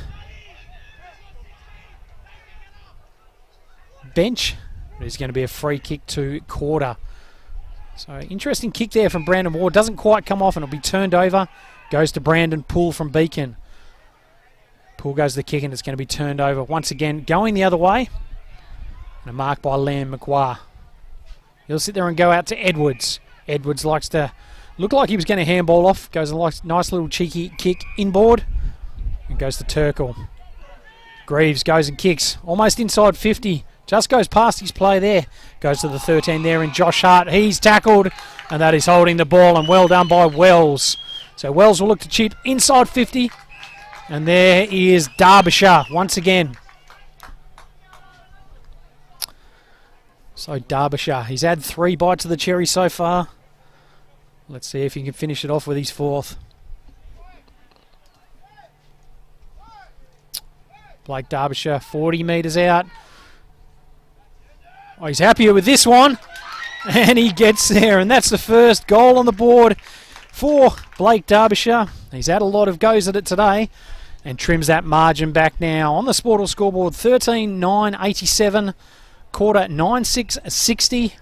bench. It's going to be a free kick to Koorda. So interesting kick there from Brandon Ward. Doesn't quite come off and it'll be turned over. Goes to Brandon Poole from Beacon. Poole goes to the kick and it's going to be turned over once again. Going the other way. And a mark by Liam Macquarie. He'll sit there and go out to Edwards. Edwards likes to look like he was going to handball off. Goes a nice little cheeky kick inboard. And goes to Turkle. Greaves goes and kicks. Almost inside 50. Just goes past his play there. Goes to the 13 there in Josh Hart. He's tackled. And that is holding the ball. And well done by Wells. So Wells will look to chip inside 50. And there is Derbyshire once again. So Derbyshire, he's had 3 bites of the cherry so far. Let's see if he can finish it off with his 4th. Blake Derbyshire, 40 metres out. Oh, he's happier with this one. And he gets there, and that's the first goal on the board for Blake Derbyshire. He's had a lot of goes at it today and trims that margin back now on the Sportal scoreboard. 13-9-87, Koorda 9-6-60.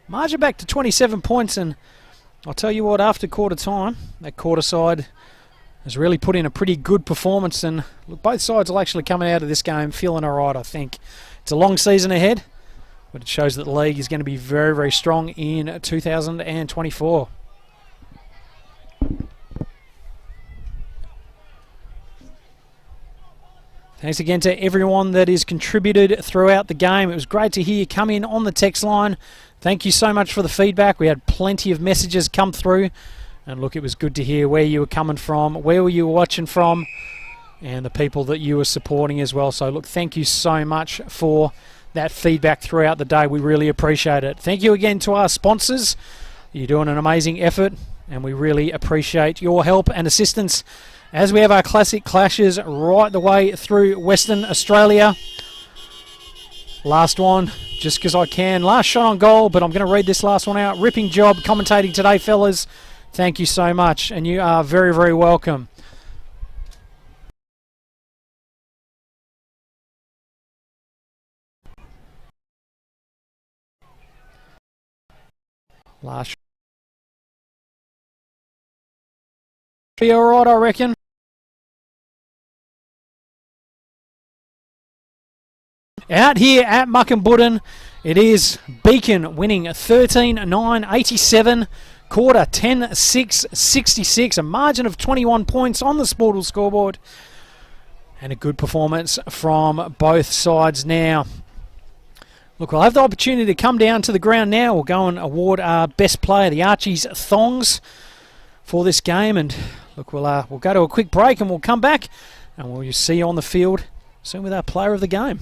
Margin back to 27 points, and I'll tell you what, after quarter time, that Koorda side has really put in a pretty good performance, and look, both sides are actually coming out of this game feeling all right, I think. It's a long season ahead, but it shows that the league is going to be very, very strong in 2024. Thanks again to everyone that has contributed throughout the game. It was great to hear you come in on the text line. Thank you so much for the feedback. We had plenty of messages come through. And look, it was good to hear where you were coming from, where you were watching from, and the people that you were supporting as well. So look, thank you so much for that feedback throughout the day. We really appreciate it. Thank you again to our sponsors. You're doing an amazing effort, and we really appreciate your help and assistance as we have our classic clashes right the way through Western Australia. Last one, just because I can. Last shot on goal, but I'm going to read this last one out. Ripping job commentating today, fellas. Thank you so much, and you are very, very welcome. Last. Be all right, I reckon. Out here at Muckenbudden, it is Beacon winning 13-9-87. Koorda 10-6-66. A margin of 21 points on the Sportal scoreboard. And a good performance from both sides now. Look, we'll have the opportunity to come down to the ground now. We'll go and award our best player, the Archie's Thongs, for this game. And look, we'll go to a quick break and we'll come back and we'll see you on the field soon with our player of the game.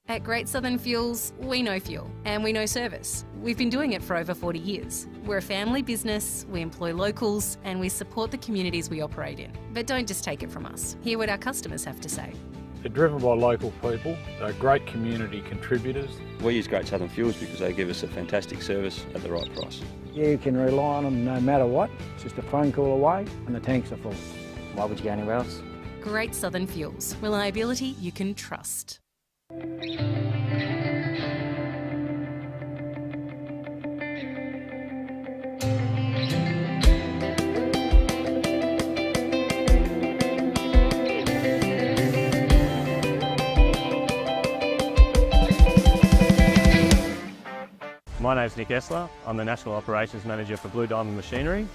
At Great Southern Fuels, we know fuel and we know service. We've been doing it for over 40 years. We're a family business, we employ locals, and we support the communities we operate in. But don't just take it from us. Hear what our customers have to say.
They're driven by local people. They're great community contributors.
We use Great Southern Fuels because they give us a fantastic service at the right price.
Yeah, you can rely on them no matter what. It's just a phone call away and the tanks are full.
Why would you go anywhere else?
Great Southern Fuels. Reliability you can trust.
My name's Nick Essler. I'm the National Operations Manager for Blue Diamond Machinery.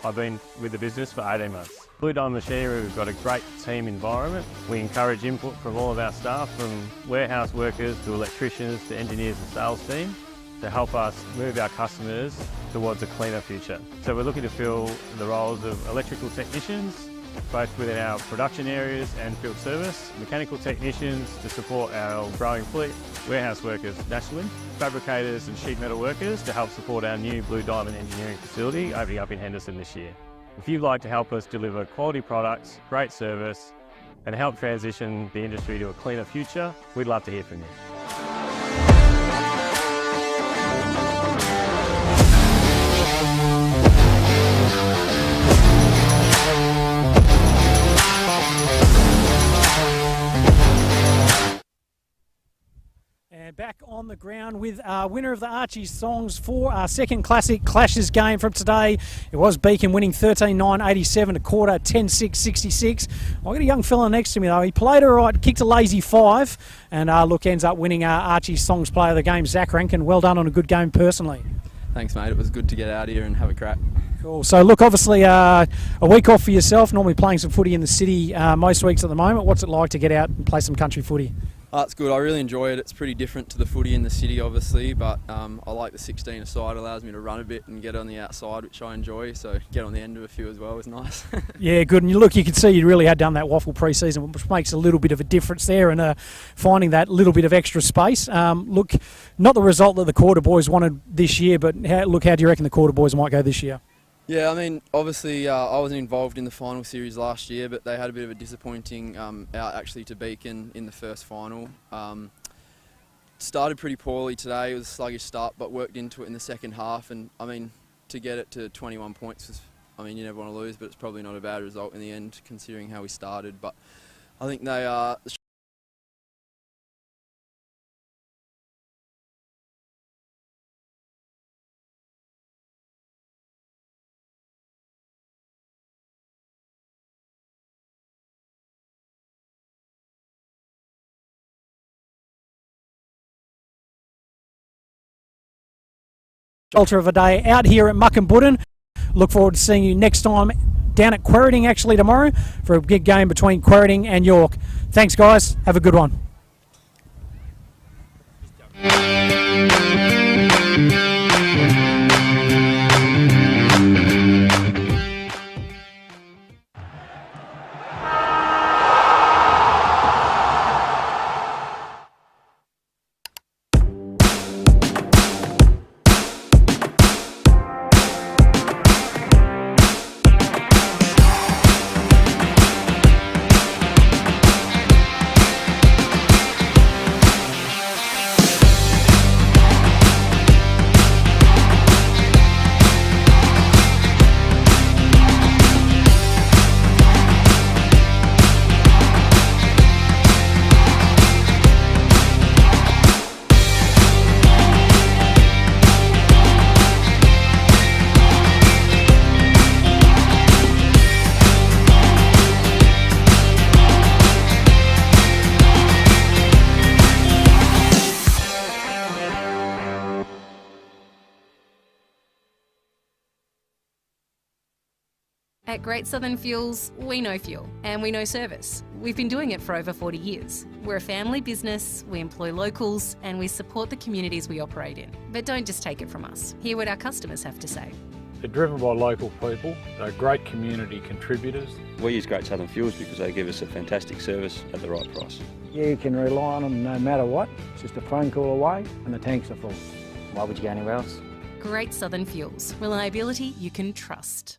I've been with the business for 18 months. Blue Diamond Machinery, we've got a great team environment. We encourage input from all of our staff, from warehouse workers to electricians to engineers and sales team, to help us move our customers towards a cleaner future. So we're looking to fill the roles of electrical technicians, both within our production areas and field service, mechanical technicians to support our growing fleet, warehouse workers nationally, fabricators and sheet metal workers to help support our new Blue Diamond engineering facility opening up in Henderson this year. If you'd like to help us deliver quality products, great service, and help transition the industry to a cleaner future, we'd love to hear from you.
And back on the ground with our winner of the Archie Songs for our second Classic Clashes game from today. It was Beacon winning 13-9-87 to Koorda 10-6-66. I've got a young fella next to me though. He played all right, kicked a lazy 5, and ends up winning our Archie Songs player of the game, Zach Rankin. Well done on a good game personally.
Thanks, mate. It was good to get out here and have a crack.
Cool. So look, obviously a week off for yourself, normally playing some footy in the city most weeks at the moment. What's it like to get out and play some country footy?
It's good. I really enjoy it. It's pretty different to the footy in the city, obviously, but I like the 16-a-side. It allows me to run a bit and get on the outside, which I enjoy. So get on the end of a few as well is nice.
Yeah, good. And you can see you really had done that waffle pre-season, which makes a little bit of a difference there, and finding that little bit of extra space. Look, not the result that the Koorda boys wanted this year, but how do you reckon the Koorda boys might go this year?
Yeah, I mean, obviously I wasn't involved in the final series last year, but they had a bit of a disappointing out actually to Beacon in the first final. Started pretty poorly today. It was a sluggish start, but worked into it in the second half. And I mean, to get it to 21 points was, you never want to lose, but it's probably not a bad result in the end considering how we started. But I think they are.
Shelter of a day out here at Muckenbudden. Look forward to seeing you next time down at Querriting actually tomorrow for a big game between Querriting and York. Thanks guys, have a good one.
At Great Southern Fuels, we know fuel and we know service. We've been doing it for over 40 years. We're a family business, we employ locals, and we support the communities we operate in. But don't just take it from us. Hear what our customers have to say.
They're driven by local people. They're great community contributors.
We use Great Southern Fuels because they give us a fantastic service at the right price.
You can rely on them no matter what. It's just a phone call away and the tanks are full.
Why would you go anywhere else?
Great Southern Fuels. Reliability you can trust.